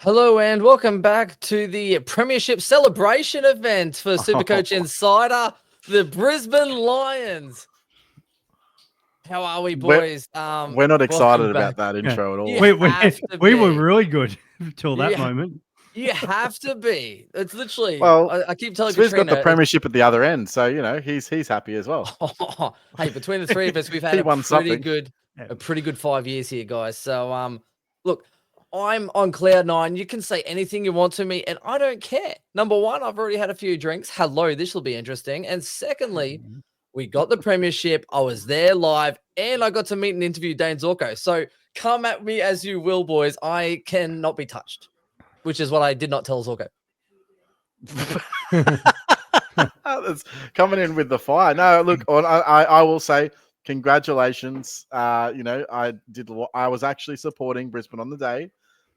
Hello and welcome back to the Premiership celebration event for Supercoach Insider, the Brisbane Lions. How are we, boys? We're not excited about that intro at all. We were really good until that moment. You have to be. It's literally. Well, I keep telling Swizz Katrina, got the premiership at the other end, so he's happy as well. Hey, between the three of us, we've had a pretty good 5 years here, guys. So look. I'm on cloud nine. You can say anything you want to me, and I don't care. Number one, I've already had a few drinks. Hello, this will be interesting. And secondly, we got the premiership. I was there live, and I got to meet and interview Dane Zorko. So come at me as you will, boys. I cannot be touched, which is what I did not tell Zorko. That's coming in with the fire. No, look, I will say congratulations. I was actually supporting Brisbane on the day.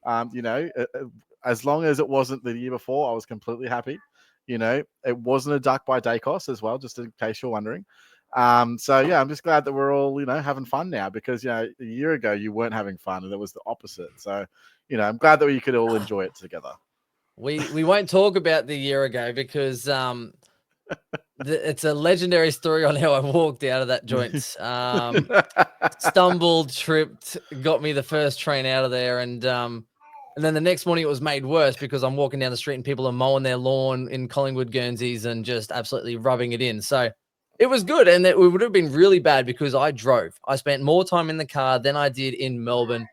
As long as it wasn't the year before, I was completely happy. It wasn't a duck by Dacos as well, just in case you're wondering. I'm just glad that we're all, having fun now because, a year ago you weren't having fun and it was the opposite. So, I'm glad that you could all enjoy it together. We won't talk about the year ago because it's a legendary story on how I walked out of that joint. Stumbled, tripped, got me the first train out of there, and then the next morning it was made worse because I'm walking down the street and people are mowing their lawn in Collingwood Guernseys and just absolutely rubbing it in. So it was good, and it would have been really bad because I drove. I spent more time in the car than I did in Melbourne.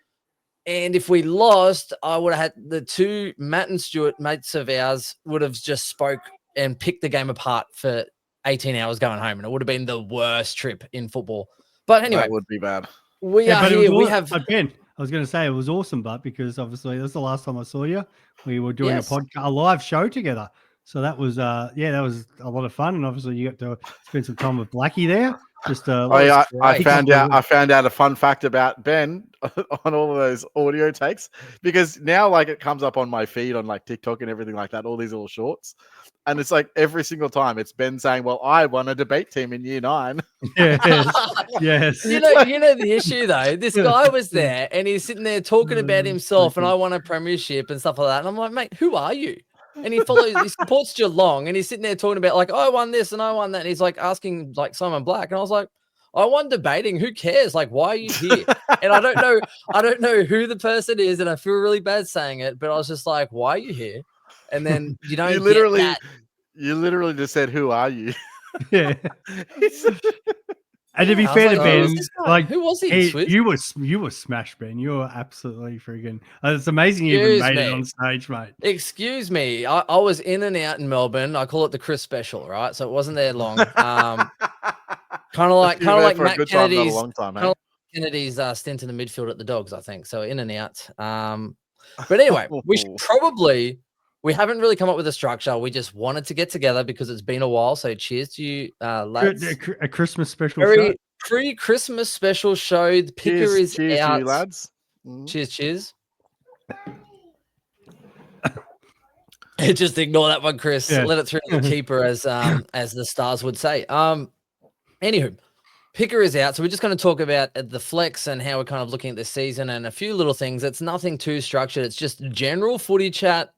And if we lost, I would have had the two Matt and Stuart mates of ours would have just spoke and picked the game apart for 18 hours going home, and it would have been the worst trip in football. But anyway, that would be bad. We are here. We have Ben. I was going to say it was awesome, but because obviously that's the last time I saw you, we were doing a live show together. So that was that was a lot of fun, and obviously you got to spend some time with Blackie there. I found out a fun fact about Ben on all of those audio takes because now it comes up on my feed on TikTok and everything like that, all these little shorts. And it's every single time it's Ben saying, well, I won a debate team in year 9. Yes. You know the issue though, this guy was there and he's sitting there talking about himself and I won a premiership and stuff like that. And I'm like, mate, who are you? And he supports Geelong and he's sitting there talking about I won this and I won that. And he's asking Simon Black. And I was like, I won debating. Who cares? Why are you here? And I don't know who the person is. And I feel really bad saying it, but I was just like, why are you here? And then you literally just said, "Who are you?" Yeah. And to be fair to Ben, who was he? You were smashed, Ben. You were absolutely freaking. It's amazing you even made it on stage, mate. Excuse me. I was in and out in Melbourne. I call it the Chris special, right? So it wasn't there long. Kind of like Matt Kennedy's. Kennedy's stint in the midfield at the Dogs, I think. So in and out. But anyway, we haven't really come up with a structure. We just wanted to get together because it's been a while. So cheers to you, lads. A Christmas special show. Pre-Christmas special show. The Picker is out. To you, lads. Cheers. Just ignore that one, Chris. Yeah. Let it through the keeper, as the stars would say. Anywho, Picker is out. So we're just going to talk about the flex and how we're kind of looking at this season and a few little things. It's nothing too structured. It's just general footy chat.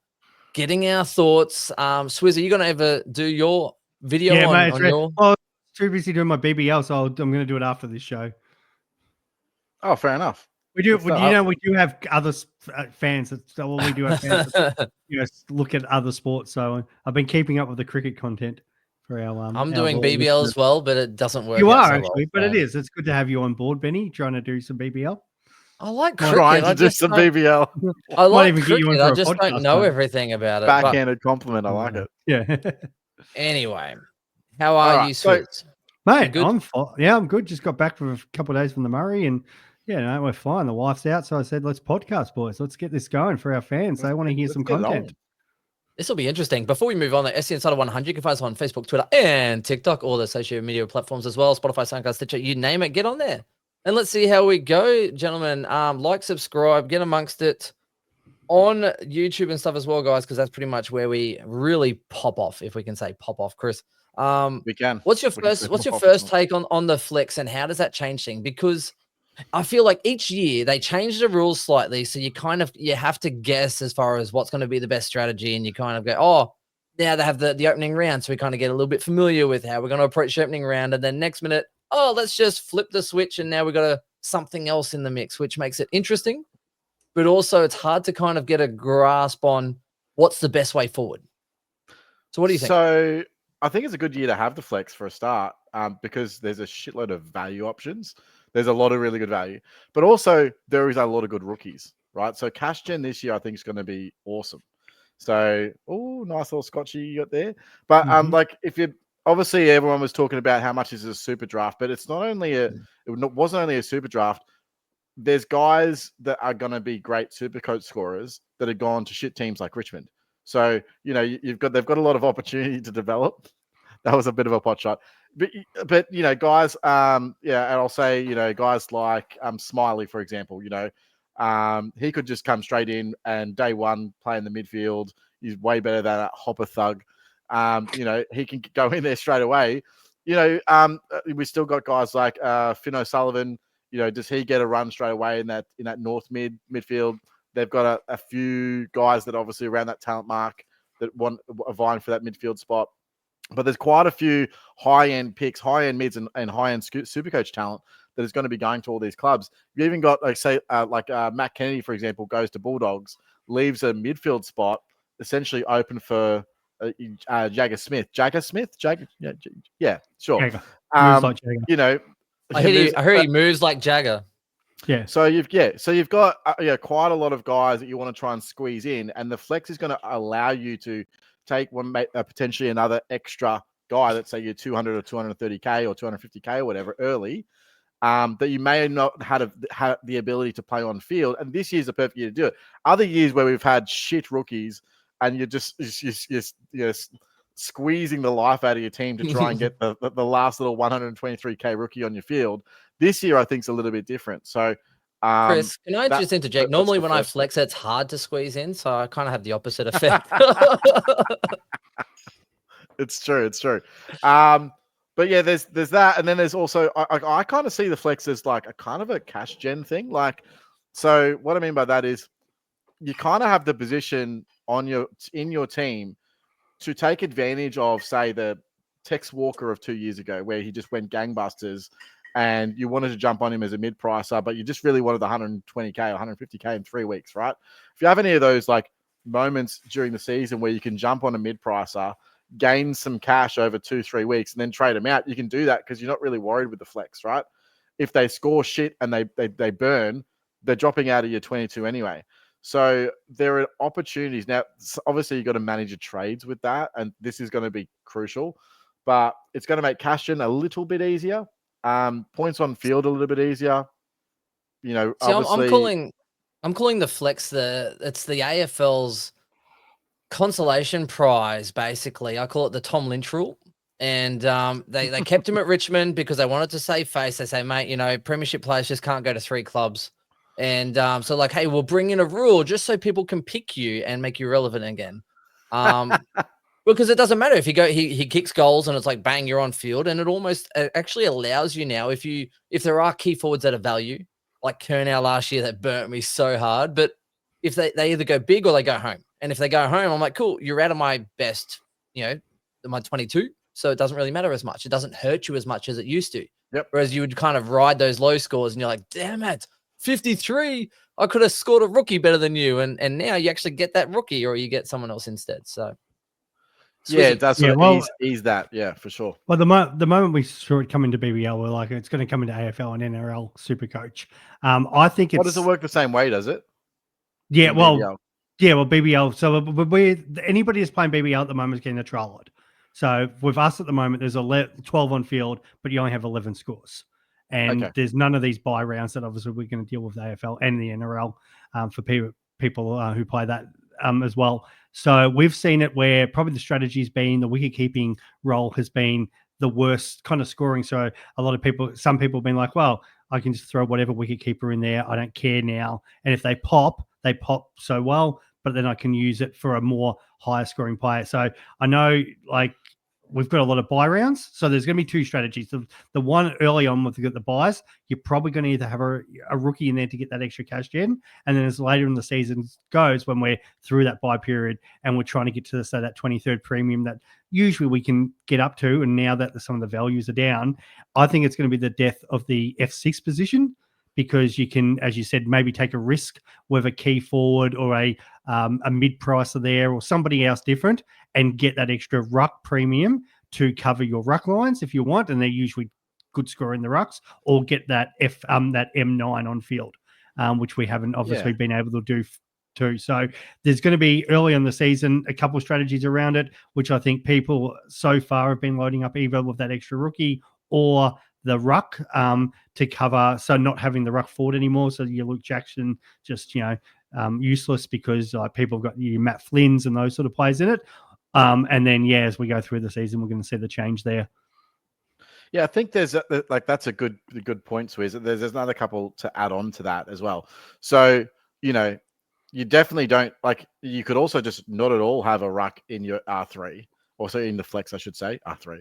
Getting our thoughts. Swizz, are you going to ever do your video on your... I'm too busy doing my BBL, so I'm going to do it after this show. Oh, fair enough. We do. We do have other fans. We do have fans that, look at other sports. So I've been keeping up with the cricket content for our. I'm doing BBL as well, but it doesn't work. You are actually, but it is. It's good to have you on board, Benny. Trying to do some BBL. I like cricket. Trying to do some BBL. I like cricket. I just don't know everything about it. Backhanded compliment. I like it. Yeah. Anyway, how are you, Swizz? Mate, I'm good. Just got back from a couple of days from the Murray, and we're fine. The wife's out, so I said, "Let's podcast, boys. Let's get this going for our fans. They want to hear some content." This will be interesting. Before we move on, the SC Insider 100, you can find us on Facebook, Twitter, and TikTok, all the social media platforms as well. Spotify, SoundCloud, Stitcher, you name it. Get on there. And let's see how we go, gentlemen. Like, subscribe, get amongst it on YouTube and stuff as well, guys, because that's pretty much where we really pop off, if we can say pop off, Chris. We can. What's your first take on the flex and how does that change things? Because I feel like each year they change the rules slightly, so you have to guess as far as what's going to be the best strategy, and you kind of go, oh, now they have the opening round, so we kind of get a little bit familiar with how we're going to approach the opening round, and then next minute, oh, let's just flip the switch, and now we've got something else in the mix, which makes it interesting, but also it's hard to kind of get a grasp on what's the best way forward. So what do you think? So I think it's a good year to have the flex for a start, because there's a shitload of value options. There's a lot of really good value, but also there is a lot of good rookies, right? So cash gen this year, I think, is going to be awesome. So, oh, nice little scotchy you got there. But like, if you obviously everyone was talking about how much is a super draft, but it's not only it wasn't only a super draft. There's guys that are going to be great Supercoach scorers that have gone to shit teams like Richmond. So, you know, they've got a lot of opportunity to develop. That was a bit of a pot shot. But you know, guys, and I'll say, you know, guys like Smiley, for example, you know, he could just come straight in and day one play in the midfield. He's way better than a hopper thug. You know, he can go in there straight away. You know, we still got guys like Finn O'Sullivan. You know, does he get a run straight away in that north midfield? They've got a few guys that obviously around that talent mark that want a vying for that midfield spot. But there's quite a few high-end picks, high-end mids, and high-end Supercoach talent that is going to be going to all these clubs. You even got, like, say, Matt Kennedy, for example, goes to Bulldogs, leaves a midfield spot essentially open for Jagger Smith. Jagger Smith? Yeah, sure. Jagger. Like Jagger. You know, I heard he moves like Jagger. Yeah. So you've got quite a lot of guys that you want to try and squeeze in, and the flex is going to allow you to take potentially another extra guy, let's say you're 200 or 230k or 250k or whatever early, that you may not have the ability to play on field. And this year's the perfect year to do it. Other years where we've had shit rookies and you're just squeezing the life out of your team to try and get the last little 123k rookie on your field. This year, I think, is a little bit different. So, Chris, can I just interject? Normally, when I flex, it's hard to squeeze in, so I kind of have the opposite effect. It's true. But yeah, there's that, and then there's also I kind of see the flex as like a kind of a cash gen thing. Like, so what I mean by that is you kind of have the position in your team to take advantage of, say, the Tex Walker of 2 years ago, where he just went gangbusters, and you wanted to jump on him as a mid-pricer, but you just really wanted the 120k or 150k in 3 weeks, right? If you have any of those like moments during the season where you can jump on a mid-pricer, gain some cash over 2-3 weeks, and then trade them out, you can do that because you're not really worried with the flex, right? If they score shit and they burn, they're dropping out of your 22 anyway. So there are opportunities. Now, obviously, you've got to manage your trades with that, and this is going to be crucial, but it's going to make cash gen a little bit easier. Points on field a little bit easier. You know, see, obviously, I'm calling the flex it's the AFL's consolation prize, basically. I call it the Tom Lynch rule. And they kept him at Richmond because they wanted to save face. They say, mate, you know, premiership players just can't go to 3 clubs. And so like, hey, we'll bring in a rule just so people can pick you and make you relevant again. Because it doesn't matter if you go, he kicks goals and it's like, bang, you're on field. And it actually allows you now, if there are key forwards that are value, like Kernow last year that burnt me so hard, but if they either go big or they go home. And if they go home, I'm like, cool, you're out of my best, you know, my 22. So it doesn't really matter as much. It doesn't hurt you as much as it used to. Yep. Whereas you would kind of ride those low scores and you're like, damn it, 53, I could have scored a rookie better than you. And now you actually get that rookie or you get someone else instead. So yeah, it does sort of ease that. Yeah, for sure. Well, the moment we saw it come into BBL, we're like, it's going to come into AFL and NRL Supercoach. I think does it work the same way, does it? Yeah, well, BBL. So anybody who's playing BBL at the moment is getting a trial lot. So with us at the moment, there's 12 on field, but you only have 11 scores. And there's none of these bye rounds that obviously we're going to deal with the AFL and the NRL for people who play that as well. So we've seen it where probably the strategy's been the wicket keeping role has been the worst kind of scoring. So some people have been like, well, I can just throw whatever wicket keeper in there. I don't care now. And if they pop so well, but then I can use it for a more higher scoring player. So I know like we've got a lot of buy rounds. So there's going to be two strategies. The one early on with the buys, you're probably going to either have a rookie in there to get that extra cash gen. And then as later in the season goes, when we're through that buy period and we're trying to get to, say, that 23rd premium that usually we can get up to. And now that some of the values are down, I think it's going to be the death of the F6 position, because you can, as you said, maybe take a risk with a key forward or a mid-pricer there or somebody else different and get that extra ruck premium to cover your ruck lines if you want, and they're usually good score in the rucks, or get that that M9 on field, which we haven't obviously been able to do too. So there's going to be early in the season a couple of strategies around it, which I think people so far have been loading up either with that extra rookie or the ruck to cover, so not having the ruck forward anymore. So you Luke Jackson just useless because people have got Matt Flynn's and those sort of players in it. And then as we go through the season, we're going to see the change there. Yeah, I think there's that's a good point, Swizz. There's another couple to add on to that as well. So you definitely don't you could also just not at all have a ruck in your R3, also in the flex, I should say R3,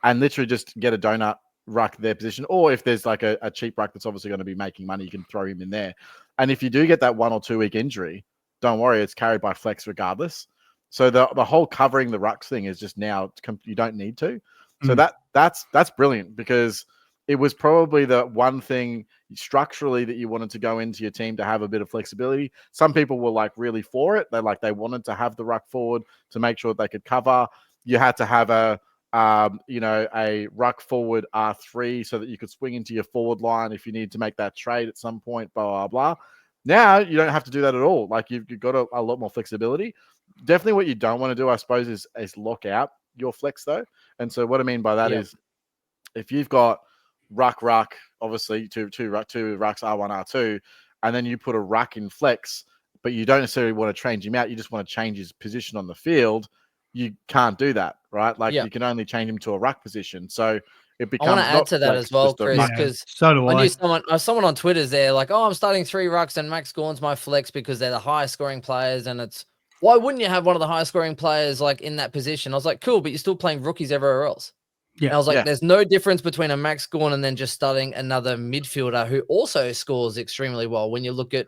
and literally just get a donut ruck their position, or if there's like a cheap ruck that's obviously going to be making money, you can throw him in there. And if you do get that 1 or 2 week injury, don't worry, it's carried by flex regardless. So the whole covering the rucks thing is just now you don't need to. So that's brilliant, because it was probably the one thing structurally that you wanted to go into your team to have a bit of flexibility. Some people were really for it. They wanted to have the ruck forward to make sure they could cover. You had to have a ruck forward R3 so that you could swing into your forward line if you need to make that trade at some point, blah, blah, blah. Now you don't have to do that at all. You've got a lot more flexibility. Definitely what you don't want to do, I suppose, is lock out your flex though. And so what I mean by that is if you've got ruck, obviously two rucks, R1, R2, and then you put a ruck in flex, but you don't necessarily want to change him out. You just want to change his position on the field. You can't do that, right? You can only change him to a ruck position. So it becomes. I want to add to that as well, Chris, because so do I. I knew someone on Twitter's there I'm starting 3 rucks and Max Gorn's my flex because they're the highest scoring players, and it's why wouldn't you have one of the highest scoring players in that position? I was like, cool, but you're still playing rookies everywhere else. Yeah, and I was like, there's no difference between a Max Gorn and then just starting another midfielder who also scores extremely well. When you look at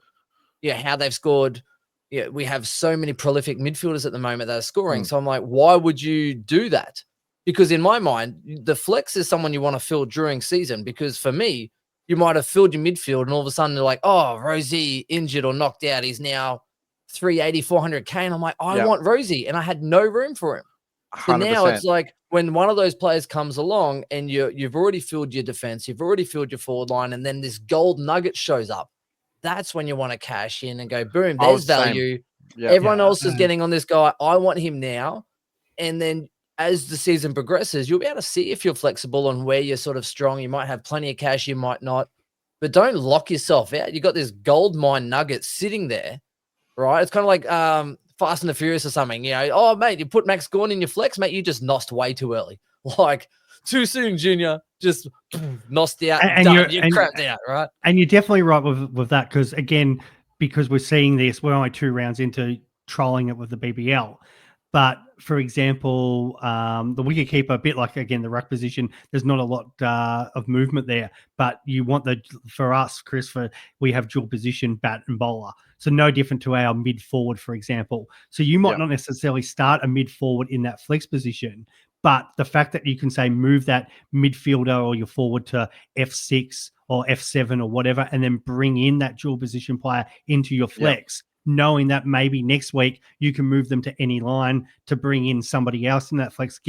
how they've scored. Yeah, we have so many prolific midfielders at the moment that are scoring. So I'm like, why would you do that? Because in my mind, the flex is someone you want to fill during season. Because for me, you might have filled your midfield and all of a sudden you're like, oh, Rosie injured or knocked out. He's now 380, 400K. And I'm like, I want Rosie. And I had no room for him. So 100%. Now it's like when one of those players comes along and you've already filled your defense, you've already filled your forward line, and then this gold nugget shows up. That's when you want to cash in and go, boom, there's value. Everyone else is getting on this guy. I want him now. And then as the season progresses, you'll be able to see if you're flexible on where you're sort of strong. You might have plenty of cash, you might not. But don't lock yourself out. You got this gold mine nugget sitting there, right? It's kind of like Fast and the Furious or something. Oh, mate, you put Max Gorn in your flex, mate, you just nosed way too early. Too soon, Junior. Just nosed out. And you crapped out, right? And you're definitely right with that, because we're seeing this. We're only 2 rounds into trolling it with the BBL. But for example, the wicketkeeper, a bit like, again, the ruck position, there's not a lot of movement there. But you want for us, Chris, we have dual position bat and bowler. So no different to our mid forward, for example. So you might not necessarily start a mid forward in that flex position. But the fact that you can say move that midfielder or your forward to F6 or F7 or whatever, and then bring in that dual position player into your flex, knowing that maybe next week you can move them to any line to bring in somebody else in that flex,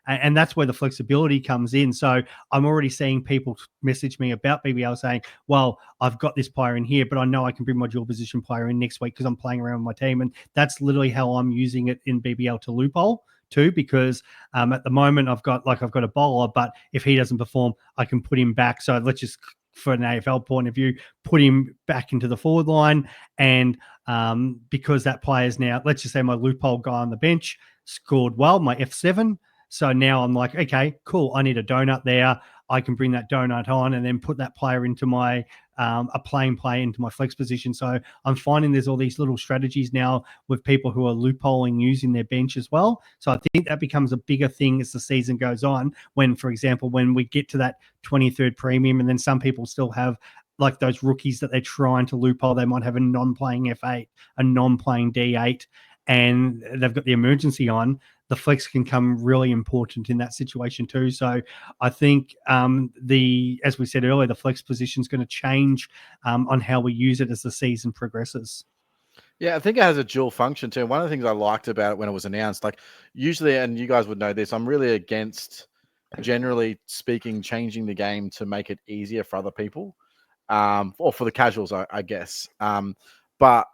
and that's where the flexibility comes in. So I'm already seeing people message me about BBL saying, well, I've got this player in here, but I know I can bring my dual position player in next week because I'm playing around with my team. And that's literally how I'm using it in BBL to loophole too, because at the moment I've got a bowler, but if he doesn't perform, I can put him back. So let's just, for an AFL point of view, put him back into the forward line. And because that player is now, let's just say my loophole guy on the bench scored well, my F7. So now I'm like, okay, cool. I need a donut there. I can bring that donut on and then put that player into my a playing play into my flex position. So I'm finding there's all these little strategies now with people who are loopholing using their bench as well. So I think that becomes a bigger thing as the season goes on. When, for example, when we get to that 23rd premium, and then some people still have like those rookies that they're trying to loophole. They might have a non-playing F8, a non-playing D8, and they've got the emergency on. The flex can come really important in that situation too. So I think as we said earlier, the flex position is going to change on how we use it as the season progresses. Yeah, I think it has a dual function too. One of the things I liked about it when it was announced, like usually, and you guys would know this, I'm really against, generally speaking, changing the game to make it easier for other people, or for the casuals, I guess. But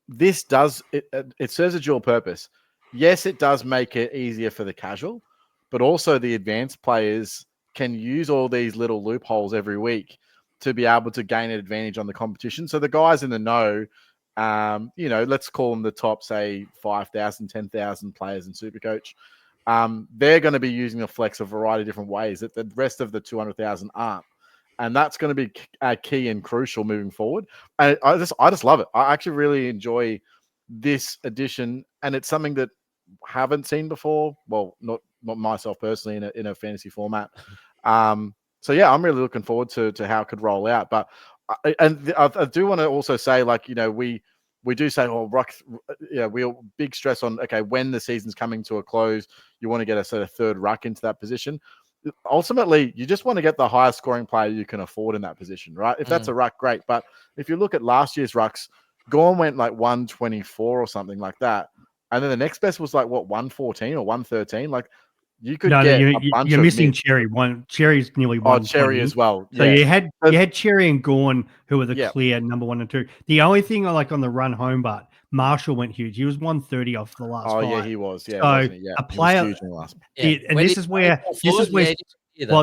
this does, it serves a dual purpose. Yes, it does make it easier for the casual, but also the advanced players can use all these little loopholes every week to be able to gain an advantage on the competition. So the guys in the know, let's call them the top, say, 5,000, 10,000 players in Supercoach. They're going to be using the flex a variety of different ways that the rest of the 200,000 aren't. And that's going to be key and crucial moving forward. And I just love it. I actually really enjoy this edition, and it's something that I haven't seen before. Well, not myself personally in a fantasy format. So yeah, I'm really looking forward to how it could roll out. But I do want to also say, like, we do say, oh, ruck, we big stress on, okay, when the season's coming to a close, you want to get a sort of third ruck into that position. Ultimately, you just want to get the highest scoring player you can afford in that position, right? If that's a ruck, great. But if you look at last year's rucks, Gorn went like 124 or something like that. And then the next best was like, what, 114 or 113? Like, you could get a bunch you're of missing mid. Cherry. Cherry's nearly 120. Cherry as well. So yeah. you had Cherry and Gorn, who were the clear number 1 and 2. The only thing I like on the run home, but Marshall went huge. He was 130 off the last fight. Yeah, he was. Yeah, so wasn't he? Yeah, a player. Huge in the last. And this is where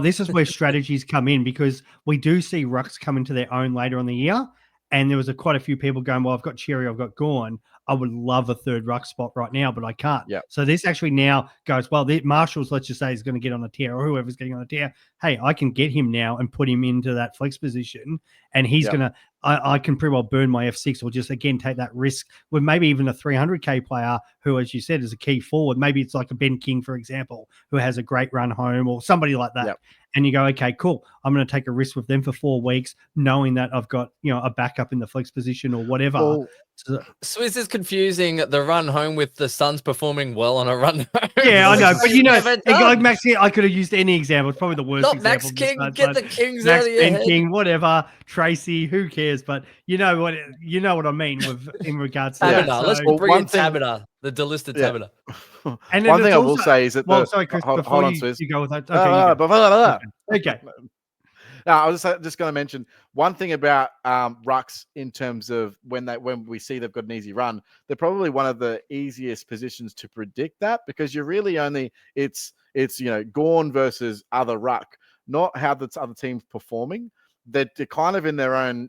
this is where strategies come in, because we do see rucks come into their own later on the year. And there was quite a few people going, well, I've got Cherry, I've got Gorn. I would love a third ruck spot right now, but I can't. Yep. So this actually now goes, well, the Marshalls, let's just say, is going to get on a tear, or whoever's getting on a tear. Hey, I can get him now and put him into that flex position, and he's going to, I can pretty well burn my F6, or just, again, take that risk with maybe even a 300K player who, as you said, is a key forward. Maybe it's like a Ben King, for example, who has a great run home, or somebody like that. Yep. And you go, okay, cool. I'm going to take a risk with them for 4 weeks, knowing that I've got, a backup in the flex position or whatever. Well, Swizz is confusing the run home with the Suns performing well on a run home. Yeah, I know. But, like Max, I could have used any example. It's probably the worst example. Max King, get the Kings Max, out of your Ben head. King, whatever. Tracy, who cares? But you know what I mean in regards to Tabata. that. Let's bring in Tabata, the delisted Tabata. And one thing I will say is that sorry, Chris, before you go with that. Okay. Now, I was just going to mention one thing about rucks in terms of when we see they've got an easy run. They're probably one of the easiest positions to predict that, because you're really only it's Gorn versus other ruck, not how the other team's performing. They're kind of in their own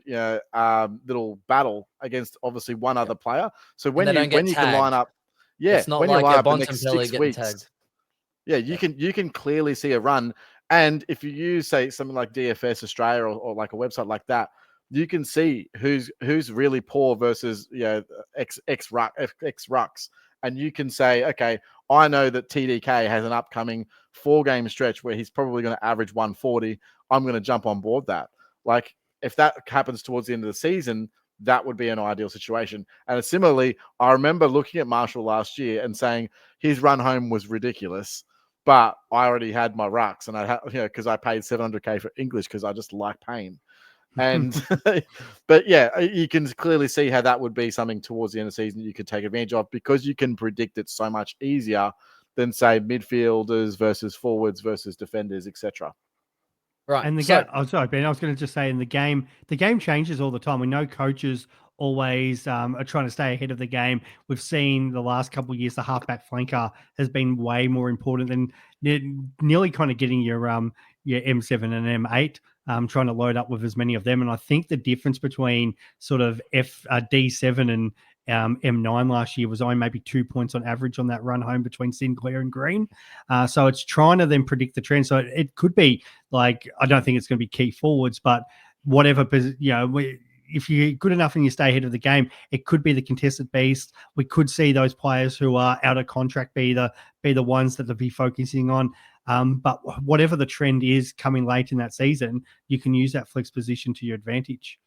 little battle against obviously one other player. So when you can line up, it's not like a Bontempelli getting tagged. Yeah, you can clearly see a run. And if you use, say, something like DFS Australia or like a website like that, you can see who's really poor versus X rucks, and you can say, okay, I know that TDK has an upcoming 4-game stretch where he's probably going to average 140. I'm going to jump on board that. Like, if that happens towards the end of the season, that would be an ideal situation. And similarly, I remember looking at Marshall last year and saying his run home was ridiculous. But I already had my rucks, and I had, because I paid 700K for English because I just like pain. And, but yeah, you can clearly see how that would be something towards the end of the season you could take advantage of, because you can predict it so much easier than, say, midfielders versus forwards versus defenders, etc. Right. And the game, sorry, Ben, I was going to just say, in the game changes all the time. We know coaches always are trying to stay ahead of the game. We've seen the last couple of years, the halfback flanker has been way more important than nearly kind of getting your M7 and M8, trying to load up with as many of them. And I think the difference between sort of D7 and M9 last year was only maybe 2 points on average on that run home between Sinclair and Green. So it's trying to then predict the trend. So it could be like, I don't think it's going to be key forwards, but whatever, if you're good enough and you stay ahead of the game, it could be the contested beast. We could see those players who are out of contract be the ones that they'll be focusing on. But whatever the trend is coming late in that season, you can use that flex position to your advantage.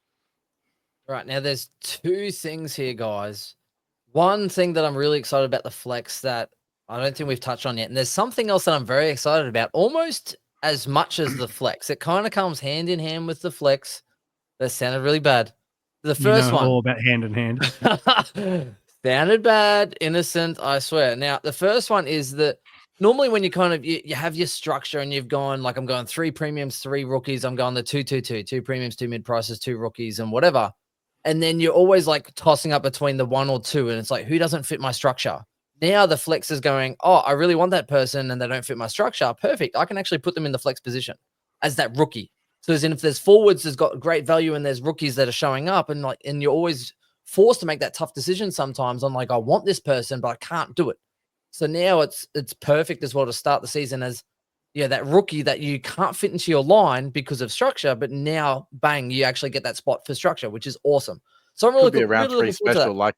Right, now there's two things here, guys. One thing that I'm really excited about the flex that I don't think we've touched on yet, and there's something else that I'm very excited about, almost as much as the flex. It kind of comes hand in hand with the flex. That sounded really bad. The first one. All about hand in hand. Sounded bad, innocent, I swear. Now, the first one is that normally when you kind of you have your structure and you've gone like I'm going 3 premiums, 3 rookies, I'm going the 2-2-2, 2 premiums, 2 mid prices, 2 rookies, and whatever. And then you're always like tossing up between the 1 or 2, and it's like, who doesn't fit my structure? Now the flex is going, oh, I really want that person and they don't fit my structure. Perfect. I can actually put them in the flex position as that rookie. So as in if there's forwards that's got great value and there's rookies that are showing up, and you're always forced to make that tough decision sometimes on like, I want this person, but I can't do it. So now it's perfect as well to start the season as that rookie that you can't fit into your line because of structure, but now bang, you actually get that spot for structure, which is awesome. So I'm really Could be a round really 3 special, like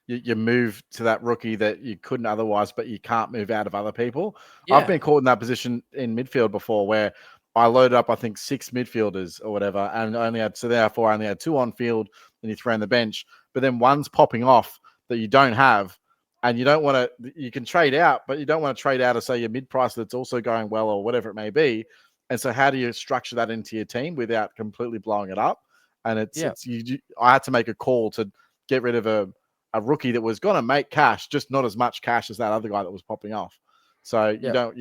you move to that rookie that you couldn't otherwise, but you can't move out of other people. Yeah. I've been caught in that position in midfield before where I loaded up, I think 6 midfielders or whatever, and therefore I only had 2 on field, and you throw on the bench, but then one's popping off that you don't have, and you don't want to. You can trade out, but you don't want to trade out of say your mid price that's also going well or whatever it may be. And so, how do you structure that into your team without completely blowing it up? And I had to make a call to get rid of a rookie that was going to make cash, just not as much cash as that other guy that was popping off. So you don't,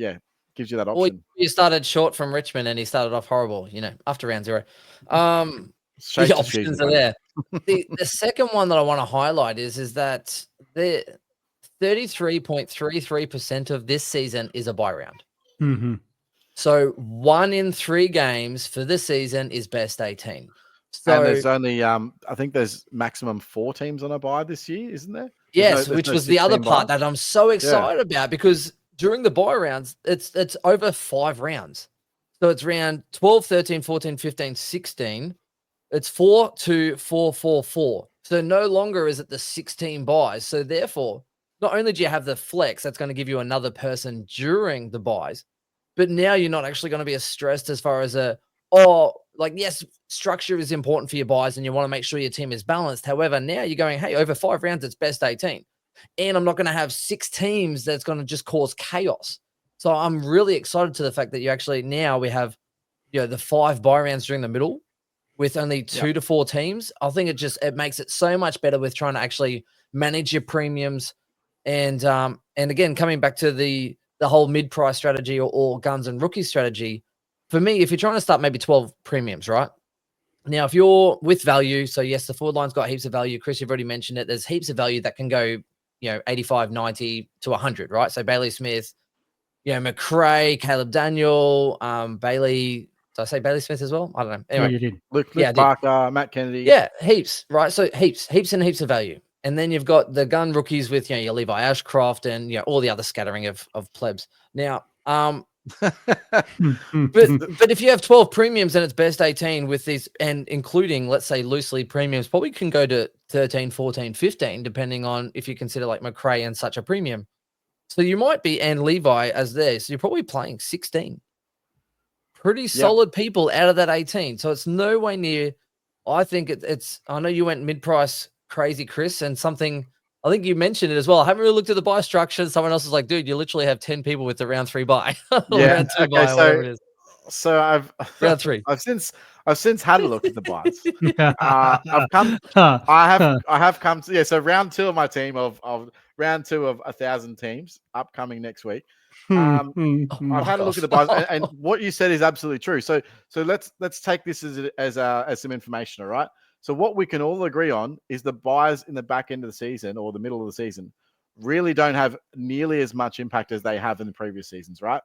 gives you that option. Well, you started short from Richmond and he started off horrible, after round 0. The options are there. the second one that I want to highlight is that the 33.33% of this season is a bye round. Mm-hmm. So 1 in 3 games for this season is best 18. So, and there's only, I think there's maximum 4 teams on a bye this year, isn't there? Yes, which was the other part that I'm so excited about, because during the bye rounds, it's over 5 rounds. So it's round 12, 13, 14, 15, 16. It's 4, 2, 4, 4, 4. So no longer is it the 16 buys. So therefore, not only do you have the flex that's going to give you another person during the buys, but now you're not actually going to be as stressed as far as yes, structure is important for your buys and you want to make sure your team is balanced. However, now you're going, hey, over 5 rounds, it's best 18. And I'm not going to have 6 teams that's going to just cause chaos. So I'm really excited to the fact that we have, the 5 buy rounds during the middle with only 2 to 4 teams. I think it makes it so much better with trying to actually manage your premiums. And again, coming back to the whole mid-price strategy or guns and rookie strategy, for me, if you're trying to start maybe 12 premiums, right? Now, if you're with value, so yes, the forward line's got heaps of value. Chris, you've already mentioned it. There's heaps of value that can go, 85, 90 to 100, right? So Bailey Smith, McRae, Caleb Daniel, Bailey. Did I say Bailey Smith as well? I don't know. Anyway, you did. Luke Barker, Matt Kennedy. Yeah, heaps, right? So heaps and heaps of value. And then you've got the gun rookies with, your Levi Ashcroft and, all the other scattering of plebs. Now, but if you have 12 premiums and it's best 18 with these, and including, let's say, loosely premiums, probably can go to 13, 14, 15, depending on if you consider like McRae and such a premium. So you might be, and Levi as there. So you're probably playing 16. Pretty solid people out of that 18. So it's no way near. I think it's, I know you went mid-price crazy, Chris, and something, I think you mentioned it as well. I haven't really looked at the buy structure. Someone else is like, dude, you literally have 10 people with the round 3 buy. Round 2 buy, whatever it is. So round 3. I've since had a look at the buys. I have come to so round 2 of my team of round 2 of 1,000 teams upcoming next week. I've had a look at the buys, and what you said is absolutely true. So let's take this as some information, all right? So what we can all agree on is the buys in the back end of the season or the middle of the season really don't have nearly as much impact as they have in the previous seasons, right?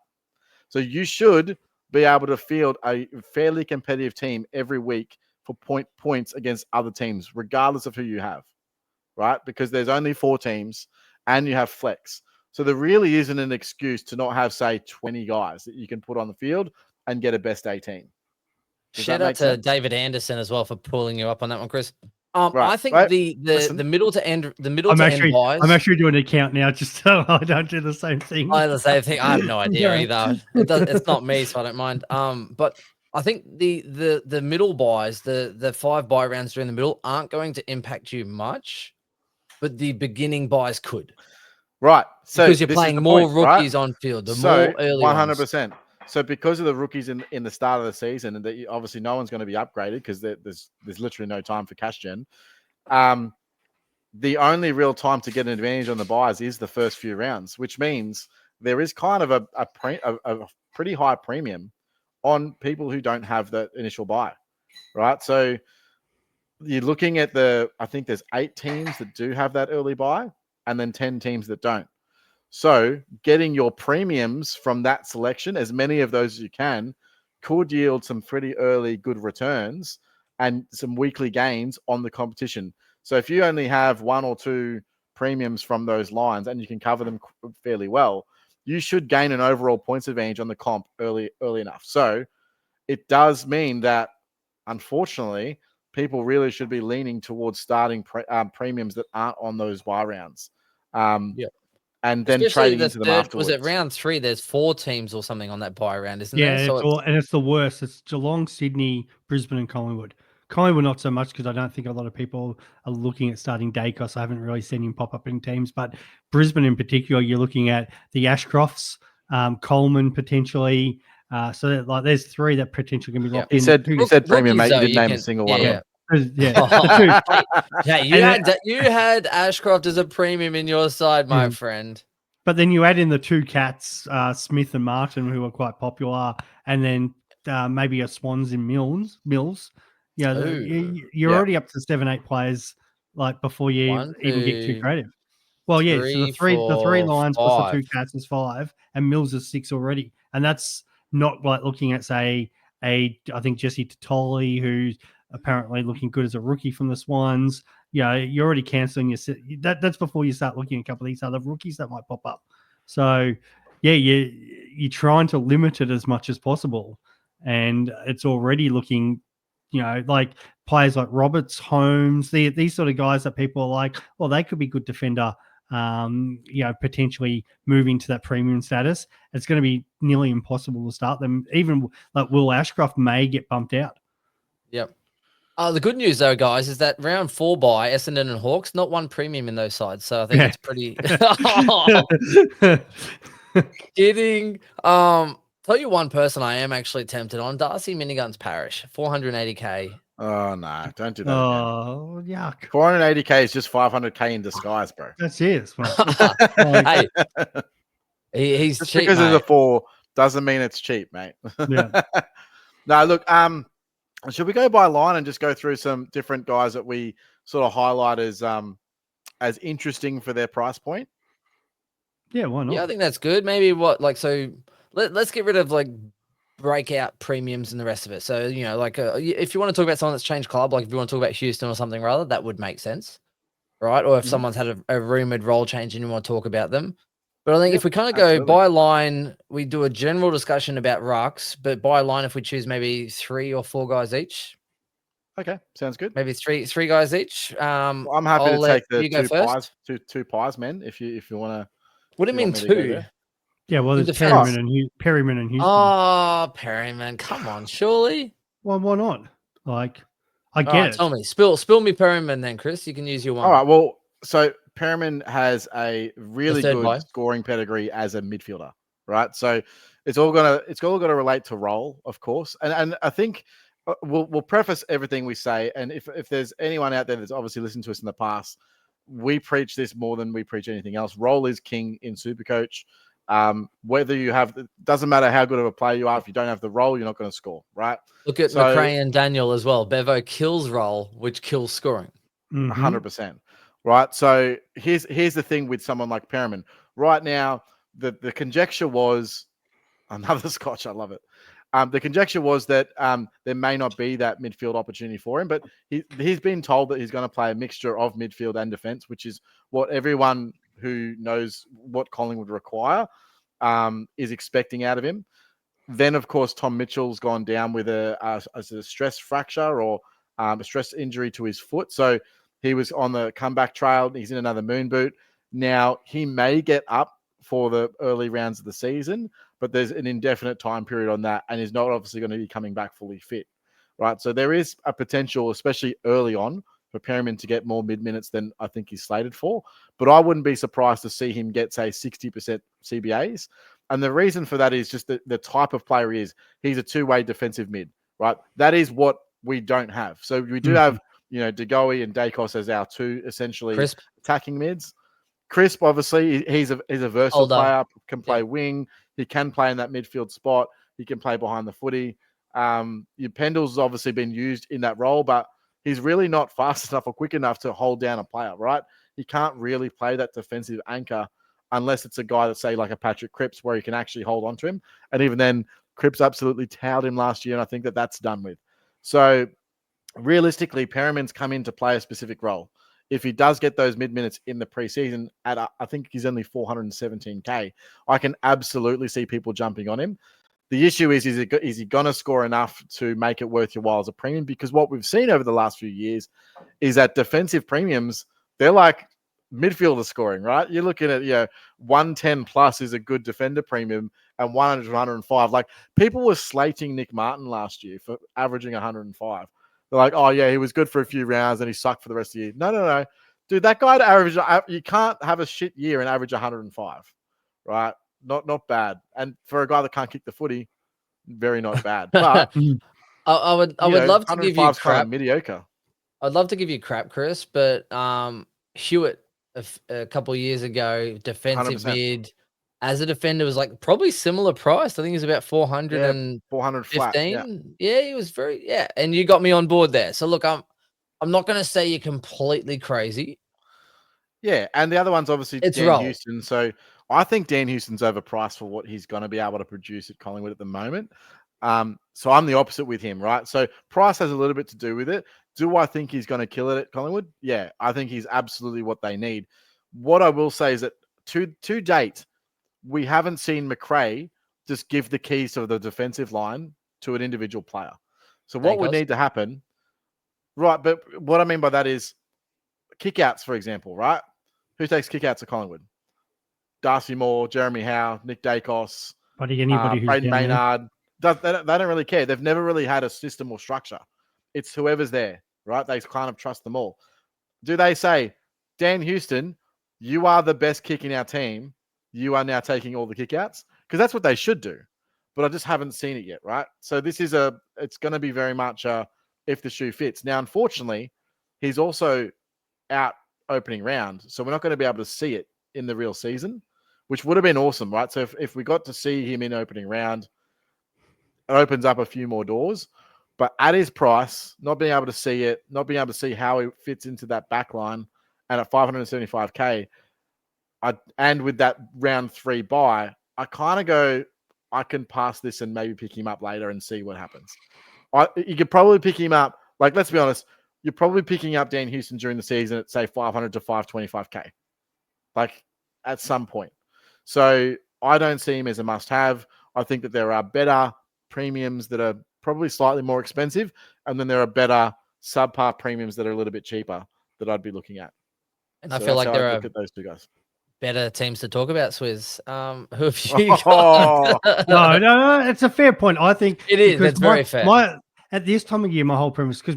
So you should be able to field a fairly competitive team every week for points against other teams, regardless of who you have, right? Because there's only 4 teams and you have flex. So there really isn't an excuse to not have, say, 20 guys that you can put on the field and get a best 18. Does Shout that out make to sense? David Anderson as well for pulling you up on that one, Chris. Right. I think Right. the Listen. middle to end buys. I'm actually doing an account now just so I don't do the same thing. I the same thing. I have no idea Yeah. either. It's not me, so I don't mind. But I think the middle buys, the 5 buy rounds during the middle aren't going to impact you much, but the beginning buys could. Right. So Because you're this is playing the more point, right? rookies on field, the So more early ones. 100%. So because of the rookies in the start of the season, and that obviously no one's going to be upgraded because there's literally no time for cash gen. The only real time to get an advantage on the buys is the first few rounds, which means there is kind of a pretty high premium on people who don't have the initial buy, right? So you're looking at I think there's 8 teams that do have that early buy and then 10 teams that don't. So getting your premiums from that selection, as many of those as you can, could yield some pretty early good returns and some weekly gains on the competition. So if you only have 1 or 2 premiums from those lines and you can cover them fairly well, you should gain an overall points advantage on the comp early enough. So it does mean that, unfortunately, people really should be leaning towards starting premiums that aren't on those buy rounds. And then Especially trading the into them third, afterwards. was it round 3? There's 4 teams or something on that buy round, isn't Yeah, there? So it's the worst. It's Geelong, Sydney, Brisbane, and Collingwood. Collingwood not so much because I don't think a lot of people are looking at starting Dacos. I haven't really seen him pop up in teams, but Brisbane in particular, you're looking at the Ashcrofts, Coleman potentially. So like, there's 3 that potentially can be locked in. He said premium, mate. You didn't name a single one. Yeah. Hey, you had Ashcroft as a premium in your side, my friend. But then you add in the 2 cats, Smith and Martin, who are quite popular, and then maybe a Swans in Mills. Yeah, you're already up to 7, 8 players like before you 1, even get too 2, creative. Well, yeah, so the 3 lines 5. plus the 2 cats is 5, and Mills is 6 already, and that's not like looking at I think Jesse Totoli, who's apparently looking good as a rookie from the Swans. Yeah, you're already cancelling that's before you start looking at a couple of these other rookies that might pop up. So, yeah, you're trying to limit it as much as possible, and it's already looking, like players like Roberts, Holmes, these sort of guys that people are like, well, they could be good defender. Potentially moving to that premium status. It's going to be nearly impossible to start them. Even like Will Ashcroft may get bumped out. Yep. The good news, though, guys, is that round 4 by Essendon and Hawks, not one premium in those sides. So I think it's pretty. Kidding. Tell you one person I am actually tempted on: Darcy Miniguns Parish, 480k. Oh no, don't do that. Oh, yuck. 480k is just 500k in disguise, bro. That's it. Hey, he's just cheap, because mate. there's a 4 doesn't mean it's cheap, mate. Yeah. No, look. Should we go by line and just go through some different guys that we sort of highlight as interesting for their price point? Yeah, why not? Yeah, I think that's good. Maybe let's get rid of like breakout premiums and the rest of it. So, if you want to talk about someone that's changed club, like if you want to talk about Houston or something rather, that would make sense, right? Or if someone's had a rumored role change and you want to talk about them. But I think if we kind of go by line, we do a general discussion about rucks, but by line, if we choose maybe 3 or 4 guys each. Okay, sounds good. Maybe three guys each. Well, I'm happy to take the two pies, men. If you want to. What do you mean 2? Yeah, well, there's Perryman and Houston. Oh, Perryman, come on, surely. Well, why not? Like, I get it. Tell me, spill me Perryman then, Chris. You can use your one. All right. Well, so Perryman has a really good buy. scoring pedigree as a midfielder, right? So it's all gonna relate to role, of course, and I think we'll preface everything we say. And if there's anyone out there that's obviously listened to us in the past, we preach this more than we preach anything else. Role is king in Supercoach. Whether you have, doesn't matter how good of a player you are, if you don't have the role, you're not going to score, right? Look at McRae and Daniel as well. Bevo kills role, which kills scoring. 100%, right? So here's the thing with someone like Perriman. Right now, the conjecture was another Scotch. I love it. The conjecture was that there may not be that midfield opportunity for him, but he's been told that he's going to play a mixture of midfield and defense, which is what everyone who knows what Collingwood require is expecting out of him. Then, of course, Tom Mitchell's gone down with a stress fracture or a stress injury to his foot. So he was on the comeback trail. He's in another moon boot. Now, he may get up for the early rounds of the season, but there's an indefinite time period on that, and he's not obviously going to be coming back fully fit, right? So there is a potential, especially early on, for Perryman to get more mid-minutes than I think he's slated for. But I wouldn't be surprised to see him get, say, 60% CBAs. And the reason for that is just the type of player he is. He's a two-way defensive mid, right? That is what we don't have. So we do have, DeGoey and Dacos as our two essentially Crisp. attacking mids. Crisp, obviously, he's a versatile player, can play wing. He can play in that midfield spot. He can play behind the footy. Pendle's obviously been used in that role, but he's really not fast enough or quick enough to hold down a player, right? He can't really play that defensive anchor unless it's a guy that's, say, like a Patrick Cripps, where he can actually hold on to him. And even then, Cripps absolutely towed him last year, and I think that's done with. So realistically, Perriman's come in to play a specific role. If he does get those mid-minutes in the preseason at, I think he's only 417K, I can absolutely see people jumping on him. The issue is he going to score enough to make it worth your while as a premium? Because what we've seen over the last few years is that defensive premiums, they're like midfielder scoring, right? You're looking at, 110 plus is a good defender premium, and 100 to 105. Like, people were slating Nick Martin last year for averaging 105. They're like, oh, yeah, he was good for a few rounds and he sucked for the rest of the year. No. Dude, that guy to average, you can't have a shit year and average 105, right? Not bad. And for a guy that can't kick the footy, very not bad. But I would love to give you crap. Kind of mediocre. I'd love to give you crap, Chris, but Hewitt a couple of years ago, defensive 100%. mid, as a defender, was like probably similar price. I think he was about 400 and 400 flat. Yeah, he was and you got me on board there. So look, I'm not going to say you're completely crazy. Yeah, and the other one's obviously Dan Houston. So I think Dan Houston's overpriced for what he's going to be able to produce at Collingwood at the moment. So I'm the opposite with him, right? So price has a little bit to do with it. Do I think he's going to kill it at Collingwood? Yeah, I think he's absolutely what they need. What I will say is that to date, we haven't seen McRae just give the keys to the defensive line to an individual player. So what would need to happen, right? But what I mean by that is kickouts, for example, right? Who takes kickouts at Collingwood? Darcy Moore, Jeremy Howe, Nick Dacos, Braden Maynard. They don't really care. They've never really had a system or structure. It's whoever's there, right? They kind of trust them all. Do they say, Dan Houston, you are the best kick in our team. You are now taking all the kickouts? Because that's what they should do. But I just haven't seen it yet, right? So this is it's going to be very much if the shoe fits. Now, unfortunately, he's also out opening round. So we're not going to be able to see it in the real season, which would have been awesome, right? So if we got to see him in opening round, it opens up a few more doors. But at his price, not being able to see it, not being able to see how he fits into that back line, and at 575K, and with that round 3 buy, I kind of go, I can pass this and maybe pick him up later and see what happens. You could probably pick him up, like, let's be honest, you're probably picking up Dan Houston during the season at, say, 500 to 525K, like, at some point. So I don't see him as a must-have. I think that there are better premiums that are probably slightly more expensive, and then there are better subpar premiums that are a little bit cheaper that I'd be looking at. And I feel like there are those two guys. Better teams to talk about, Swizz. Who have you got? No, it's a fair point. I think it is. It's very fair. At this time of year, my whole premise, because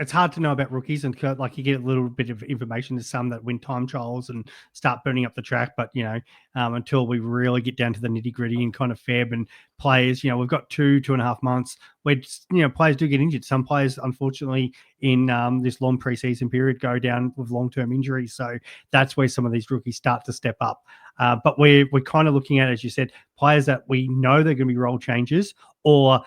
it's hard to know about rookies, and like you get a little bit of information. There's some that win time trials and start burning up the track, but until we really get down to the nitty gritty and kind of Feb and players, we've got 2.5 months where players do get injured. Some players, unfortunately, in this long preseason period, go down with long-term injuries. So that's where some of these rookies start to step up. But we're kind of looking at, as you said, players that we know they're going to be role changes, or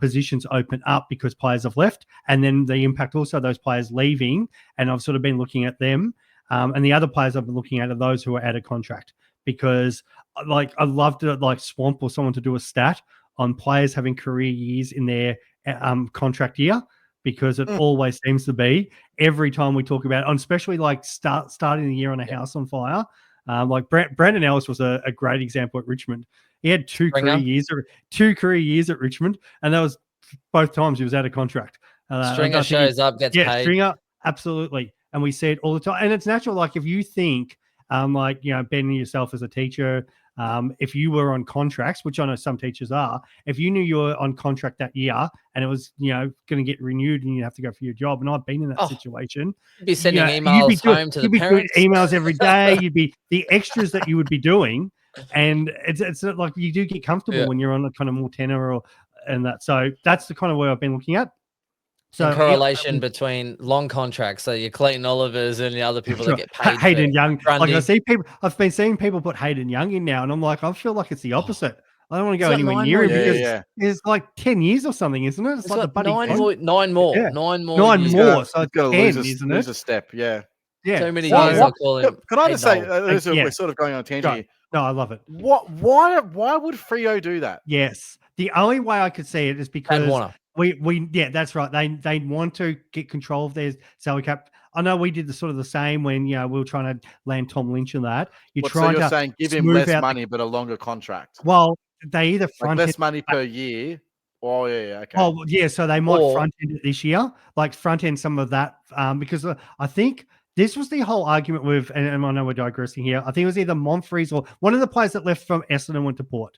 positions open up because players have left, and then the impact also those players leaving. And I've sort of been looking at them, and the other players I've been looking at are those who are out of contract, because I'd love to Swamp or someone to do a stat on players having career years in their contract year, because it always seems to be every time we talk about it, especially starting the year on a house on fire. Like Brandon Ellis was a great example at Richmond. He had two career years at Richmond, and that was both times he was out of contract. Stringer shows up, gets paid. Stringer, absolutely. And we see it all the time. And it's natural. Like if you think, like, you know, Ben yourself as a teacher, if you were on contracts, which I know some teachers are, if you knew you were on contract that year and it was, you know, going to get renewed and you have to go for your job, and I've been in that situation. You'd be sending emails home to the parents. Doing emails every day. You'd be the extras that you would be doing. And it's like you do get comfortable when you're on a kind of more tenor and that. So that's the kind of way I've been looking at. So correlation between long contracts, so your Clayton Olivers and the other people that get paid. Hayden Young, like I've been seeing people put Hayden Young in now, and I'm like, I feel like it's the opposite. I don't want to go anywhere near him because it's like 10 years or something, isn't it? It's like the buddy nine more. So it's 10, isn't it? Lose a step, yeah. So many years. I'll call him. Can I just say, we're sort of going on a tangent here. No, I love it. Why would Freo do that? Yes, the only way I could see it is because that's right. They want to get control of their salary cap. I know we did the same when we were trying to land Tom Lynch and that. So you're saying give him less money but a longer contract. Well, they either front less money per year. Oh yeah, okay. Oh yeah, so they might front end it this year, like front end some of that, because I think this was the whole argument with, and I know we're digressing here. I think it was either Monfries or one of the players that left from Essendon went to Port.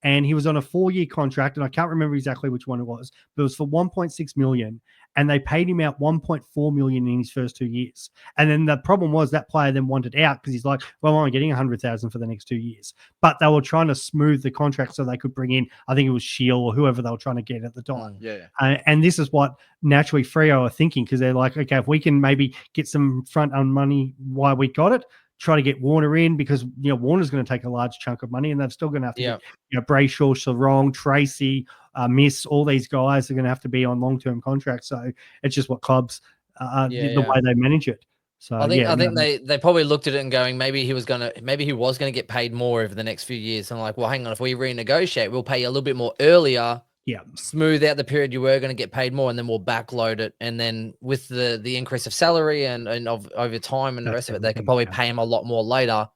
And he was on a 4-year contract, and I can't remember exactly which one it was, but it was for 1.6 million, and they paid him out 1.4 million in his first 2 years. And then the problem was that player then wanted out because he's like, well, I'm getting 100,000 for the next 2 years. But they were trying to smooth the contract so they could bring in, I think it was Shield or whoever they were trying to get at the time. And this is what naturally Freo are thinking, because they're like, okay, if we can maybe get some front on money while we got it, try to get Warner in, because Warner's going to take a large chunk of money, and they're still going to have to get Brayshaw, Sarong, Tracy, Miss, all these guys are going to have to be on long-term contracts. So it's just what clubs the way they manage it. So I think they probably looked at it and going, maybe he was going to get paid more over the next few years. And like, well, hang on, if we renegotiate, we'll pay you a little bit more earlier. Yeah, smooth out the period you were going to get paid more, and then we'll backload it. And then with the increase of salary and of over time and the rest of it, they could probably pay him a lot more later.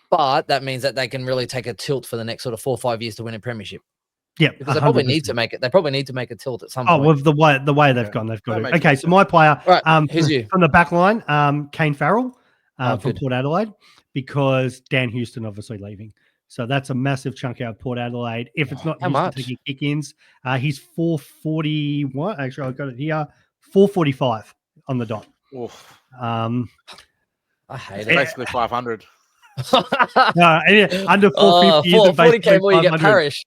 But that means that they can really take a tilt for the next sort of 4 or 5 years to win a premiership. Yeah, because they probably need to make it. They probably need to make a tilt at some point. Oh, with the way they've gone, they've got it. Okay, so my player, who's you from the back line? Kane Farrell from Port Adelaide, because Dan Houston obviously leaving. So that's a massive chunk out of Port Adelaide. If it's not Houston taking kick-ins, he's 441. Actually, I've got it here. 445 on the dot. I hate it. Basically 500. No, under 450 is 40K more, you get Parish.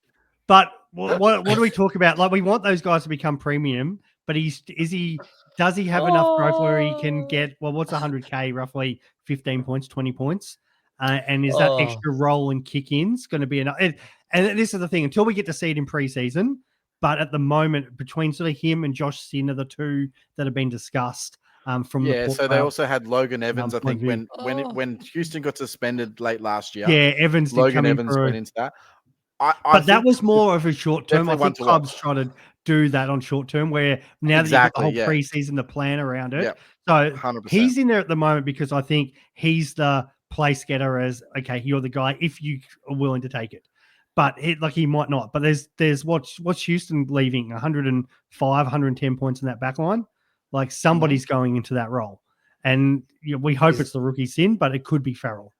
But what do we talk about? Like, we want those guys to become premium, but does he have enough growth where he can get, what's 100K, roughly 15 points, 20 points? And is that extra roll and kick-ins going to be enough? And this is the thing, until we get to see it in preseason, but at the moment, between sort of him and Josh Sin are the two that have been discussed from the so they also had Logan Evans, I think, when Houston got suspended late last year. Yeah, Logan Evans went into that. But that was more of a short term. I think clubs try to do that on short term, where now that you've got the whole preseason, the plan around it. Yep. So 100%. He's in there at the moment because I think he's the place getter, as okay, you're the guy if you are willing to take it. But he might not. But there's what's Houston leaving 105, 110 points in that back line. Like, somebody's going into that role, and we hope it's the rookie Sin, but it could be Farrell.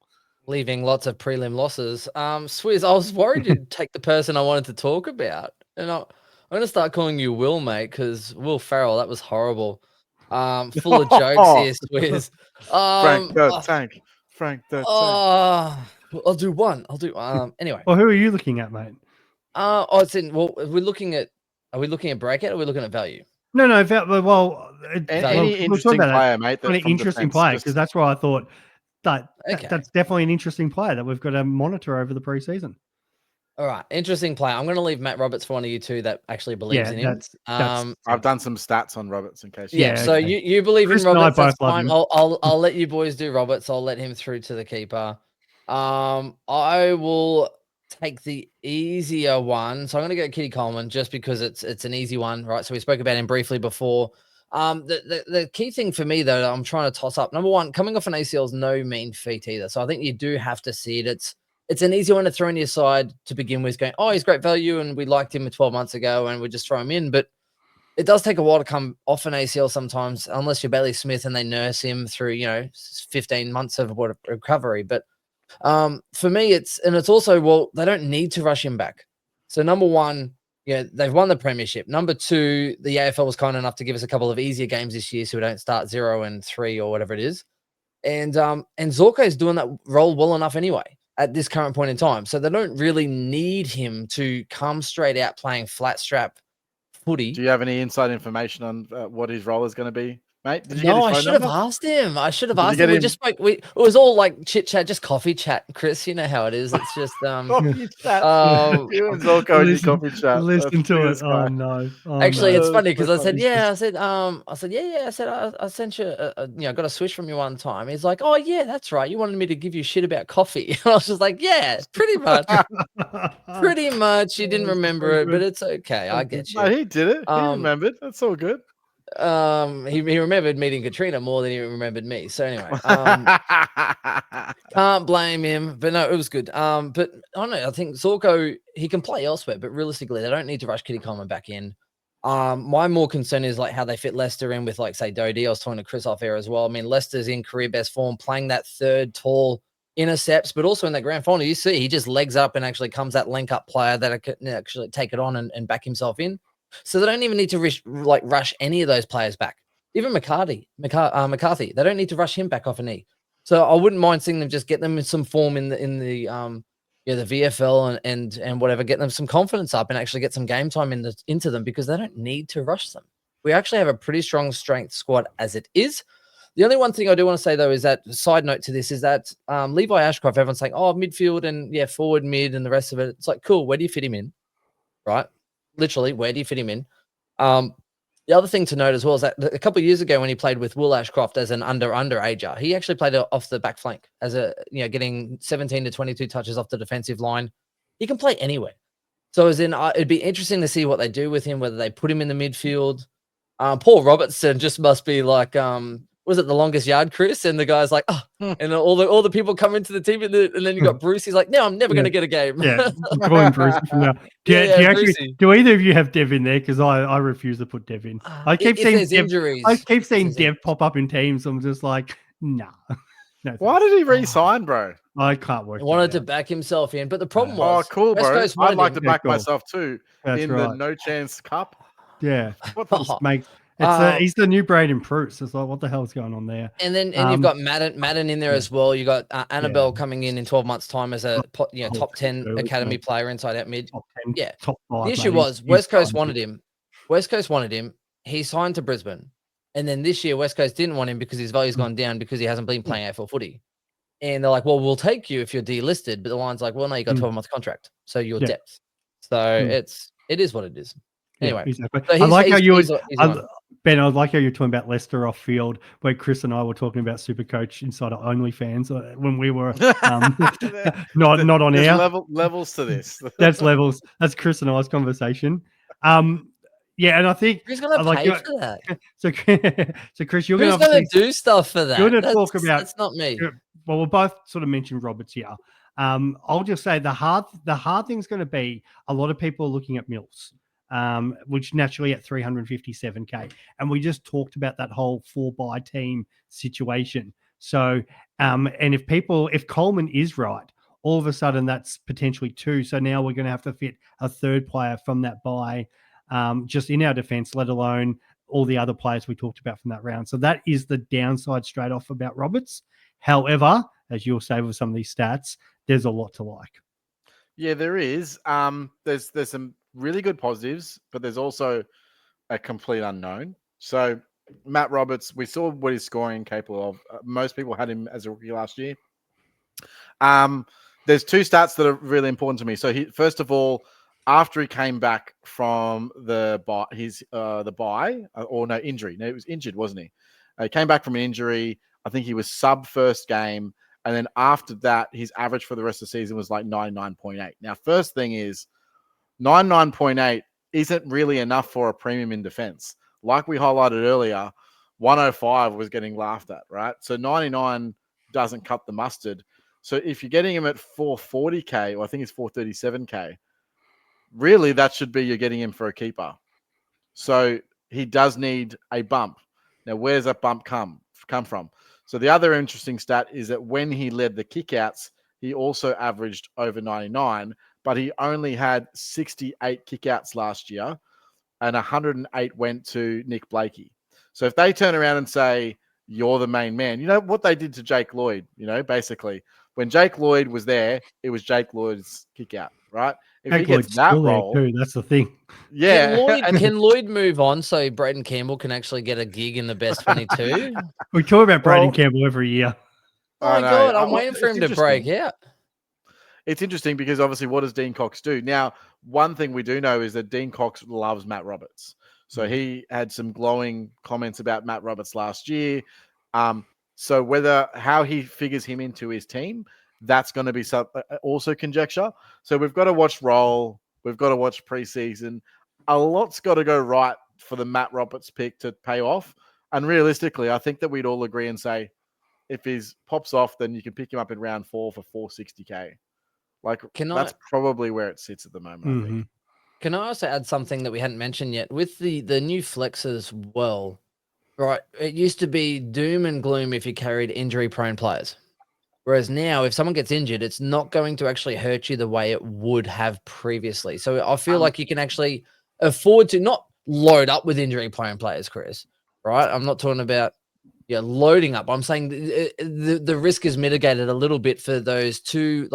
Leaving lots of prelim losses. Swizz, I was worried you'd take the person I wanted to talk about, and I'm going to start calling you Will, mate, because Will Farrell, that was horrible. Full of jokes here, Swizz. Frank the Tank. Frank the Tank. I'll do one. Anyway. Well, who are you looking at, mate? It's in. Well, are we looking at breakout, or are we looking at value? No. Well, any interesting player, mate. An interesting player, because that's where I thought that's definitely an interesting player that we've got to monitor over the preseason. All right, interesting player. I'm going to leave Matt Roberts for one of you two that actually believes in him. I've done some stats on Roberts in case. So you believe in Roberts. That's fine. I'll let you boys do Roberts. I'll let him through to the keeper. I will take the easier one. So I'm going to go Kitty Coleman just because it's an easy one, right? So we spoke about him briefly before. The key thing for me, though, I'm trying to toss up. Number one, coming off an ACL is no mean feat either. So I think you do have to see it. it's an easy one to throw in your side to begin with, going, oh, he's great value and we liked him 12 months ago and we just throw him in. But it does take a while to come off an ACL sometimes, unless you're Bailey Smith and they nurse him through, 15 months of recovery. But for me, it's also, well, they don't need to rush him back. So number one, they've won the premiership. Number two, the AFL was kind enough to give us a couple of easier games this year, so we don't start 0-3 or whatever it is. And Zorko is doing that role well enough anyway at this current point in time. So they don't really need him to come straight out playing flat strap footy. Do you have any inside information on what his role is going to be, mate? Did you No, get his I phone should number? have asked him. I should have Did you asked get him. We him? just spoke. It was all like chit chat, just coffee chat, Chris. You know how it is. It's just Coffee chat. um, You and Zorko in your coffee chat. Listen to it. Jesus Oh Christ. no. Oh, actually, no. it's funny because I so said, funny. yeah. I said, yeah. I said, I sent you, got a switch from you one time. He's like, oh yeah, that's right. You wanted me to give you shit about coffee. And I was just like, yeah, pretty much. Pretty much. You didn't remember it, but it's okay. I get you. No, he did it. He remembered. That's all good. He remembered meeting Katrina more than he remembered me. So anyway, can't blame him. But no, it was good. But I don't know. I think Zorko, he can play elsewhere, but realistically, they don't need to rush Kitty Coleman back in. My more concern is like how they fit Leicester in with, like, say, Dodie. I was talking to Chris off air as well. I mean, Leicester's in career best form, playing that third tall intercepts, but also in that grand final, you see he just legs up and actually comes that link up player that can actually take it on and back himself in. So they don't even need to rush any of those players back. Even McCarthy, they don't need to rush him back off a knee. So I wouldn't mind seeing them just get them in some form in the VFL and whatever, get them some confidence up and actually get some game time into them, because they don't need to rush them. We actually have a pretty strong strength squad as it is. The only one thing I do want to say, though, is that side note to this is that Levi Ashcroft, everyone's saying, oh, midfield and forward, mid, and the rest of it. It's like, cool. Where do you fit him in? Right? Literally, where do you fit him in? The other thing to note as well is that a couple of years ago when he played with Will Ashcroft as an underager, he actually played off the back flank as getting 17 to 22 touches off the defensive line. He can play anywhere. So as in, it'd be interesting to see what they do with him, whether they put him in the midfield. Paul Robertson just must be like, was it the longest yard, Chris? And the guy's like, oh, and all the people come into the team, and then you got Bruce. He's like, no, I'm never going to get a game. Yeah, I'm calling Bruce from now. Do either of you have Dev in there? Because I refuse to put Dev in. I keep seeing Dev pop up in teams. I'm just like, nah. No, why did he re-sign, bro? I can't work. He wanted to back himself in, but the problem was, cool, bro. I'd like to back cool. myself too. That's in right. the No Chance Cup. Yeah, What the he's the new Braden Pruce. It's like, what the hell's going on there? And then you've got Madden in there as well. You got Annabelle coming in 12 months' time as a top 10 academy player inside out mid. Top 10, yeah. top 5. The issue was West Coast wanted him. West Coast wanted him. He signed to Brisbane, and then this year West Coast didn't want him because his value's gone down because he hasn't been playing AFL footy. And they're like, well, we'll take you if you're delisted. But the Lions like, well, no, you got a 12-month contract, so you're depth. So it is what it is. Anyway, exactly. So I like how you Ben, I like how you're talking about Leicester off field, where Chris and I were talking about Supercoach Insider only fans when we were not on air. Levels to this. That's levels. That's Chris and I's conversation. Yeah, and I think who's going to pay for that? So Chris, you're going to do stuff for that. You're going to talk about. That's not me. Well, we'll both sort of mention Roberts here. I'll just say the hard thing's going to be a lot of people are looking at Mills, which naturally at 357K, and we just talked about that whole 4-bye team situation. So, and if Coleman is right, all of a sudden that's potentially 2. So now we're going to have to fit a third player from that bye, just in our defense, let alone all the other players we talked about from that round. So that is the downside straight off about Roberts. However, as you'll say with some of these stats, there's a lot to like. Yeah, there is. There's some really good positives, but there's also a complete unknown. So Matt Roberts, we saw what he's scoring capable of. Most people had him as a rookie last year. There's 2 stats that are really important to me. So first of all, after he came back from the injury. No, he was injured, wasn't he? He came back from an injury. I think he was sub first game. And then after that, his average for the rest of the season was like 99.8. Now, first thing is 99.8 isn't really enough for a premium in defense. Like we highlighted earlier, 105 was getting laughed at, right? So 99 doesn't cut the mustard. So if you're getting him at 440K, or I think it's 437K, really that should be you're getting him for a keeper. So he does need a bump. Now, where's that bump come from? So the other interesting stat is that when he led the kickouts, he also averaged over 99, but he only had 68 kickouts last year, and 108 went to Nick Blakey. So if they turn around and say, you're the main man, you know what they did to Jake Lloyd, basically. When Jake Lloyd was there, it was Jake Lloyd's kick out, right? If Jake he gets Lloyd's that still there role, too. That's the thing. yeah. Can Lloyd move on so Braden Campbell can actually get a gig in the best 22? We talk about Braden Campbell every year. Oh my God, I'm waiting for him to break out. It's interesting because obviously what does Dean Cox do? Now, one thing we do know is that Dean Cox loves Matt Roberts. So he had some glowing comments about Matt Roberts last year. So how he figures him into his team, that's going to be also conjecture. So we've got to watch roll. We've got to watch preseason. A lot's got to go right for the Matt Roberts pick to pay off. And realistically, I think that we'd all agree and say, if he pops off, then you can pick him up in round 4 for 460K. That's probably where it sits at the moment, I think. Can I also add something that we hadn't mentioned yet? With the new flex as well, right? It used to be doom and gloom if you carried injury-prone players. Whereas now, if someone gets injured, it's not going to actually hurt you the way it would have previously. So I feel like you can actually afford to not load up with injury-prone players, Chris, right? I'm not talking about loading up. I'm saying the risk is mitigated a little bit for those two,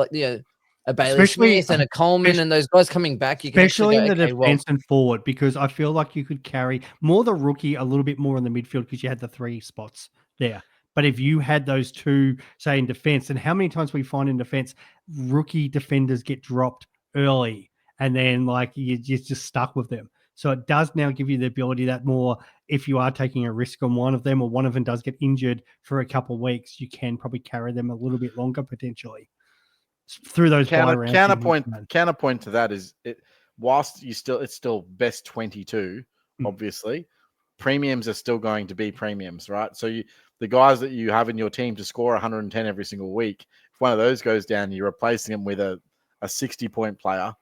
a Bailey Smith and a Coleman and those guys coming back. You can especially in the defense and forward, because I feel like you could carry more the rookie, a little bit more in the midfield because you had the 3 spots there. But if you had those 2, say in defense, and how many times we find in defense, rookie defenders get dropped early and then you're just stuck with them. So it does now give you the ability that more, if you are taking a risk on one of them or one of them does get injured for a couple of weeks, you can probably carry them a little bit longer potentially through those counterpoint to that is whilst it's still best 22, obviously, premiums are still going to be premiums, right? So the guys that you have in your team to score 110 every single week, if one of those goes down, you're replacing them with a 60-point player,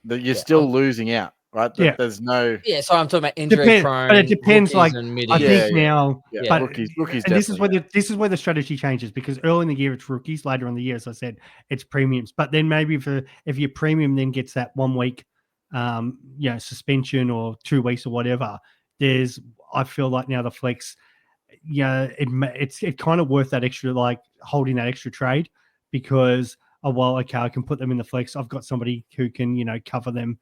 that you're still losing out. Right? There's no. Yeah, so I'm talking about injury prone, but it depends. I think now, but rookies. And this is where the strategy changes, because early in the year it's rookies, later in the year, as I said, it's premiums. But then maybe if your premium then gets that 1 week, suspension or 2 weeks or whatever, I feel like now the flex, it's kind of worth that extra, holding that extra trade, because I can put them in the flex. I've got somebody who can cover them.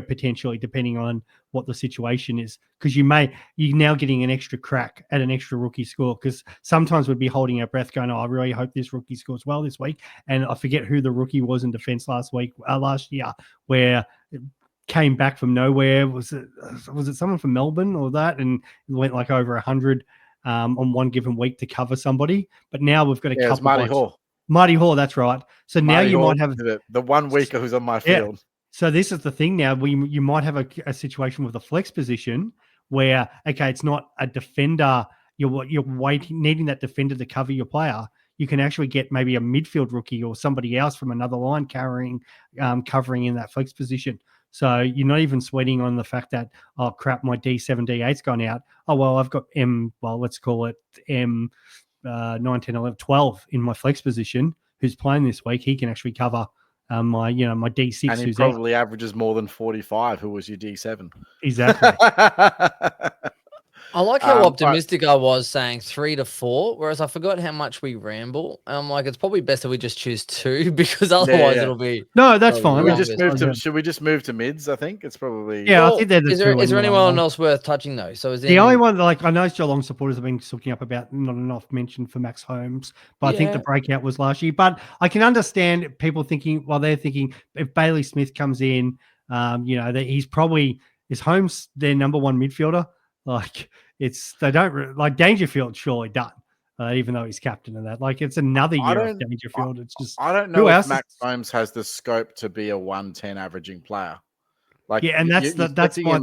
Potentially, depending on what the situation is, because you're now getting an extra crack at an extra rookie score, because sometimes we'd be holding our breath going, I really hope this rookie scores well this week, and I forget who the rookie was in defense last year, where it came back from nowhere. Was it someone from Melbourne or that, and went over 100 on one given week to cover somebody? But now we've got a couple. Marty Hall, that's right. So now you might have the 1 weeker who's on my field. Yeah. So this is the thing now. You might have a situation with a flex position where, it's not a defender. You're needing that defender to cover your player. You can actually get maybe a midfield rookie or somebody else from another line covering in that flex position. So you're not even sweating on the fact that, oh crap, my D7, D8's gone out. Oh well, I've got let's call it M 9, 10, 11, 12 in my flex position, who's playing this week. He can actually cover my D6. And he probably averages more than 45, who was your D7. Exactly. I like how optimistic I was saying 3 to 4, whereas I forgot how much we ramble. I'm like, it's probably best if we just choose 2, because otherwise it'll be... No, that's fine. Should we just move to mids? I think it's probably... Yeah, I think they're the two. Is there anyone else worth touching, though? So the only one, I know Geelong supporters have been talking up about not enough mention for Max Holmes, but I think the breakout was last year. But I can understand people thinking, they're thinking if Bailey Smith comes in, that he's probably... Is Holmes their number 1 midfielder? They don't Dangerfield surely done, even though he's captain of that. It's another year of Dangerfield. It's just I don't know if Max Holmes has the scope to be a 110 averaging player. And that's why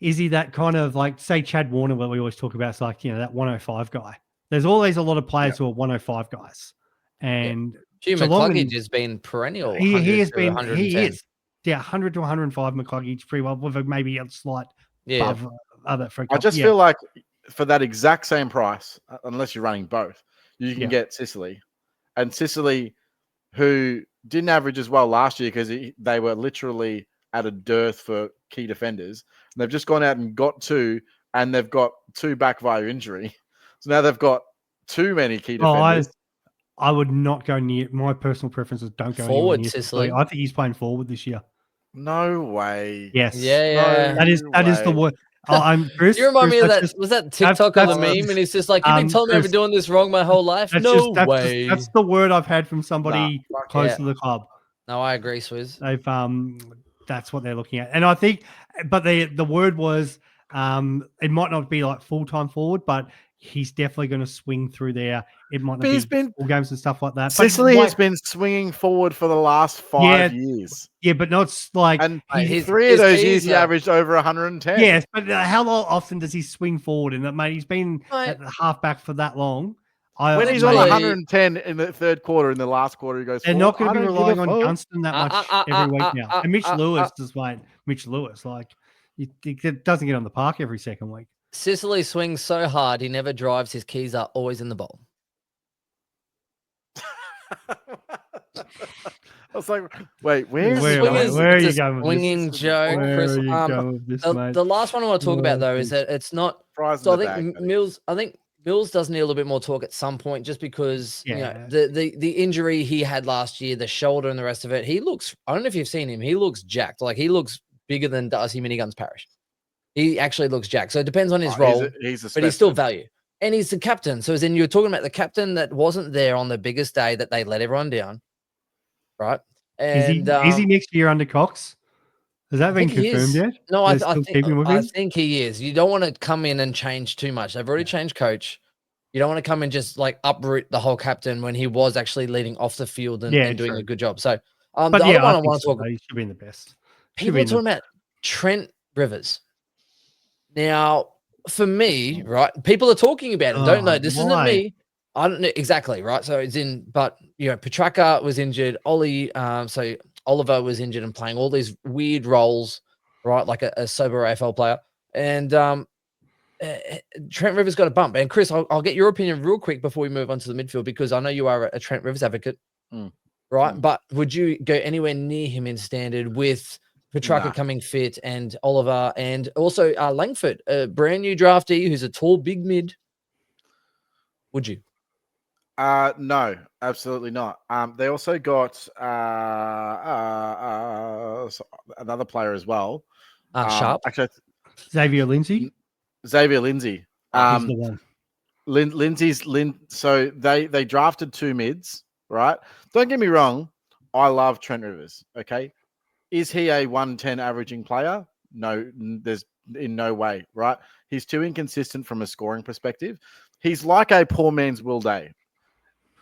is he that kind of say Chad Warner, what we always talk about? It's that 105 guy. there's always a lot of players who are 105 guys, and Hugh Geelong McCluggage has been perennial. he 100 has to been 110. 100 to 105 McCluggage pretty well, with maybe a slight above other for a couple. I just feel like for that exact same price, unless you're running both, you can get Sicily, and Sicily, who didn't average as well last year because they were literally at a dearth for key defenders. And they've just gone out and got 2, and they've got 2 back via injury. So now they've got too many key defenders. I would not go near. My personal preference is don't go forward near Sicily. I think he's playing forward this year. No way. Yes. Yeah. That is the word. I'm Chris. You remind me of that. Just, was that TikTok of the meme? And he's just like, "You've been telling me I've been doing this wrong my whole life." No way. That's the word I've had from somebody close to the club. No, I agree, Swizz. They've that's what they're looking at, and I think, but the word was, it might not be like full-time forward, but he's definitely going to swing through there. It might not be full games and stuff like that. Sicily has been swinging forward for the last 5 years. Yeah, but not like, and 3 of those years he averaged over 110. Yes, but how often does he swing forward? And mate, he's been at the halfback for that long. When he's on 110 in the third quarter, in the last quarter, he goes. They're not going to be relying on Gunston that much every week now. And Mitch Lewis just like Mitch Lewis, like it doesn't get on the park every second week. Sicily swings so hard he never drives. His keys are always in the bowl. I was like, wait, where are you going? Swinging joke, Chris. The last one I want to talk about though is that it's not. So I think Mills. I think Mills does need a little bit more talk at some point, just because you know the injury he had last year, the shoulder and the rest of it. He looks. I don't know if you've seen him. He looks jacked. Like he looks bigger than Darcy Miniguns Parish. He actually looks jacked. So it depends on his role, but he's still value. And he's the captain. So as in you're talking about the captain that wasn't there on the biggest day that they let everyone down, right? And is he next year under Cox? Has that been confirmed yet? No, I think he is. You don't want to come in and change too much. They've already changed coach. You don't want to come and just like uproot the whole captain when he was actually leading off the field and doing a good job. So the other one I want to talk about, he should be in the best. People are talking about Trent Rivers. Now, for me, right, people are talking about it. Don't know. This isn't me. I don't know exactly, right? So it's in, but you know, Petrarca was injured. So Oliver was injured and playing all these weird roles, right? Like a sober AFL player. And Trent Rivers got a bump. And Chris, I'll get your opinion real quick before we move on to the midfield, because I know you are a Trent Rivers advocate, right? But would you go anywhere near him in standard with Petrarca coming fit and Oliver and also Langford, a brand new draftee who's a tall, big mid? Would you? No, absolutely not. They also got another player as well. Sharp. Actually, Xavier Lindsay. He's the one. Lindsay's. So they drafted 2 mids, right? Don't get me wrong. I love Trent Rivers. Okay. Is he a 110 averaging player? No, there's in no way, right? He's too inconsistent from a scoring perspective. He's like a poor man's Will Day.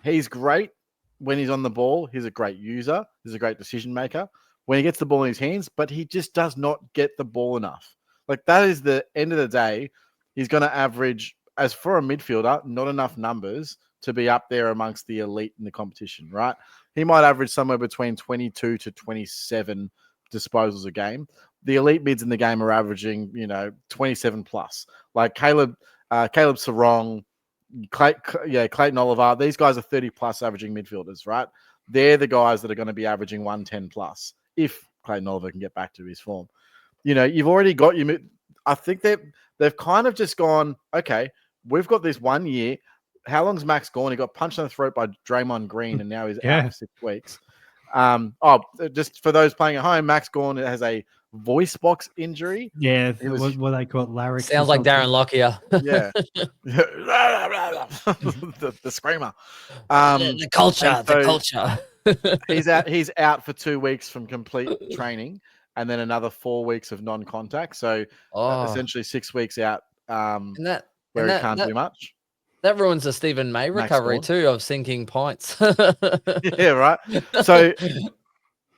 He's great when he's on the ball. He's a great user. He's a great decision maker when he gets the ball in his hands, but he just does not get the ball enough. Like that is the end of the day. He's going to average, as for a midfielder, not enough numbers to be up there amongst the elite in the competition, right? He might average somewhere between 22 to 27 disposals a game. The elite mids in the game are averaging, 27 plus. Like Caleb Sarong, Clayton Oliver. These guys are 30 plus averaging midfielders, right? They're the guys that are going to be averaging 110 plus if Clayton Oliver can get back to his form. You've already got your. I think they've kind of just gone, okay, we've got this 1 year. How long's Max gone? He got punched in the throat by Draymond Green, and now he's out for 6 weeks. Just for those playing at home, Max Gawn has a voice box injury. Yeah, what they call it, larynx. Sounds like Darren Lockyer. Yeah, the screamer. The culture. He's out for 2 weeks from complete training, and then another 4 weeks of non-contact. So essentially 6 weeks out. Where he can't do much. That ruins the Stephen May recovery too of sinking pints. Yeah, right. So,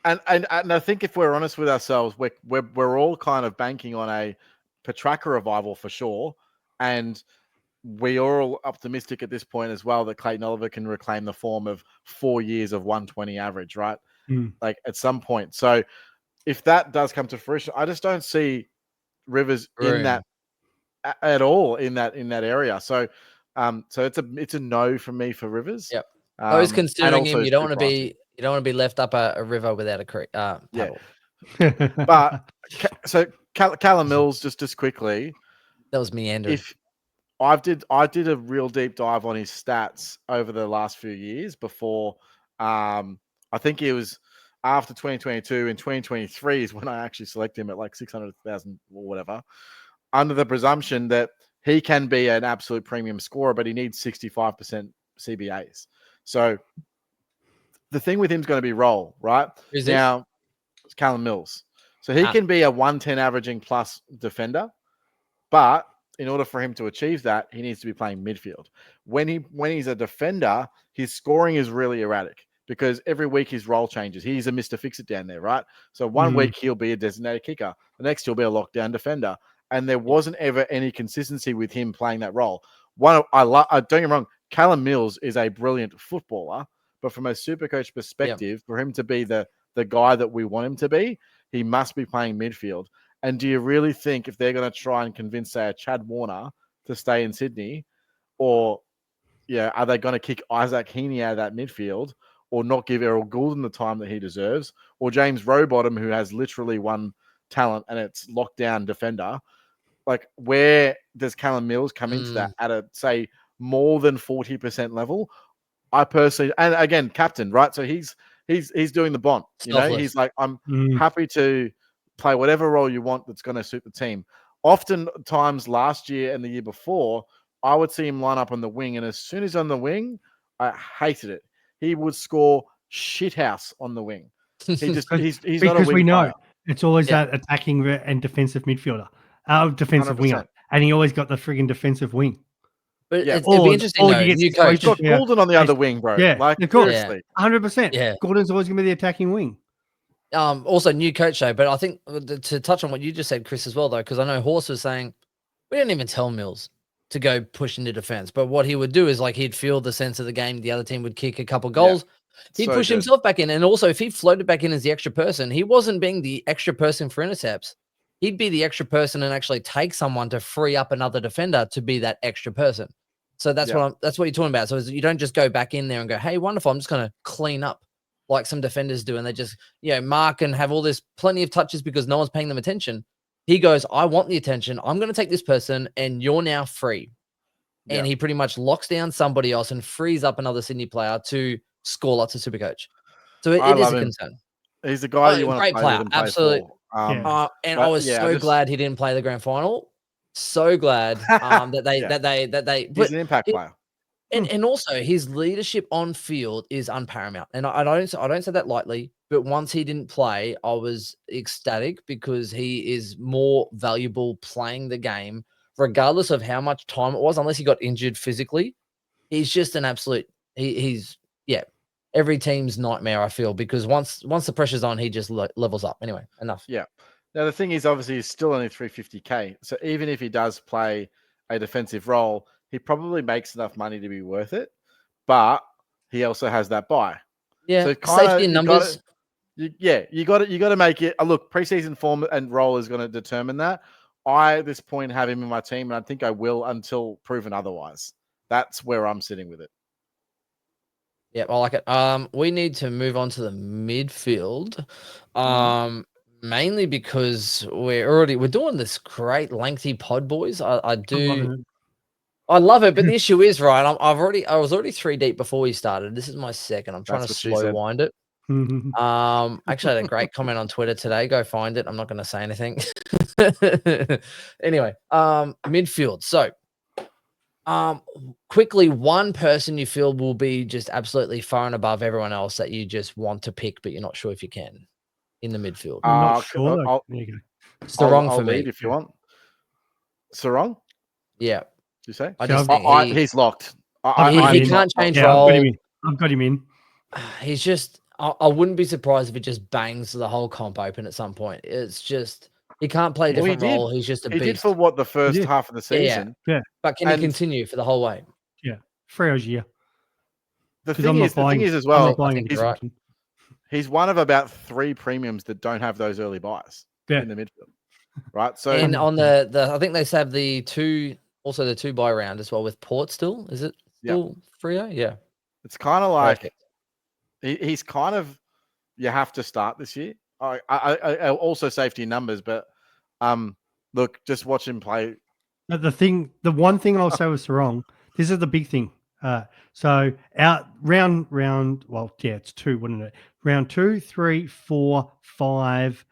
and I think if we're honest with ourselves, we're all kind of banking on a Petrarca revival for sure. And we are all optimistic at this point as well that Clayton Oliver can reclaim the form of 4 years of 120 average, right? Like at some point. So if that does come to fruition, I just don't see Rivers in that at all in that area. So so it's a no from me for Rivers. Yep. Those considering him, you don't want to be left up a river without a creek paddle. But so Callum Mills, just quickly, that was meandering. If I did a real deep dive on his stats over the last few years before, I think it was after 2022 and 2023 is when I actually selected him at like 600,000 or whatever, under the presumption that he can be an absolute premium scorer, but he needs 65% CBAs. So the thing with him is going to be roll, right? Now, it's Callum Mills. So he can be a 110 averaging plus defender, but in order for him to achieve that, he needs to be playing midfield. When he's a defender, his scoring is really erratic because every week his role changes. He's a Mr. Fix-It down there, right? So one week he'll be a designated kicker. The next he'll be a lockdown defender. And there wasn't ever any consistency with him playing that role. Don't get me wrong, Callum Mills is a brilliant footballer, but from a Supercoach perspective, for him to be the guy that we want him to be, he must be playing midfield. And do you really think if they're going to try and convince, say, a Chad Warner to stay in Sydney, or are they going to kick Isaac Heaney out of that midfield, or not give Errol Goulden the time that he deserves, or James Rowbottom, who has literally one talent and it's lockdown defender? Like, where does Callum Mills come into that at a, say, more than 40% level? I personally, and again, captain, right? So he's doing the bond. You know, he's like, I'm happy to play whatever role you want that's going to suit the team. Oftentimes last year and the year before, I would see him line up on the wing, and as soon as he's on the wing, I hated it. He would score shithouse on the wing. He's because not a wing we know player. it's always that attacking and defensive midfielder, defensive 100%. winger, and he always got the frigging defensive wing. But it'll be interesting. New coach. He's got Goulden on the other wing, bro. Yeah, like of course, seriously, 100%. Yeah, Goulden's always going to be the attacking wing. Also new coach though, but I think to touch on what you just said, Chris, as well though, because I know Horse was saying we didn't even tell Mills to go push into defense, but what he would do is like he'd feel the sense of the game. The other team would kick a couple goals. He'd push himself back in, and also if he floated back in as the extra person, he wasn't being the extra person for intercepts. He'd be the extra person and actually take someone to free up another defender to be that extra person. So that's what you're talking about. So you don't just go back in there and go, hey, wonderful, I'm just going to clean up like some defenders do. And they just, mark and have all this plenty of touches because no one's paying them attention. He goes, I want the attention. I'm going to take this person and you're now free. Yeah. And he pretty much locks down somebody else and frees up another Sydney player to score lots of Supercoach. So it is a concern. He's the guy you want to play player. with and Absolutely. play for. And I was glad he didn't play the grand final. So glad that they he's an impact player. And also his leadership on field is unparamount. And I don't say that lightly, but once he didn't play, I was ecstatic because he is more valuable playing the game, regardless of how much time it was, unless he got injured physically. He's just an absolute he's every team's nightmare, I feel, because once the pressure's on, he just levels up. Anyway, enough. Yeah. Now, the thing is, obviously, he's still only 350K. So even if he does play a defensive role, he probably makes enough money to be worth it. But he also has that buy. Yeah, so safety in numbers. You got to make it. Look, preseason form and role is going to determine that. I, at this point, have him in my team, and I think I will until proven otherwise. That's where I'm sitting with it. Yeah, I like it. We need to move on to the midfield. Mainly because we're doing this great lengthy pod, boys. I love it, but the issue is, right, I was already 3 deep before we started. This is my second. I'm trying to slow wind it. Actually, I had a great comment on Twitter today. Go find it. I'm not going to say anything. Anyway, midfield. So, quickly, one person you feel will be just absolutely far and above everyone else that you just want to pick, but you're not sure if you can in the midfield. I'm not sure. There you go. Sarong for me. If you want. Sarong? Yeah. You say? I just think he's locked. He can't change role. I've got him in. He's just, I wouldn't be surprised if it just bangs the whole comp open at some point. It's just, He can't play a Well, he different role. did. He's just a He did beast. for what the first did. half of the Yeah, yeah. season. Yeah. But can he And- continue for the whole way? Yeah. Freo's year. The 'Cause thing is as I'm well, not buying think into you're right. Simpson. he's one of about 3 premiums that don't have those early buys Yeah. in the midfield, right? So And on the I think they have the 2 buy round as well with Port still. Is it still Freo? Yeah. it's kind of like Perfect. he's kind of, you have to start this year. I also safety in numbers, but look, just watch him play. But the one thing I'll say was wrong. This is the big thing. So out round, well, yeah, it's 2, wouldn't it? Round 2, 3, 4, 5.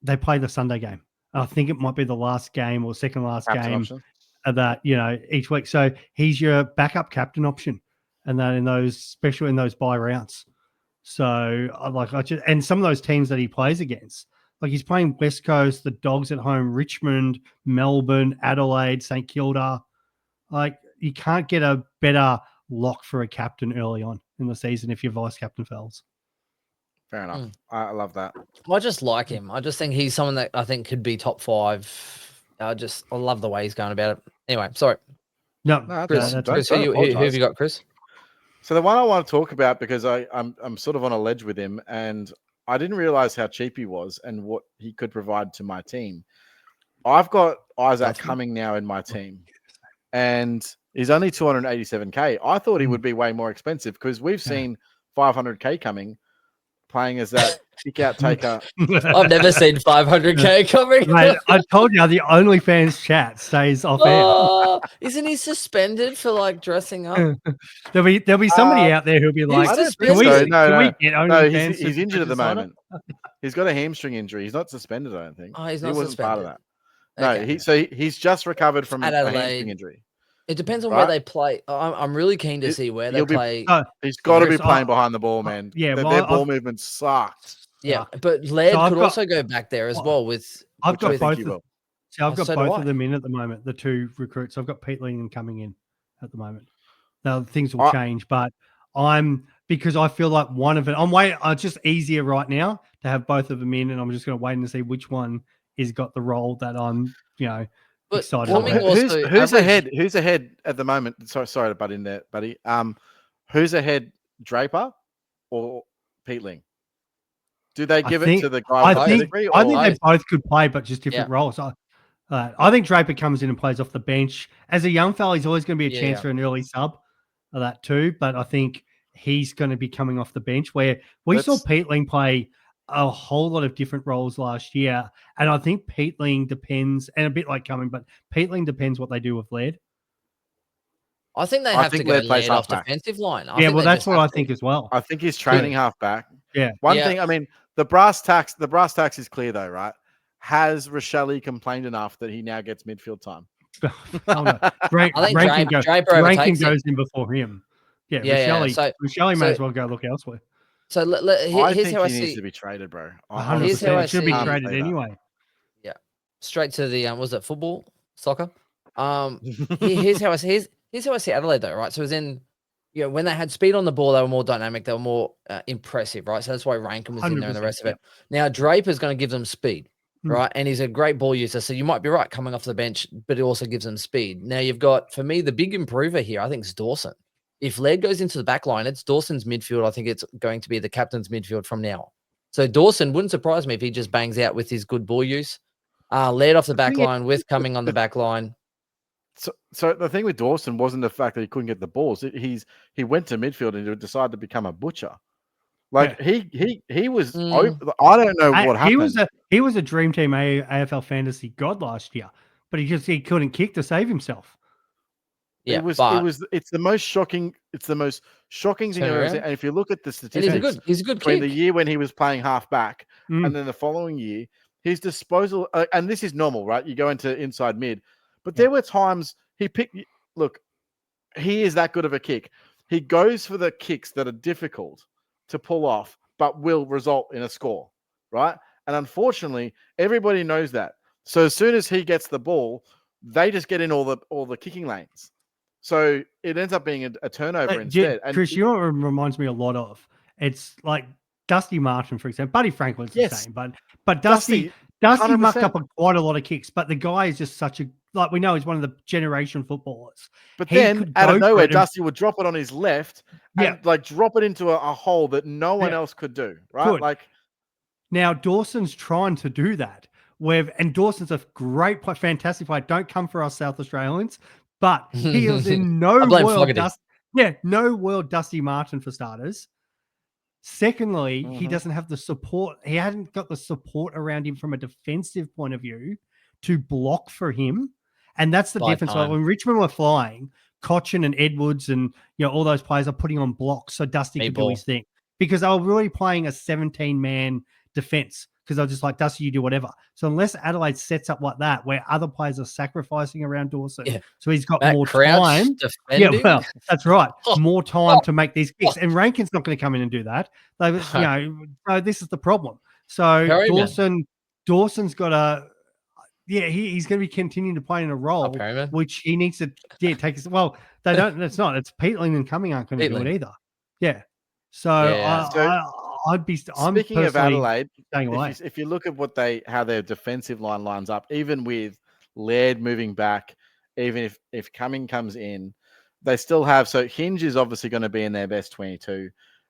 They play the Sunday game. I think it might be the last game or second last Captain game option. of that, each week. So he's your backup captain option, and that in those bye rounds. So and some of those teams that he plays against, like he's playing West Coast, the Dogs at home, Richmond, Melbourne, Adelaide, St Kilda. Like you can't get a better lock for a captain early on in the season if your vice captain fails. Fair enough. I love that. I just like him. I just think he's someone that I think could be top 5. I love the way he's going about it. Anyway, sorry. No, Chris, that's Chris, who have you got, Chris? So the one I want to talk about, because I'm sort of on a ledge with him, and I didn't realize how cheap he was and what he could provide to my team. I've got Isaac Cumming now in my team, and he's only 287k. I thought he would be way more expensive because we've seen 500k coming, playing as that kick out taker. I've never seen 500k coming. Mate, I told you the OnlyFans chat stays off air. Isn't he suspended for like dressing up? There'll be somebody out there who'll be like, I don't Can think so. can we get No, OnlyFans he's injured at the Insider? moment. He's got a hamstring injury. He's not suspended, I don't think. Oh, he's He not wasn't part of suspended. that. No, Okay. he's just recovered from At a Adelaide. hamstring injury. It depends on Right? where they play. I'm really keen to see where they play. He's got to be Chris, playing behind the ball, man. yeah, their well, ball movement sucks. Yeah, but Laird So I've could got- also go back there as well with. I've got I think both. he will. See, I've got So do both I. of them in at the moment. The 2 recruits. I've got Pete Lingham coming in at the moment. Now things will change, but because I feel like one of it. It's just easier right now to have both of them in, and I'm just going to wait and see which one has got the role that I'm, But excited Cumming about. also Who's average- ahead? Who's ahead at the moment? Sorry to butt in there, buddy. Who's ahead, Draper or Pete Ling? Do they give it to the guy? I with think pedigree, I think or- they both could play, but just different roles. I think Draper comes in and plays off the bench. As a young fella, he's always going to be a chance for an early sub of that too. But I think he's going to be coming off the bench, where we saw Pete Ling play a whole lot of different roles last year. And I think Pete Ling depends, and a bit like Cumming, but Pete Ling depends what they do with Laird. I think they have to go Laird plays Laird off halfback. defensive line. That's what I think as well. I think he's training halfback. Yeah. One thing, I mean, the brass tacks is clear though, right? Has Rochelle complained enough that he now gets midfield time? Oh, no. Draper Rankin overtakes goes in before him. Yeah, So Rochelle may as well go look elsewhere. So I here's think how I he see. needs to be traded, bro. 100% should be traded anyway. Yeah, straight to the was it football, soccer? Here's how I see Adelaide though, right? So it was in, when they had speed on the ball, they were more dynamic, they were more impressive, right? So that's why Rankin was in there and the rest of it. Now Draper's going to give them speed, right? And he's a great ball user, so you might be right coming off the bench, but it also gives them speed. Now you've got, for me, the big improver here, I think, is Dawson. If Laird goes into the back line, it's Dawson's midfield. I think it's going to be the captain's midfield from now on. So Dawson wouldn't surprise me if he just bangs out with his good ball use. Laird off the back line with Cumming on the back line. So the thing with Dawson wasn't the fact that he couldn't get the balls. He went to midfield and decided to become a butcher. Like he was. I don't know what happened. He was a dream team AFL fantasy god last year, but he couldn't kick to save himself. Yeah, it's the most shocking. It's the most shocking thing I've ever seen. And if you look at the statistics, he's a good between kick. the year when he was playing half back and then the following year, his disposal, and this is normal, right? You go into inside mid, but there were times he picked. Look, he is that good of a kick. He goes for the kicks that are difficult to pull off, but will result in a score, right? And unfortunately, everybody knows that. So as soon as he gets the ball, they just get in all the kicking lanes. So it ends up being a turnover instead. And Chris, you know what it reminds me a lot of? It's like Dusty Martin, for example. Buddy Franklin's the same, but Dusty Dusty mucked 100%. up quite a lot of kicks, but the guy is just such a, like we know, he's one of the generation footballers. But He then could out go of for nowhere, it and- Dusty would drop it on his left and like drop it into a hole that no one else could do. Right? Could. Like Now Dawson's trying to do that. And Dawson's a great, fantastic player. Don't come for us South Australians, but he is in no world Dusty. Yeah, no world Dusty Martin for starters. Secondly, he doesn't have the support. He hadn't got the support around him from a defensive point of view to block for him. And that's the difference. Like when Richmond were flying, Cochin and Edwards and all those players are putting on blocks so Dusty could do his thing. Because they were really playing a 17-man defense. Because they're just like, Dusty, you do whatever. So unless Adelaide sets up like that, where other players are sacrificing around Dawson, so he's got more time. Defending? Yeah, well, that's right. More time to make these kicks. And Rankin's not going to come in and do that. So this is the problem. So Dawson's got a, he's going to be continuing to play in a role, which he needs to take his, well, they don't, it's not, it's Peatling and Cumming aren't going to do it either. Yeah. So I'd be. Speaking of Adelaide, if you look at how their defensive line lines up, even with Laird moving back, even if Cumming comes in, they still have. So Hinge is obviously going to be in their best 22.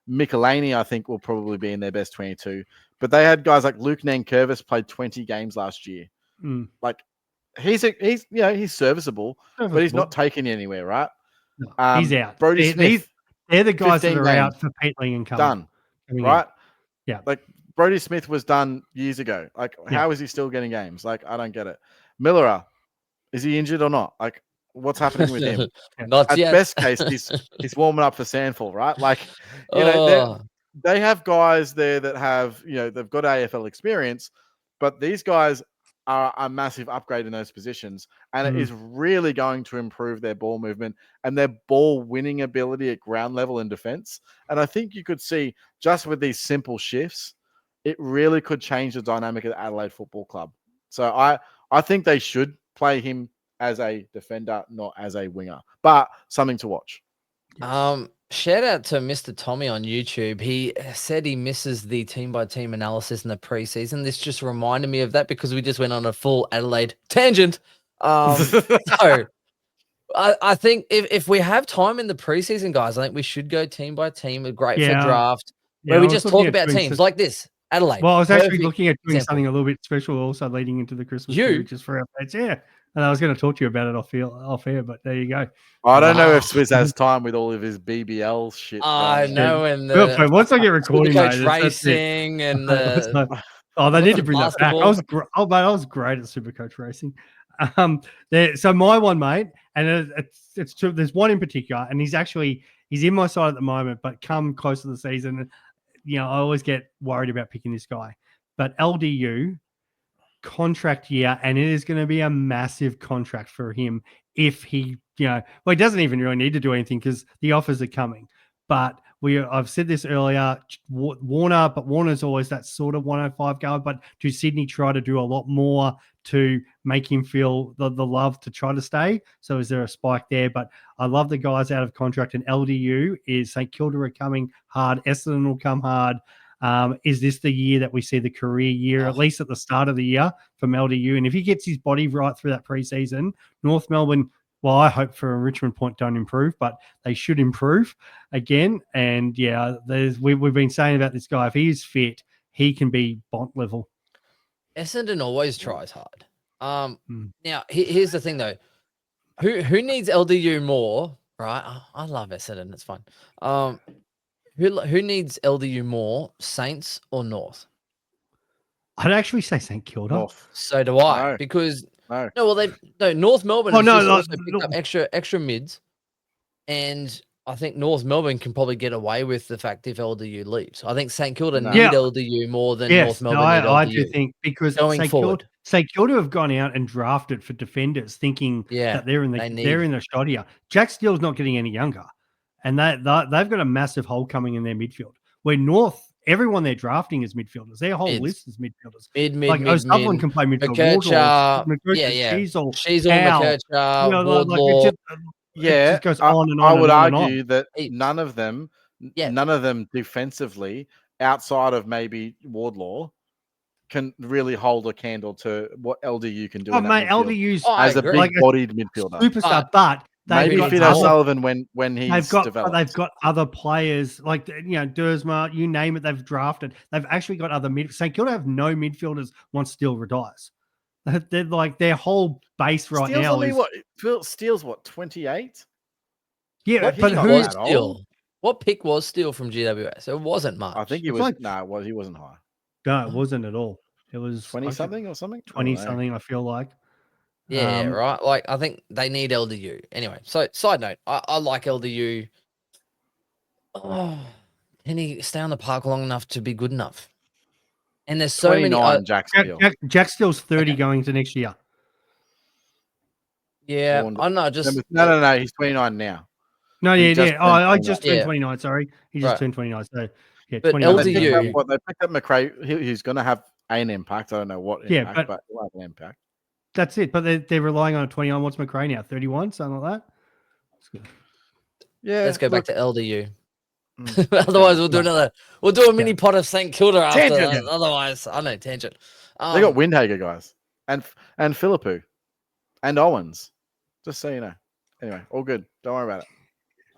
Michelini, I think, will probably be in their best 22. But they had guys like Luke Nankervis played 20 games last year. Like he's serviceable, but he's not taking anywhere, right? No, he's out. Brody Smith. They're the guys that are out for Peatling and Cumming. Done, right? Yeah. Like Brody Smith was done years ago. Like, how is he still getting games? Like, I don't get it. Miller, is he injured or not? Like, what's happening with him? Not yet. At best case, he's warming up for Sandford, right? Like, they have guys there that have, they've got AFL experience, but these guys are a massive upgrade in those positions. And it is really going to improve their ball movement and their ball winning ability at ground level in defense. And I think you could see just with these simple shifts, it really could change the dynamic of the Adelaide Football Club. So I think they should play him as a defender, not as a winger, but something to watch. Shout out to Mr. Tommy on YouTube. He said he misses the team-by-team analysis in the preseason. This just reminded me of that because we just went on a full Adelaide tangent. So I think if we have time in the preseason, guys, I think we should go team-by-team. Great for draft, where we just talk about teams like this. Adelaide. Well, I was actually looking at doing something a little bit special also leading into the Christmas period just for our page. Yeah. And I was going to talk to you about it off air, but there you go. I don't know if Swizz has time with all of his BBL shit. I know. And once I get recording, Supercoach racing and they need to bring that back. I was great at Supercoach racing. So my one, mate, and it's true. There's one in particular, and he's in my side at the moment. But come close to the season, I always get worried about picking this guy. But LDU. Contract year, and it is going to be a massive contract for him if he, he doesn't even really need to do anything because the offers are coming. But I've said this earlier, Warner, but Warner's always that sort of 105 guard. But do Sydney try to do a lot more to make him feel the love to try to stay? So is there a spike there? But I love the guys out of contract, and LDU is St Kilda are coming hard. Essendon will come hard. Is this the year that we see the career year, at least at the start of the year from LDU? And if he gets his body right through that preseason, North Melbourne, well, I hope for a Richmond point don't improve, but they should improve again. And we've been saying about this guy, if he's fit, he can be Bont level. Essendon always tries hard. Now here's the thing though, who needs LDU more, right? I love Essendon, it's fun. Who needs LDU more, Saints or North? I'd actually say St Kilda. North. So do I, because North Melbourne also picked up extra mids, and I think North Melbourne can probably get away with the fact if LDU leaves. I think St Kilda need LDU more than North Melbourne need LDU. I do think because St Kilda have gone out and drafted for defenders, thinking that they're in the shot here. Jack Steele's not getting any younger. And they've got a massive hole coming in their midfield. Where North, everyone they're drafting is midfielders. Their whole list is midfielders. Sutherland can play midfield. She's all McKercher, Wardlaw. It just goes on and on. I would argue on. That none of them defensively, outside of maybe Wardlaw, can really hold a candle to what LDU can do Oh, in that mate, midfield LDU's as a agree. like big-bodied midfielder. superstar, but Maybe Really Finn tall. O'Sullivan when he's they've developed. got other players like Dersma, you name it. They've drafted. They've actually got other mid. St Kilda have no midfielders once Steele retires. They're like their whole base right Steele's now only is what? Steele's what? 28. yeah, Like, but he's not who? that old. Steele? What pick was Steele from GWS? It wasn't much. I think he It's was. like- No, he wasn't high. No, it wasn't at all. It was 20 something or something. 20 something. I feel like. Yeah, right. Like I think they need LDU anyway. So side note, I like LDU. Oh, can he stay on the park long enough to be good enough? And there's so many. 29, Jack Steele. Jack Steele's 30 Okay. going into next year. Yeah, Born- I'm not just No. He's 29 now. No, He yeah, just yeah. turned I 29. just turned Yeah. 29. Sorry, he just Right. turned 29. So yeah, But 29. They picked LDU up they picked up McRae. He's going to have an impact. I don't know what Yeah, impact, but- but he'll have an impact. That's it. But they're relying on a 29. What's McRae now? 31, something like that. That's good. Yeah. let's go back to LDU. Mm. Otherwise, we'll do No. another. We'll do a mini pot of St Kilda after Tangent. that. Otherwise, I know tangent. They got Windhager guys and Philippou and Owens. Just so you know. Anyway, all good. Don't worry about it.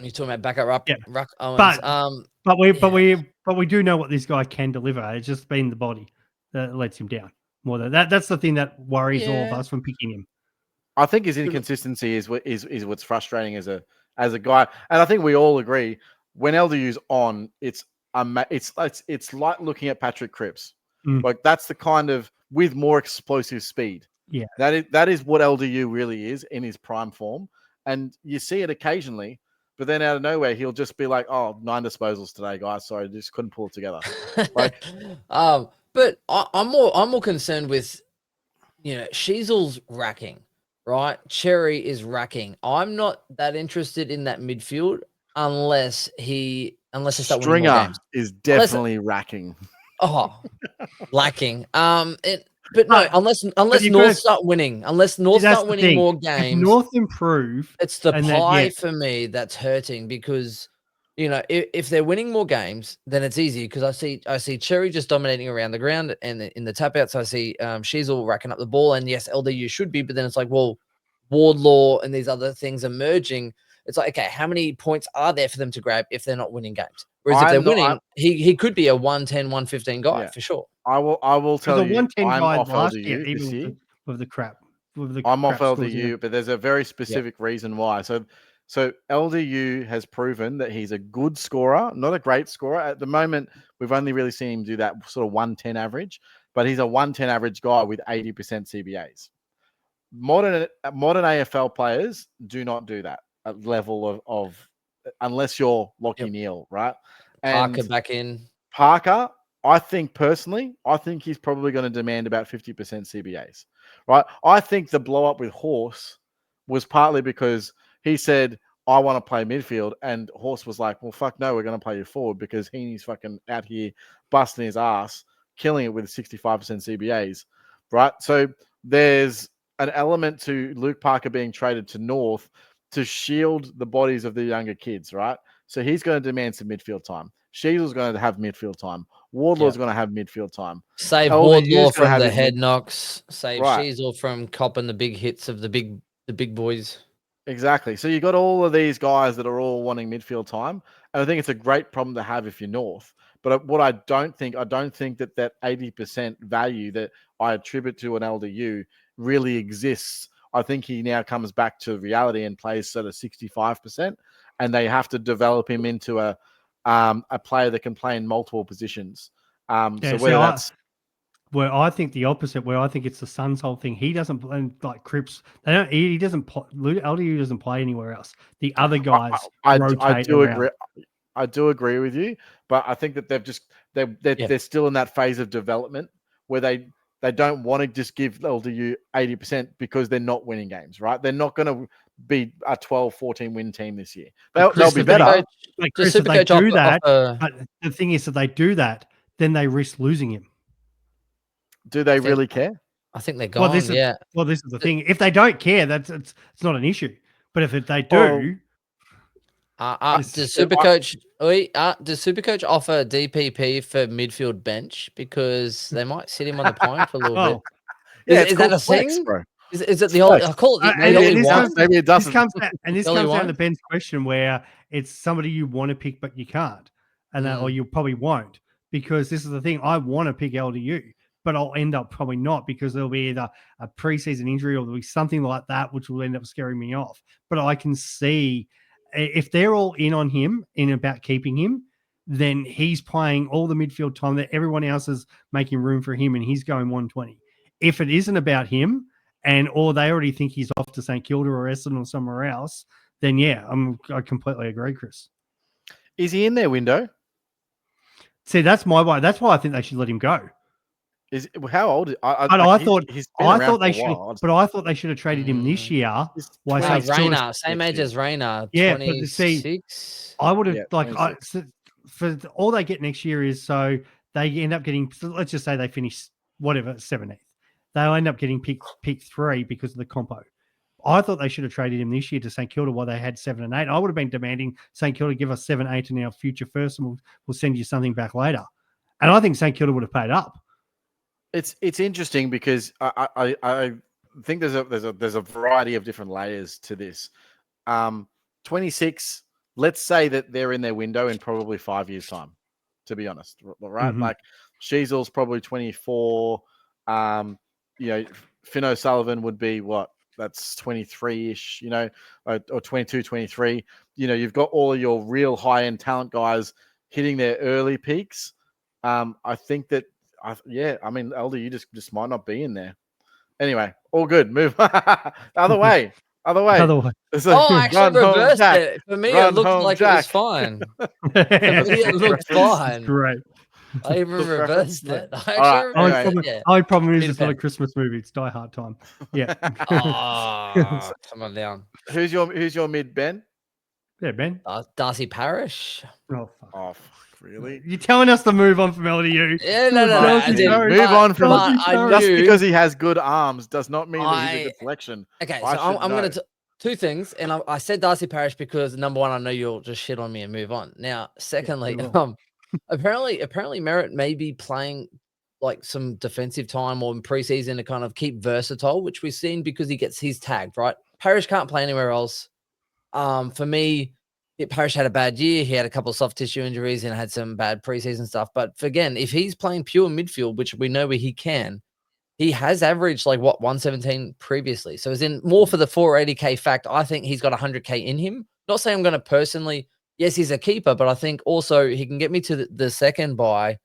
You're talking about backup ruck, Yeah. ruck Owens. But we do know what this guy can deliver. It's just been the body that lets him down more than that. That's the thing that worries all of Yeah. us from picking him. I think his inconsistency is what's frustrating as a guy, and I think we all agree when LDU's on, it's like looking at Patrick Cripps. Mm. Like that's the kind of with more explosive speed. Yeah. That is what LDU really is in his prime form, and you see it occasionally. But then out of nowhere, he'll just be like, "Oh, 9 disposals today, guys. Sorry, just couldn't pull it together." Like, but I'm more concerned with, Sheasel's racking, right? Cherry is racking. I'm not that interested in that midfield unless they start winning more Stringer games. is definitely racking. Oh, lacking. But no, unless you North gotta- start winning, unless North That's start the winning thing. more If games, North improve, it's the and pie that- for me that's hurting because, if they're winning more games, then it's easy because I see Cherry just dominating around the ground and in the tap outs. I see Sheasel racking up the ball, and yes, LDU should be, but then it's like, well, Wardlaw and these other things emerging. It's like, okay, how many points are there for them to grab if they're not winning games? Whereas if they're winning, he could be a 110, 115 guy for sure. I will tell the you, 110 I'm guy off last LDU year, this even year. with the crap. I'm off crap scores, LDU, but there's a very specific reason why. So LDU has proven that he's a good scorer, not a great scorer. At the moment, we've only really seen him do that sort of 110 average, but he's a 110 average guy with 80% CBAs. Modern AFL players do not do that at level of unless you're Lockie Neal, right? And Parker back in. Parker, I think he's probably going to demand about 50% CBAs, right? I think the blow up with Horse was partly because he said, I want to play midfield. And Horse was like, well, fuck no, we're going to play you forward because Heaney's fucking out here busting his ass, killing it with 65% CBAs, right? So there's an element to Luke Parker being traded to North to shield the bodies of the younger kids, right? So he's going to demand some midfield time. Sheasel's going to have midfield time. Wardlaw's going to have midfield time. Save LDU's Wardlaw gonna from have the his head knocks. Save Right. Sheasel from copping the big hits of the big boys. Exactly. So you got all of these guys that are all wanting midfield time, and I think it's a great problem to have if you're North. But what I don't think that 80% value that I attribute to an LDU really exists. I think he now comes back to reality and plays sort of 65%, and they have to develop him into a player that can play in multiple positions. Where I think the opposite, where I think it's the Suns' whole thing. He doesn't play like Cripps. He doesn't. LDU doesn't play anywhere else. The other guys rotate I do around. agree. I do agree with you, but I think that they're still in that phase of development where they don't want to just give LDU 80% because they're not winning games, right? They're not going to be a 12-14 win team this year. They'll be better. Like Chris, if they do that, but the thing is, if they do that, then they risk losing him. Do they really care? I think they're gone. This is the thing. If they don't care, it's not an issue. But if they do, Does Supercoach offer DPP for midfield bench because they might sit him on the pine for a little bit? Yeah, Is that a flex, thing? bro. Is it the old? I call it the only one. Maybe it doesn't. This comes down to Ben's question, where it's somebody you want to pick but you can't, and or you probably won't, because this is the thing. I want to pick LDU, but I'll end up probably not, because there'll be either a preseason injury or there'll be something like that which will end up scaring me off. But I can see if they're all in on him, in about keeping him, then he's playing all the midfield time that everyone else is making room for him, and he's going 120. If it isn't about him, or they already think he's off to St Kilda or Essendon or somewhere else, then yeah, I completely agree, Chris. Is he in their window? See, that's my way. That's why I think they should let him go. How old? I thought they should, but I thought they should have traded him this year. Rayner, same age as Rayner. Yeah, 26. but see, I would have for all they get next year is, so they end up getting. Let's just say they finish whatever 17th. They'll end up getting pick 3 because of the compo. I thought they should have traded him this year to St Kilda while they had 7 and 8. I would have been demanding St Kilda give us 7, 8 in our future first, and we'll send you something back later. And I think St Kilda would have paid up. It's interesting because I think there's a variety of different layers to this. 26. Let's say that they're in their window in probably 5 years' time. To be honest, right? Mm-hmm. Like Sheasel's probably 24. Finn O'Sullivan would be what? That's 23-ish, or 22, 23. You've got all of your real high-end talent guys hitting their early peaks. I think that, LDU just might not be in there. Anyway, all good. Move other way. I actually reversed it. For me, it looked like it was fine. For me, it looked fine. Great. I even reversed it. Only problem is it's not a Christmas movie. It's Die Hard time. Yeah. Come on down. Who's your mid, Ben? Yeah, Ben. Darcy Parish. Oh, fuck. Oh, really? You're telling us to move on from LDU? Yeah, no. Move on from just because he has good arms does not mean that he's a good selection. Okay, so I'm going to two things, and I said Darcy Parish because number one, I know you'll just shit on me and move on. Now, secondly, apparently Merritt may be playing like some defensive time or in preseason to kind of keep versatile, which we've seen because he's tagged, right? Parish can't play anywhere else. For me, Parish had a bad year. He had a couple of soft tissue injuries and had some bad preseason stuff. But again, if he's playing pure midfield, which we know where he can, he has averaged 117 previously. So as in more for the 480K fact, I think he's got 100K in him. Not saying I'm going to personally, yes, he's a keeper, but I think also he can get me to the second buy.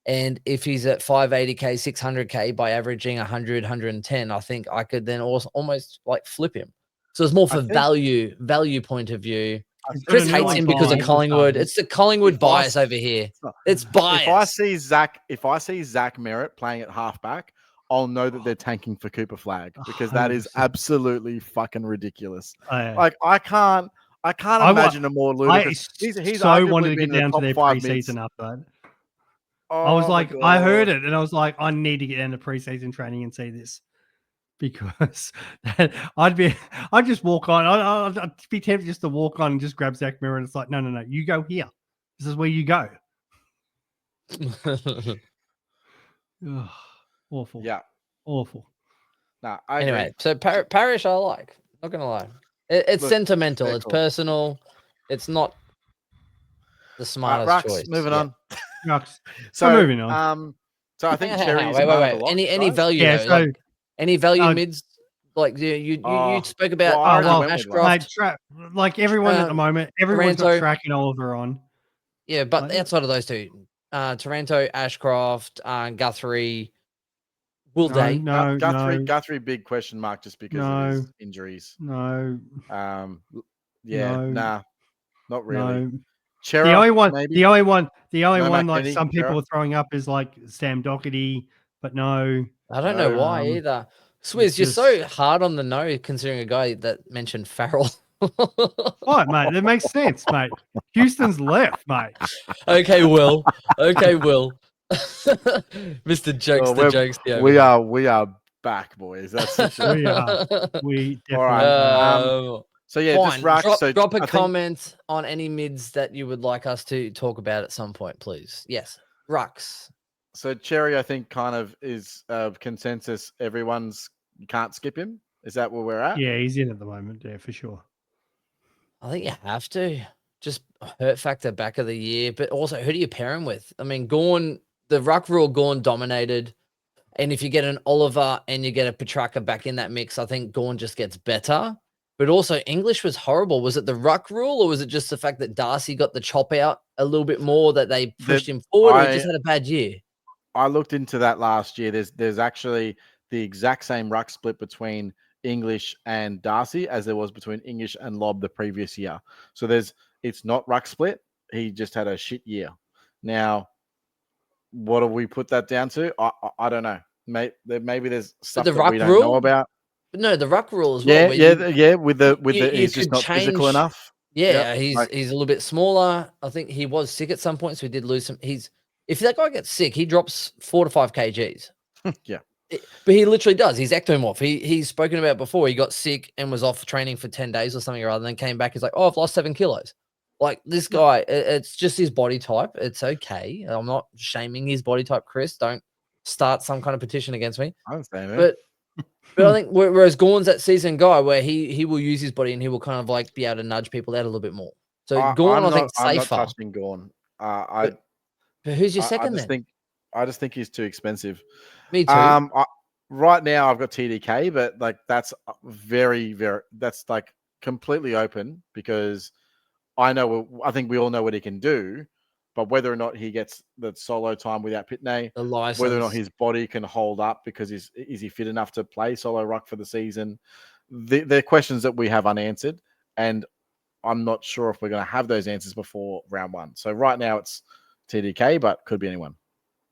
And if he's at 580K, 600K by averaging 100, 110, I think I could then also almost flip him. So it's more for value point of view. Chris hates him because of Collingwood. It's the Collingwood bias over here. It's bias. If I see Zach Merritt playing at halfback, I'll know that they're tanking for Cooper Flag because that is absolutely fucking ridiculous. I can't imagine a more ludicrous. He's so wanted to get down to their preseason after that. I was like, I heard it, and I was like, I need to get into preseason training and see this. Because I'd just walk on. I'd be tempted just to walk on and just grab Zach Mirror, and it's like, no, you go here. This is where you go. Awful. Yeah, awful. Nah, anyway, so Parish, I like. Not gonna lie, it's sentimental. It's personal. It's not the smartest choice. Moving on. Rux. So moving on. So I think Cherry's wait. Any value? Yeah. So. Any value mids? You spoke about Ashcroft. Like everyone at the moment, everyone's got Track and Oliver on. Yeah, but outside of those two, Taranto, Ashcroft, Guthrie, Will Day. No, Guthrie, big question mark just because of his injuries. No. Not really. No. The only one like some people are throwing up is like Sam Doherty, but no. I don't know why either. Swizz, you're so hard on the no considering a guy that mentioned Farrell. What, mate? That makes sense, mate. Houston's left, mate. Okay, Will. Mr. Jokes. We are back, boys. That's for sure. We definitely all right. So yeah, Fine. just ruck. Drop a comment on any mids that you would like us to talk about at some point, please. Yes, rucks. So Cherry, I think, kind of is consensus. You can't skip him. Is that where we're at? Yeah, he's in at the moment. Yeah, for sure. I think you have to. Just hurt factor back of the year, but also who do you pair him with? I mean, Gawn, the ruck rule, Gawn dominated. And if you get an Oliver and you get a Petrarca back in that mix, I think Gawn just gets better. But also, English was horrible. Was it the ruck rule, or was it just the fact that Darcy got the chop out a little bit more, that they pushed him forward, or he just had a bad year? I looked into that last year. There's actually the exact same ruck split between English and Darcy as there was between English and Lobb the previous year. So it's not ruck split. He just had a shit year. Now, what do we put that down to? I don't know. Maybe there's stuff that we don't know about. But no, the ruck rule as well. Yeah. With the he's just not physical enough. Yeah, he's a little bit smaller. I think he was sick at some point, so we did lose some. If that guy gets sick, he drops 4 to 5 kgs. Yeah. But he literally does. He's ectomorph. He's spoken about before. He got sick and was off training for 10 days or something or other, and then came back. He's like, oh, I've lost 7 kilos. Like, this guy, it's just his body type. It's okay. I'm not shaming his body type, Chris. Don't start some kind of petition against me. I understand that. But I think whereas Gawn's that seasoned guy where he will use his body and he will kind of like be able to nudge people out a little bit more. So Gawn, I think, safer. I'm not touching Gawn. But who's your second then? I just think he's too expensive. Me too. Right now I've got TDK, but like that's that's like completely open because I think we all know what he can do, but whether or not he gets the solo time without Pitney, whether or not his body can hold up because is he fit enough to play solo ruck for the season? They're questions that we have unanswered, and I'm not sure if we're going to have those answers before round 1. So right now it's TDK, but could be anyone.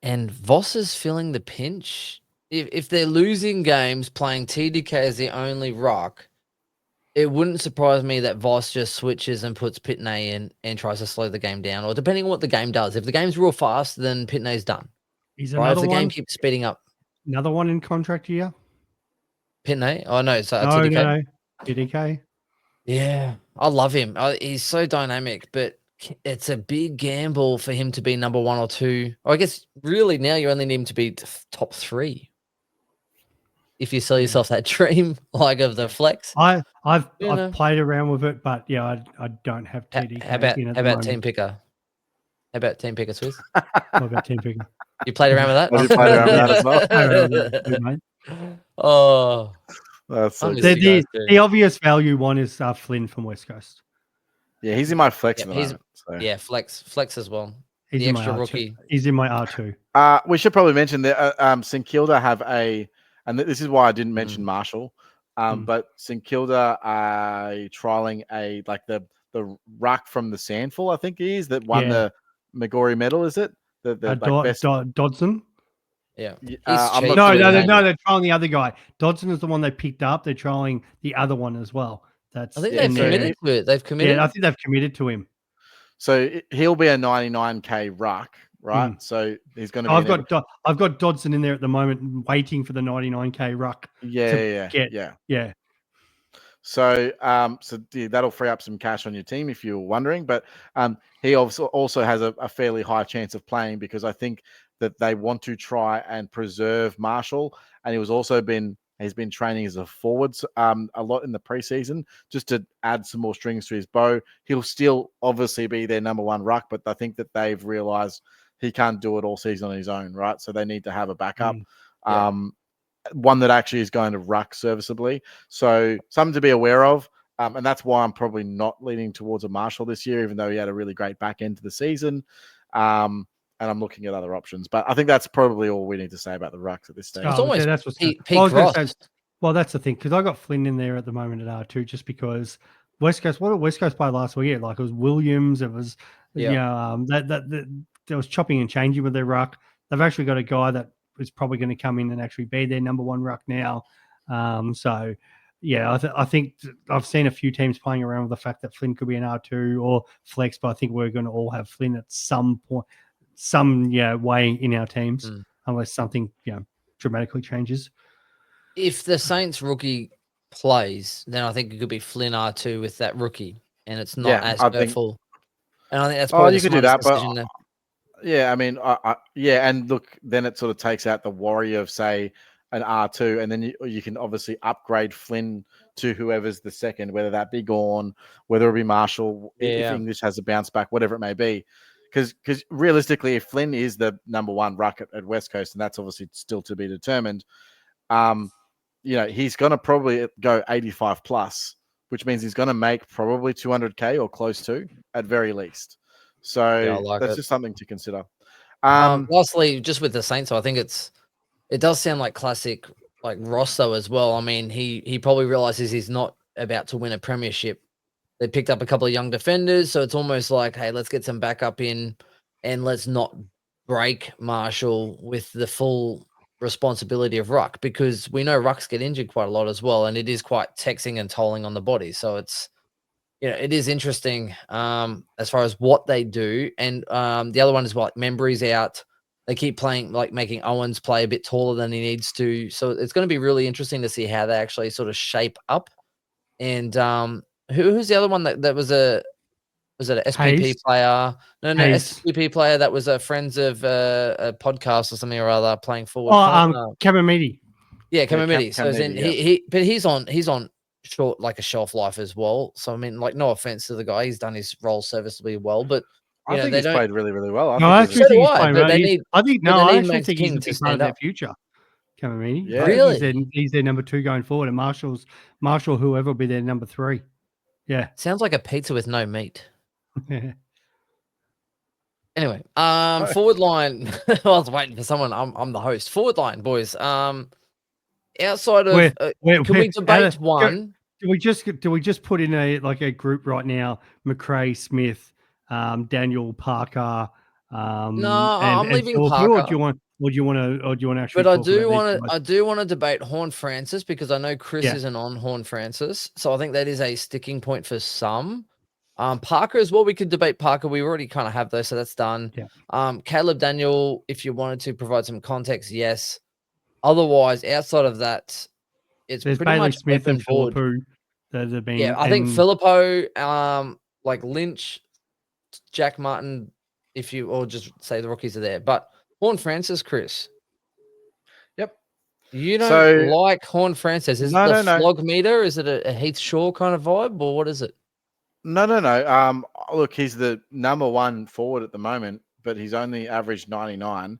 And Voss is feeling the pinch. If they're losing games playing TDK as the only ruck, it wouldn't surprise me that Voss just switches and puts Pitney in and tries to slow the game down, or depending on what the game does. If the game's real fast, then Pitney's done. He's another if the one, game keeps speeding up. Another one in contract year? Pitney? Oh, no. So TDK? No. TDK? Yeah. I love him. He's so dynamic, but it's a big gamble for him to be number 1 or 2. I guess really now you only need him to be top 3. If you sell yourself that dream like of the flex. I've played around with it, but yeah, I don't have TDK. How about Team Picker? How about Team Picker, Swiss? What about Team Picker? You played around with that? You played around with that as well? Oh, that's so the obvious value one is Flynn from West Coast. Yeah, he's in my flex at the moment. So. Yeah, flex as well. He's the extra rookie. He's in my R2. We should probably mention that St Kilda have and this is why I didn't mention Marshall, but St Kilda are trialing the ruck from the Sandful, I think he is, that won the Magori medal, is it? The best... Dodson? Yeah. No, they're trialing the other guy. Dodson is the one they picked up. They're trialing the other one as well. I think they've committed to it. They've committed. Yeah, I think they've committed to him. So he'll be a 99K ruck, right? So he's going to be... I've got Dodson in there at the moment waiting for the 99K ruck. Yeah. So that'll free up some cash on your team if you're wondering. But he also has a fairly high chance of playing because I think that they want to try and preserve Marshall. And he's been training as a forward a lot in the preseason just to add some more strings to his bow. He'll still obviously be their number 1 ruck, but I think that they've realized he can't do it all season on his own, right? So they need to have a backup. One that actually is going to ruck serviceably. So something to be aware of. And that's why I'm probably not leaning towards a Marshall this year, even though he had a really great back end to the season. And I'm looking at other options. But I think that's probably all we need to say about the rucks at this stage. It's almost that's what's peak Ross. Well, that's the thing, because I got Flynn in there at the moment at R2 just because West Coast, what did West Coast play last week? Like it was Williams, it was there was chopping and changing with their ruck. They've actually got a guy that is probably going to come in and actually be their number 1 ruck now. So yeah, I think I've seen a few teams playing around with the fact that Flynn could be an R2 or flex, but I think we're going to all have Flynn at some point, way in our teams, unless something dramatically changes. If the Saints rookie plays, then I think it could be Flynn R2 with that rookie, and it's not Yeah, as I think. hurtful. And I think that's Oh, probably the you could do smartest that, but decision there. yeah, I mean, yeah, and look, then it sort of takes out the worry of say an R2, and then you can obviously upgrade Flynn to whoever's the second, whether that be Gorn, whether it be Marshall, if Yeah. English has a bounce back, whatever it may be. Because realistically, if Flynn is the number one ruck at West Coast, and that's obviously still to be determined, he's going to probably go 85 plus, which means he's going to make probably 200K or close to at very least. So I like that's it. just something to consider. Lastly, just with the Saints, so I think it does sound like classic like Ross though as well. I mean, he probably realizes he's not about to win a premiership. They picked up a couple of young defenders, so it's almost like, hey, let's get some backup in, and let's not break Marshall with the full responsibility of ruck, because we know rucks get injured quite a lot as well, and it is quite taxing and tolling on the body. So it's it is interesting as far as what they do. And the other one is what Membry's out. They keep playing, like making Owens play a bit taller than he needs to. So it's going to be really interesting to see how they actually sort of shape up. And who's the other one that was a SPP Hayes. player? No, Hayes. SPP player that was a friends of a podcast or something or other playing forward. Kamamiti. Yeah, Kamamiti. Cam So then but he's on short, like a shelf life as well. So I mean, like, no offense to the guy, he's done his role serviceably well, but I think they he's don't. played really, really well. No, I actually So think do he's I, playing but well. they need. I I actually think he's a King big to part of stand their up. future. Kamamiti. Yeah. Really? He's their number 2 going forward, and Marshall, whoever will be their number 3. Yeah. Sounds like a pizza with no meat. Anyway, Oh. forward line. I was waiting for someone. I'm the host. Forward line, boys. Outside of, can we debate one? Do we just put in a group right now? McRae, Smith, Daniel, Parker. No, I'm leaving Phillipou, Parker. Or do you want to actually? But I talk do about want these to. guys? I do want to debate Horn Francis, because I know Chris Yeah. isn't on Horn Francis, so I think that is a sticking point for some. Parker as well. We could debate Parker. We already kind of have those, so that's done. Yeah. Caleb Daniel, if you wanted to provide some context, yes. Otherwise, outside of that, it's There's pretty Bailey much Smith open and board. Phillipou that have been. Yeah, I think Phillipou, like Lynch, Jack Martin, or just say the rookies are there. But Horn Francis, Chris. Yep. You don't like Horn Francis. Is it the No. flog meter? Is it a Heath Shaw kind of vibe, or what is it? No. Look, he's the number 1 forward at the moment, but he's only averaged 99.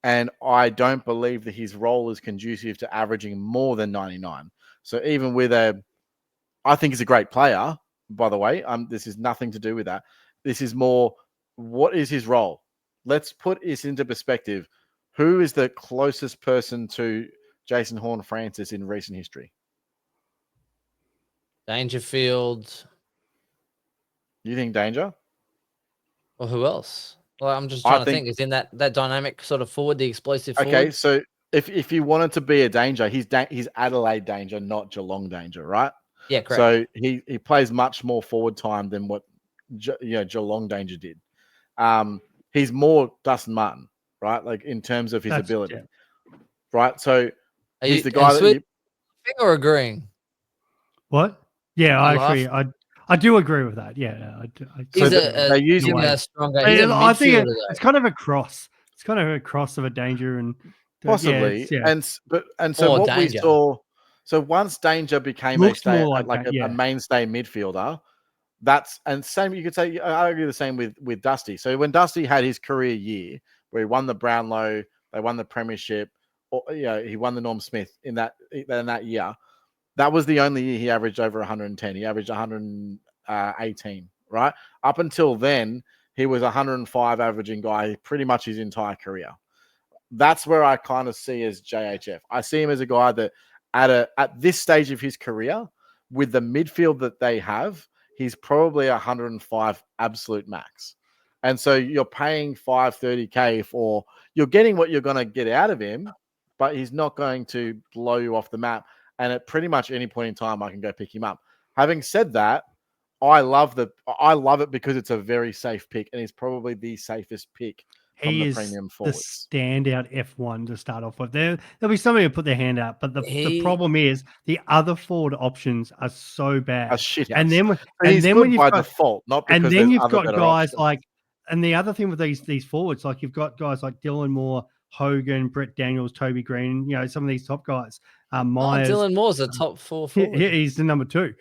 And I don't believe that his role is conducive to averaging more than 99. So even with I think he's a great player, by the way. This is nothing to do with that. This is more, what is his role? Let's put this into perspective. Who is the closest person to Jason Horne-Francis in recent history? Dangerfield. You think Danger? Or who else? Well, I'm just trying to think. Is in that dynamic sort of forward, the explosive forward? Okay, so if you wanted to be a Danger, he's Adelaide Danger, not Geelong Danger, right? Yeah, correct. So he plays much more forward time than what Geelong Danger did. He's more Dustin Martin, right? Like in terms of his ability, right? So he's the guy that or agreeing. What? Yeah, I do agree with that. Yeah, they're using a stronger. I think it's kind of a cross. It's kind of a cross of a Danger and possibly. Yeah, so what we saw. So once Danger became a mainstay midfielder, same. You could say I argue the same with Dusty. So when Dusty had his career year where he won the Brownlow, they won the premiership, or he won the Norm Smith in that year. That was the only year he averaged over 110. He averaged 118, right? Up until then, he was 105 averaging guy pretty much his entire career. That's where I kind of see as JHF. I see him as a guy that at this stage of his career, with the midfield that they have, he's probably 105 absolute max. And so you're paying $530K for, you're getting what you're going to get out of him, but he's not going to blow you off the map. And at pretty much any point in time, I can go pick him up. Having said that, I love it because it's a very safe pick, and he's probably the safest pick from He the is premium the forwards. standout F1 to start off with. There'll be somebody who put their hand out, but the He- problem is the other forward options are so A bad. shit house. And then So he's when good you've by got default, not and because then there's you've other got better guys options. like, and the other thing with these forwards, like you've got guys like Dylan Moore, Hogan, Brett Daniels, Toby Green, some of these top guys, Myers. Dylan Moore's a top 4 forward. He's the number 2.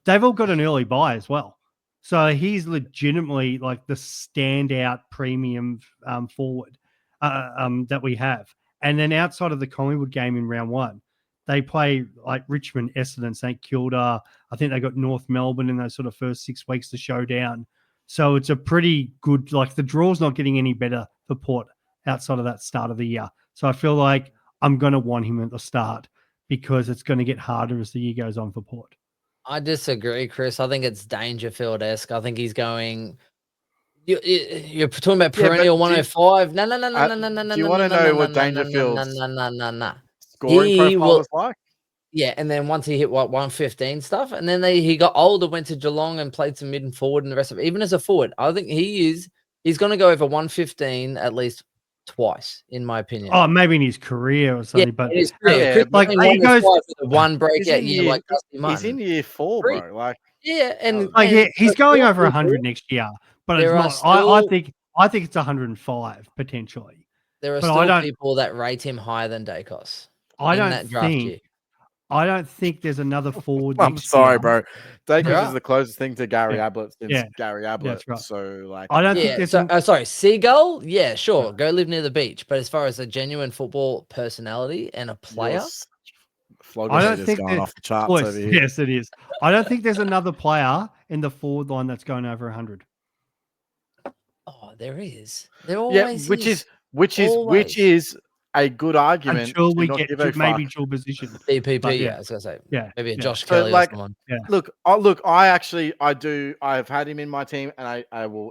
They've all got an early buy as well. So he's legitimately like the standout premium forward that we have. And then outside of the Collingwood game in round 1, they play like Richmond, Essendon, St Kilda. I think they got North Melbourne in those sort of first 6 weeks to show down. So it's a pretty good, like the draw's not getting any better for Port outside of that start of the year. So I feel like I'm going to want him at the start because it's going to get harder as the year goes on for Port. I disagree, Chris. I think it's Dangerfield-esque. I think he's going. You're talking about perennial 105. No. Do you want to know what Dangerfield's No. scoring profile was like? Yeah, and then once he hit 115 stuff, and then he got older, went to Geelong and played some mid and forward and the rest of it. Even as a forward, I think he's going to go over 115 at least twice, in my opinion. Oh, maybe in his career or something, but in his career. Yeah, Like he goes one breakout year, like Dusty Martin. He's in year 4, bro. Like, yeah, and he's going over 100 next year, but it's not. I think it's 105 potentially. There are still people that rate him higher than Dacos. I don't think there's another forward. I'm sorry, bro. Dacos is the closest thing to Gary Ablett since Gary Ablett. That's right. So, like, I don't think there's. Sorry, Seagull. Yeah, sure. Go live near the beach. But as far as a genuine football personality and a player, I don't think going off the charts over here. Yes, it is. I don't think there's another player in the forward line that's going over 100. Oh, there is. There always which is a good argument until we get to maybe dual position. DPP, I was gonna say, maybe a Josh so Kelly or someone. Yeah. Look, I've had him in my team, and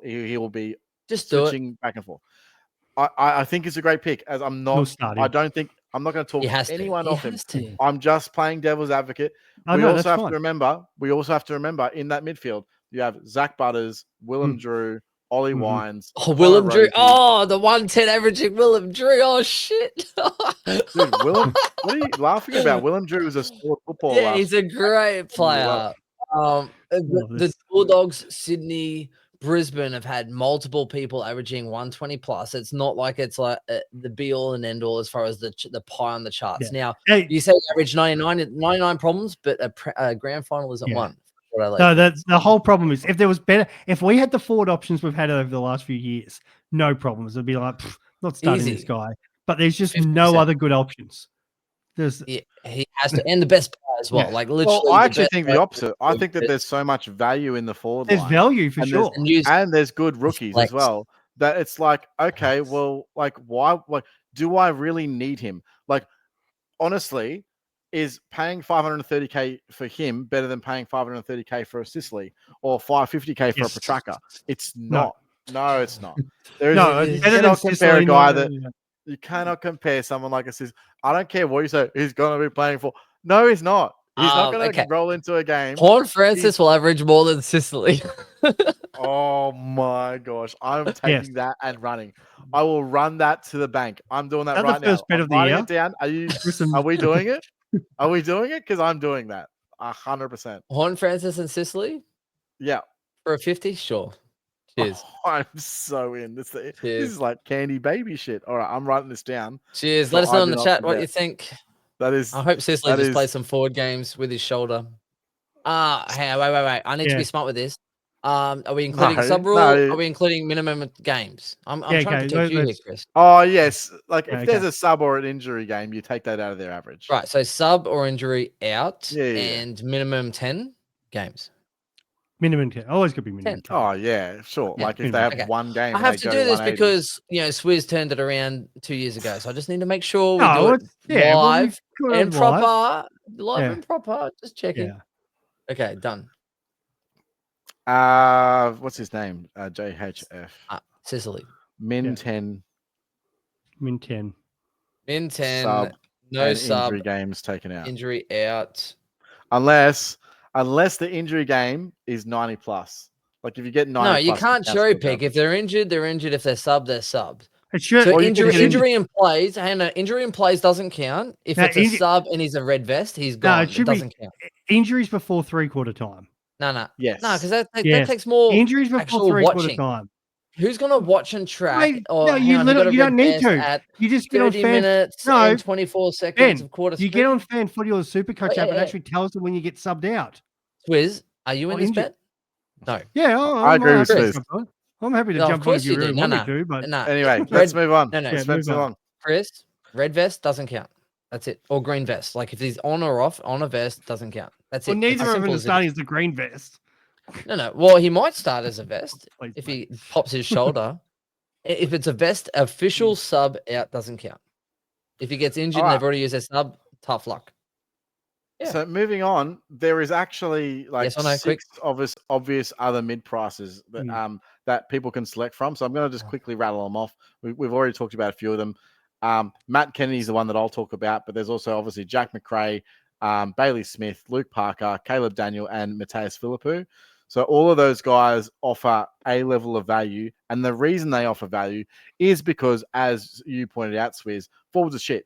he will be just switching back and forth. I think it's a great pick. As I'm not going to talk anyone off him. I'm just playing devil's advocate. We also have to remember in that midfield you have Zach Butters, Willem Drew, Ollie Wines. Oh, Willem Drew. Oh, the 110 averaging Willem Drew. Oh, shit. Dude, Willem, what are you laughing about? Willem Drew was a solid footballer. Yeah, he's a great player. The Bulldogs, Sydney, Brisbane have had multiple people averaging 120 plus. It's not like it's like the be all and end all as far as the pie on the charts. Now, you say average 99 problems, but a grand final isn't one. No, the whole problem is if we had the forward options we've had over the last few years, no problems. It'd be like, not starting this guy. But there's just 50%. No other good options. He has to, and the best player as well. Like literally, I actually think the opposite. I think that there's so much value in the forward line. There's value for sure, and there's good rookies as well. That it's like, okay, well, like why? Like, do I really need him? Like, honestly. Is paying $530K for him better than paying $530K for a Sicily or $550K for a Petrarca? It's not. No, it's not. You cannot compare a guy you cannot compare someone like a Sicily. I don't care what you say. He's going to be playing for. No, he's not. He's not going to roll into a game. Horn Francis will average more than Sicily. Oh my gosh. I'm taking that and running. I will run that to the bank. I'm doing that right now. First bet of the year. It down. Are we doing it? Are we doing it? Because I'm doing that 100%. Horn Francis and Sicily? Yeah. For a 50? Sure. Cheers. Oh, I'm so in. This is like candy baby shit. All right, I'm writing this down. Cheers. Let us know in the chat what you think. I hope Sicily just plays some forward games with his shoulder. Wait. I need to be smart with this. Are we including sub rule? Are we including minimum games? I'm trying to protect you here, Chris. Oh yes, like if there's a sub or an injury game, you take that out of their average. Right. So sub or injury out, and minimum 10 games. Minimum 10. Always could be minimum 10. Oh yeah, sure. Yeah, like if they have one game, I have to do this because Swizz turned it around 2 years ago, so I just need to make sure we do it live and proper. Live and proper. Just checking. Yeah. Okay, done. What's his name? JHF. Sicily. Min 10. Min 10. Min 10. Sub, no sub. Injury games taken out. Injury out. Unless the injury game is 90 plus. Like if you get 90+, No, you can't cherry score pick. goals. If they're injured, they're injured. If they're sub, they're subbed. It should. So Or you injury, can get injury in plays, Hannah, injury in plays doesn't count. If Now, it's a sub and he's a red vest, he's No, gone. it It should be doesn't count. injuries before 3/4 time. No, Yes. because that Yes. takes more Injuries before actual 3/4 watching. time. Who's gonna watch and track? Mate, Or no, you hang on, he got a you red don't need vest to. at You just get on 30 fan. minutes No, and 24 seconds Ben, of quarter you sprint. get on fan footy or the Supercoach app. It hey. actually tells them when you get subbed out. Swizz, are you in Or this injured. bet? No. Yeah, I agree with happy to Swizz. jump on. I'm happy to No, of jump on course if you you do. really No, want me no. to, but No. Anyway, let's move on. No, no. We spent move too on. long. Chris, red vest doesn't count. That's it. Or green vest. Like if he's on or off on a vest, doesn't count. That's well, it. It's neither as of simple them are as it starting is. as the green vest. No. Well, he might start as a vest Please, if mate. he pops his shoulder. If it's a vest, official sub out doesn't count. If he gets injured and Alright. they've already used their sub, tough luck. Yeah. So moving on, there is actually like Yes or no, quick. 6 obvious other mid prices that that people can select from. So I'm going to just quickly rattle them off. We've already talked about a few of them. Matt Kennedy is the one that I'll talk about, but there's also obviously Jack McRae, Bailey Smith, Luke Parker, Caleb Daniel, and Mateus Philippou. So all of those guys offer a level of value, and the reason they offer value is because, as you pointed out, Swizz, forwards are shit,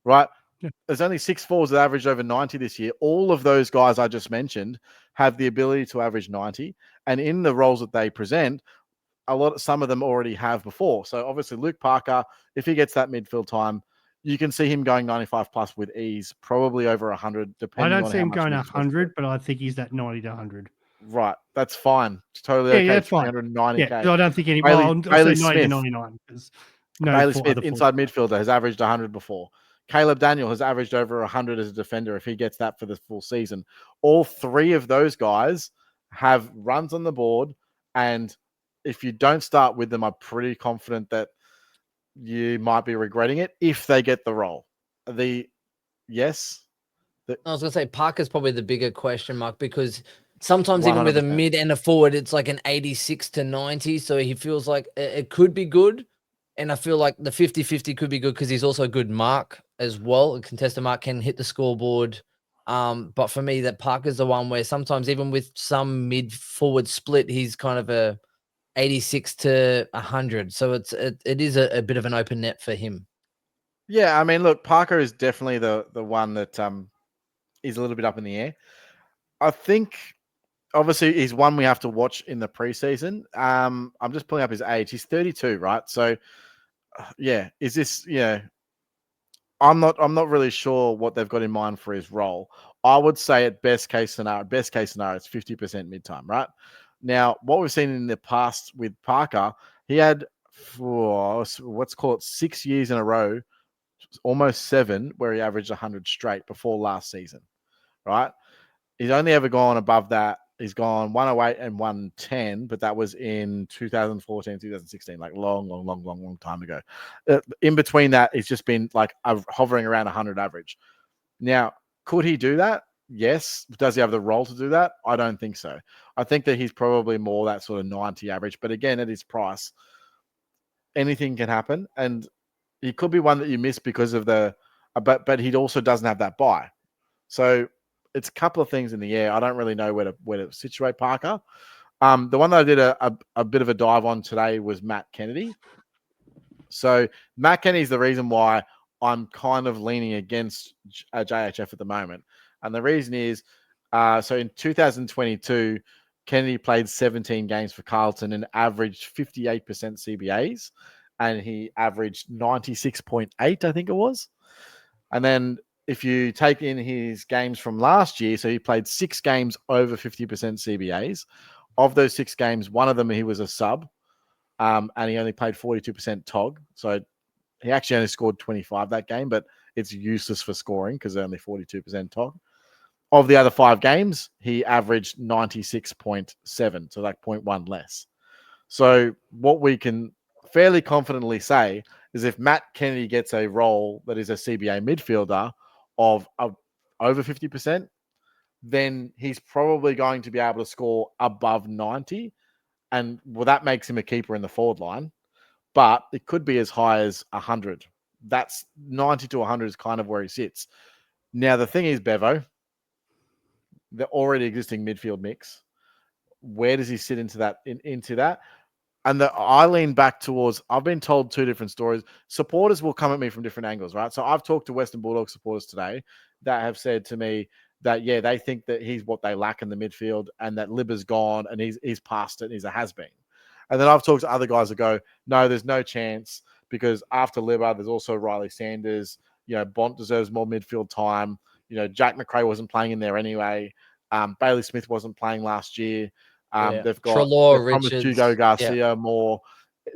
right? Yeah. There's only 6 forwards that averaged over 90 this year. All of those guys I just mentioned have the ability to average 90, and in the roles that they present, some of them already have before. So obviously Luke Parker, if he gets that midfield time, you can see him going 95 plus with ease, probably over 100, I depending don't on see how him much going minutes he gets. 100, but I think he's that 90 to 100. Right, that's fine. It's totally okay. Yeah, that's fine. 390k. Yeah, 'cause I don't think any. Bailey- I'll Bailey say 90 to Smith. 99 because Bailey Smith, inside midfielder, has averaged 100 before. Caleb Daniel has averaged over 100 as a defender if he gets that for the full season. All 3 of those guys have runs on the board, and if you don't start with them, I'm pretty confident that you might be regretting it if they get the role. Yes? I was going to say Parker's probably the bigger question mark because sometimes even with a 100%. mid and a forward, it's like an 86 to 90. So he feels like it could be good. And I feel like the 50-50 could be good because he's also a good mark as well. A contested mark can hit the scoreboard. But for me, that Parker's the one where sometimes even with some mid forward split, he's kind of a 86 to 100. So it is a bit of an open net for him. Yeah, I mean, look, Parker is definitely the one that is a little bit up in the air. I think obviously he's one we have to watch in the preseason. I'm just pulling up his age. He's 32, right? So yeah, is this I'm not really sure what they've got in mind for his role. I would say at best case scenario, it's 50% mid-time, right? Now, what we've seen in the past with Parker, he had let's call it 6 years in a row, almost 7, where he averaged 100 straight before last season, right? He's only ever gone above that. He's gone 108 and 110, but that was in 2014, 2016, like long time ago. In between that, it's just been like hovering around 100 average. Now, could he do that? Yes. Does he have the role to do that? I don't think so. I think that he's probably more that sort of 90 average, but again, at his price, anything can happen. And he could be one that you miss because of but he also doesn't have that buy. So it's a couple of things in the air. I don't really know where to situate Parker. The one that I did a bit of a dive on today was Matt Kennedy. So Matt Kennedy is the reason why I'm kind of leaning against JHF at the moment. And the reason is, so in 2022, Kennedy played 17 games for Carlton and averaged 58% CBAs. And he averaged 96.8, I think it was. And then if you take in his games from last year, so he played 6 games over 50% CBAs. Of those 6 games, one of them he was a sub, and he only played 42% TOG. So he actually only scored 25 that game, but it's useless for scoring because only 42% TOG. Of the other 5 games, he averaged 96.7, so like 0.1 less. So what we can fairly confidently say is if Matt Kennedy gets a role that is a CBA midfielder of over 50%, then he's probably going to be able to score above 90. And well, that makes him a keeper in the forward line, but it could be as high as 100. That's 90 to 100 is kind of where he sits. Now, the thing is, Bevo, the already existing midfield mix, where does he sit into that? Into that? And I lean back towards, I've been told two different stories. Supporters will come at me from different angles, right? So I've talked to Western Bulldogs supporters today that have said to me that, yeah, they think that he's what they lack in the midfield and that Libba's gone and he's past it and he's a has-been. And then I've talked to other guys that go, no, there's no chance because after Libba, there's also Riley Sanders. Bont deserves more midfield time. Jack McRae wasn't playing in there anyway. Bailey Smith wasn't playing last year. They've got Richards, Hugo Garcia more.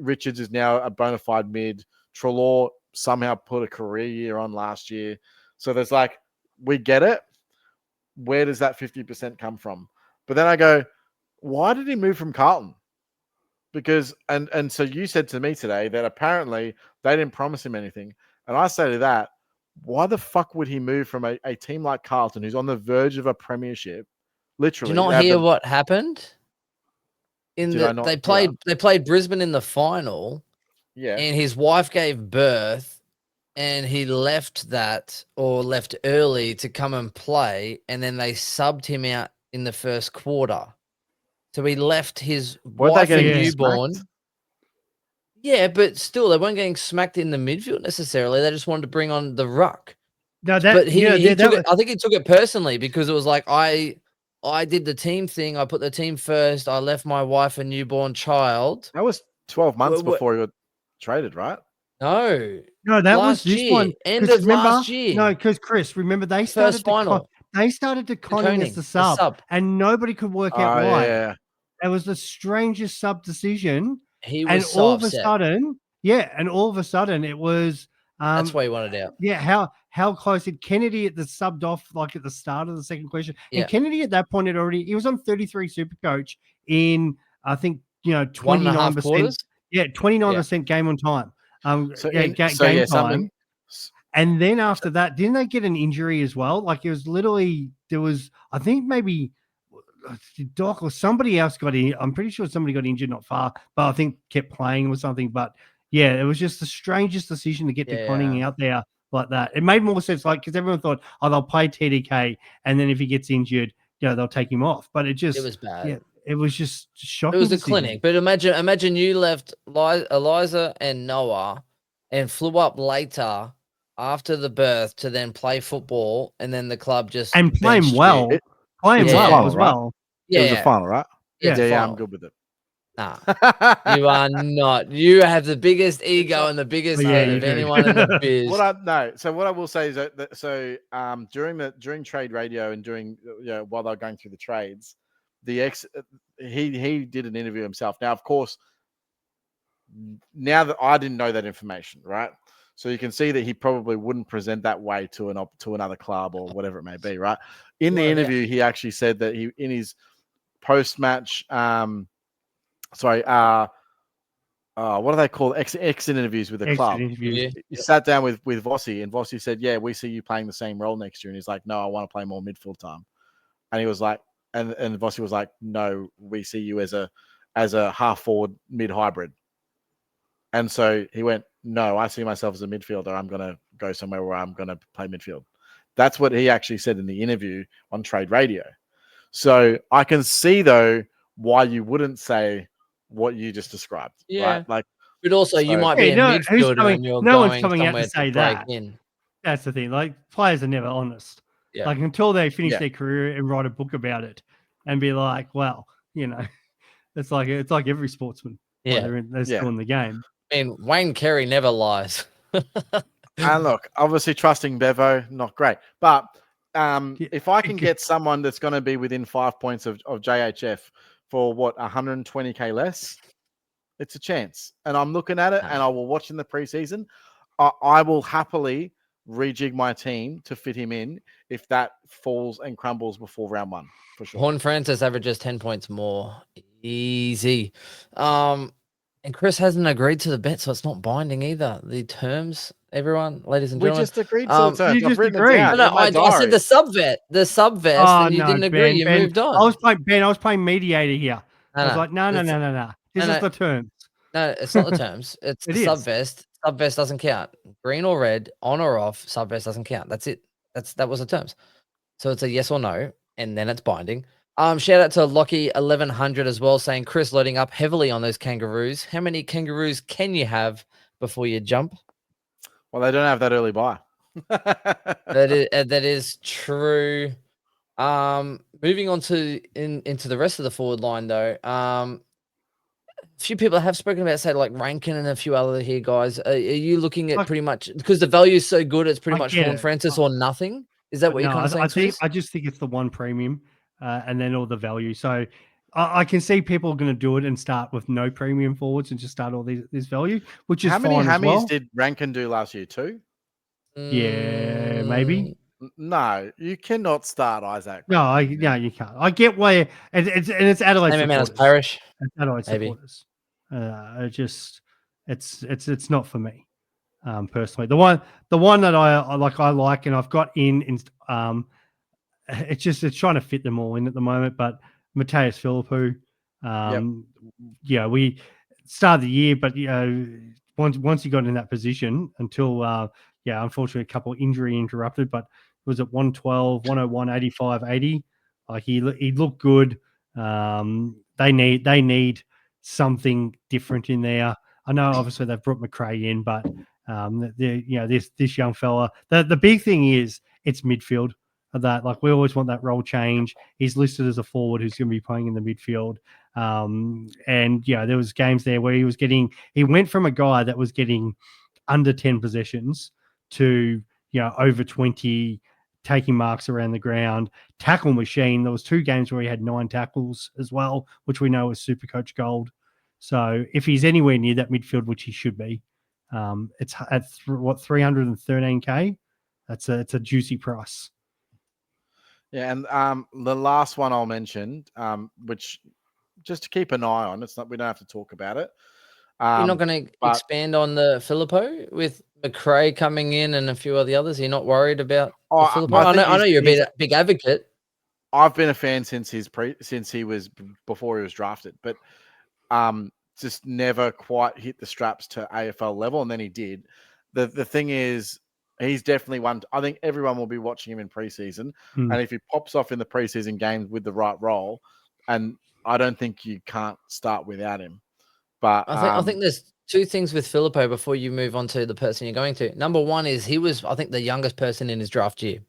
Richards is now a bona fide mid. Treloar somehow put a career year on last year. So there's we get it. Where does that 50% come from? But then I go, why did he move from Carlton? Because, and so you said to me today that apparently they didn't promise him anything. And I say to that, why the fuck would he move from a team like Carlton, who's on the verge of a premiership? Literally. Do you not hear what happened? They played Brisbane in the final. Yeah. And his wife gave birth and he left early to come and play. And then they subbed him out in the first quarter. So he left his wife and newborn. Smacked? Yeah, but still, they weren't getting smacked in the midfield necessarily. They just wanted to bring on the ruck. No, but he took it. I think he took it personally because it was like I did the team thing. I put the team first. I left my wife and newborn child. That was 12 months before he got traded, right? No, that was this year. one. End of last year. No, because Chris, remember they started to Conning as the sub, and nobody could work out why. Yeah. It was the strangest sub decision. He was all of a sudden, it was. That's why he wanted out. Yeah, how close did Kennedy at the subbed off at the start of the second question? Yeah. And Kennedy at that point he was on 33 Supercoach in I think 29%. Yeah, 29% game on time. Game time. And then after that, didn't they get an injury as well? It was literally I think maybe Doc or somebody else got in. I'm pretty sure somebody got injured not far, but I think kept playing or something. But yeah, it was just the strangest decision to get Conning out there like that. It made more sense, because everyone thought, they'll play TDK, and then if he gets injured, they'll take him off. But it was bad. Yeah, it was just shocking. It was a clinic. But imagine you left Eliza and Noah and flew up later after the birth to then play football, and then the club just playing well. Playing well as well. Yeah. It was a final, right? Yeah, I'm good with it. Nah, you are not. You have the biggest ego and the biggest head of anyone in the biz. What I will say is that during trade radio and while they were going through the trades, he did an interview himself. Now, of course, now that I didn't know that information, right? So you can see that he probably wouldn't present that way to another club or whatever it may be, right? In the interview, he actually said that in his post-match, what do they call exit interviews with the club? He sat down with Vossi, and Vossi said, "Yeah, we see you playing the same role next year." And he's like, "No, I want to play more midfield time." And he was like, and Vossi was like, "No, we see you as a half forward mid hybrid." And so he went, "No, I see myself as a midfielder. I'm going to go somewhere where I'm going to play midfield." That's what he actually said in the interview on Trade Radio. So I can see, though, why you wouldn't say what you just described. Yeah. Right? But also, you might be a midfielder and you're no going one's coming out to say that. In. That's the thing. Players are never honest. Yeah. Until they finish their career and write a book about it and be like, well, it's like every sportsman. Yeah. They're still in the game. I mean, Wayne Carey never lies. And look, obviously trusting Bevo, not great. But if I can get someone that's going to be within 5 points of JHF for 120K less, it's a chance. And I'm looking at it and I will watch in the preseason. I will happily rejig my team to fit him in if that falls and crumbles before round one, for sure. Horn Francis averages 10 points more. Easy. And Chris hasn't agreed to the bet, so it's not binding either. The terms, everyone, ladies and gentlemen. We just agreed to the terms. You just agreed. I said the sub vest, and you didn't agree. You moved on. I was playing mediator here. I was like, no. This is the terms. No, it's not the terms. It's the sub vest. Sub vest doesn't count. Green or red, on or off, sub vest doesn't count. That's it. That was the terms. So it's a yes or no, and then it's binding. Shout out to Lockie 1100 as well, saying Chris loading up heavily on those kangaroos. How many kangaroos can you have before you jump? Well, they don't have that early buy. That is true. Moving on to into the rest of the forward line though. A few people have spoken about, say, like Rankin and a few other here guys. Are you looking at pretty much because the value is so good, it's pretty much Horn Francis or nothing? Is that what you're kind of saying? I just think it's the one premium, and then all the value. So I can see people are going to do it and start with no premium forwards and just start all this value, which is How many fine as well. did Rankin do last year? 2? Yeah, maybe. No, you cannot start Isaac. No, you can't. I get why it's Adelaide Same amount as supporters. Parish. It's Adelaide maybe. supporters. It's not for me, personally. The one that I like, and I've got in it's trying to fit them all in at the moment. But Mateus Philippou, we started the year, but once he got in that position until unfortunately a couple of injury interrupted, but it was at 112, 101, 85, 80. Like he looked good. They need something different in there. I know obviously they've brought McRae in, but this young fella. The big thing is it's midfield. That like we always want that role change. He's listed as a forward who's going to be playing in the midfield. And there was games there where he went from a guy that was getting under 10 possessions to over 20, taking marks around the ground, tackle machine. There was 2 games where he had 9 tackles as well, which we know is Supercoach gold. So if he's anywhere near that midfield, which he should be, it's at 313K. It's a juicy price. Yeah, and the last one I'll mention, which just to keep an eye on, we don't have to talk about it. You're not going to expand on the Philippou with McRae coming in and a few of the others? You're not worried about Philippou? I know you're a big advocate. I've been a fan since he was before he was drafted, but just never quite hit the straps to AFL level, and then he did. The thing is, he's definitely one. I think everyone will be watching him in preseason, and if he pops off in the preseason games with the right role, and I don't think you can't start without him. But I think there's 2 things with Philippou before you move on to the person you're going to. Number one is he was, I think, the youngest person in his draft year.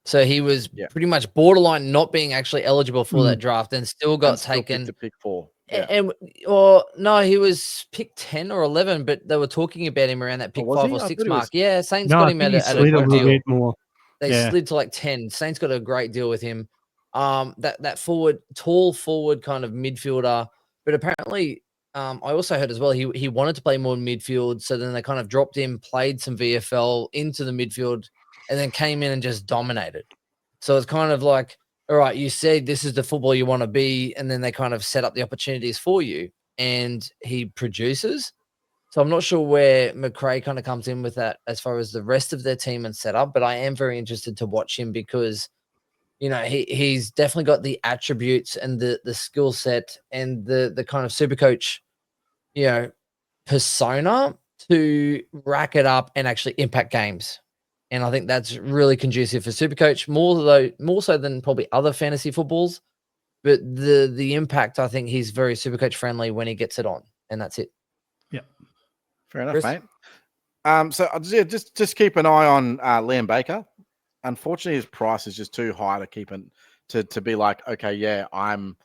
So he was pretty much borderline not being actually eligible for that draft and still got taken to pick 4. No, he was picked 10 or 11, but they were talking about him around that pick 5 or 6 mark. Yeah, Saints got him at a good deal. Bit more. They slid to like 10. Saints got a great deal with him. That tall forward kind of midfielder, but apparently I also heard as well he wanted to play more midfield, so then they kind of dropped him, played some VFL into the midfield, and then came in and just dominated. So it's kind of like, all right, you said this is the football you want to be, and then they kind of set up the opportunities for you, and he produces. So I'm not sure where McRae kind of comes in with that as far as the rest of their team and setup, but I am very interested to watch him because, he's definitely got the attributes and the skill set and the kind of Supercoach, persona to rack it up and actually impact games. And I think that's really conducive for Supercoach, more so than probably other fantasy footballs. But the impact, I think he's very Supercoach friendly when he gets it on, and that's it. Yeah, fair enough, mate. So just keep an eye on Liam Baker. Unfortunately, his price is just too high to keep to be like, okay, yeah, I'm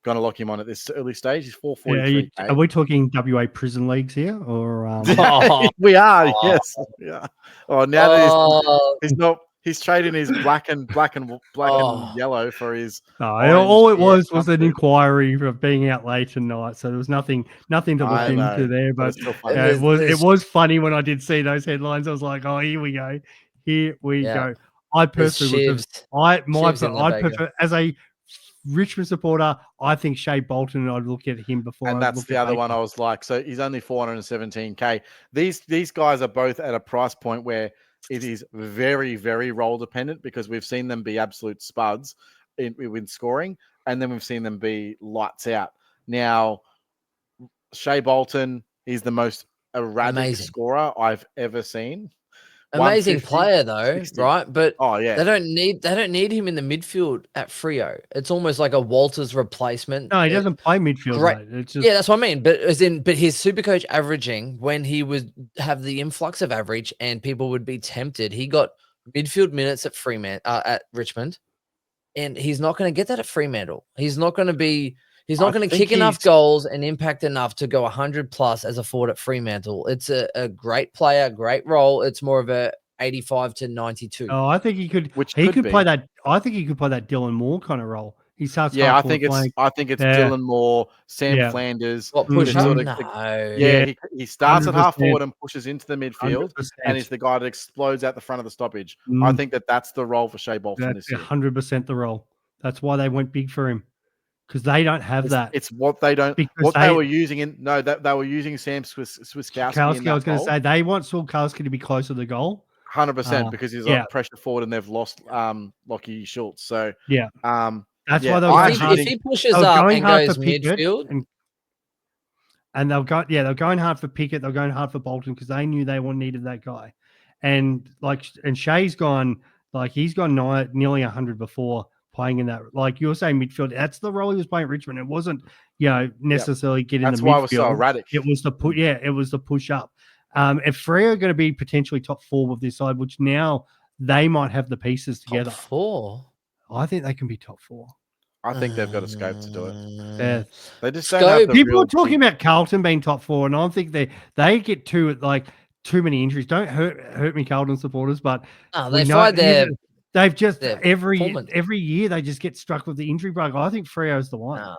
going to lock him on at this early stage. He's 443. Are we talking WA prison leagues here, or we are? Yes, yeah. Oh, now that he's not. He's trading his black and yellow for his. All it was an inquiry for being out late tonight, so there was nothing to look into there. But it was funny when I did see those headlines. I was like, oh, here we go. Go. I personally I'd prefer as a Richmond supporter. I think Shea Bolton. I'd look at him before. And that's the other one. I was like, so he's only 417K. These guys are both at a price point where it is very, very role dependent because we've seen them be absolute spuds in scoring, and then we've seen them be lights out. Now, Shea Bolton is the most erratic scorer I've ever seen. Amazing 150, player though, 60. right? But Oh yeah, they don't need him in the midfield at Freo. It's almost like a Walters replacement. No, he doesn't play midfield, Great. mate. It's just Yeah, that's what I mean. But his Supercoach averaging, when he would have the influx of average and people would be tempted, he got midfield minutes at at Richmond, and he's not going to get that at Fremantle. He's not going to kick enough goals and impact enough to go 100 plus as a forward at Fremantle. It's a great player, great role. It's more of a 85 to 92. Oh, I think he could. Which he could could be. play that. I think he could play that Dylan Moore kind of role. He starts. Yeah, I half think forward it's flank. Dylan Moore, Sam Flanders. What Mm, push the up? sort No. Yeah, he starts at half 100%. forward and pushes into the midfield, 100%. and he's the guy that explodes out the front of the stoppage. I Mm. think that's the role for Shea Bolton That's this year. 100% the role. That's why they went big for him, because they don't have that. It's what they don't. Because What they were using that they were using Sam Swiskowski. I was going to say they want Swiskowski to be closer to the goal. 100% because he's a pressure forward and they've lost Lockie Schultz. So yeah, that's yeah, why if he pushes up and goes midfield, and they're going hard for Pickett. They're going hard for Bolton because they knew they needed that guy, and Shea's gone he's gone nearly 100 before playing in that. Like you were saying, midfield. That's the role he was playing at Richmond. It wasn't necessarily getting that's the why midfield. it was so erratic. It was the push up. If Freo are going to be potentially top 4 with this side, which now they might have the pieces together. top 4. I think they can be top 4. I think they've got a scope to do it. Yeah. They just don't have the people are talking about Carlton being top 4, and I think they get too many injuries. Don't hurt me, Carlton supporters, but they find they've just every year they just get struck with the injury bug. I think Freo's the one.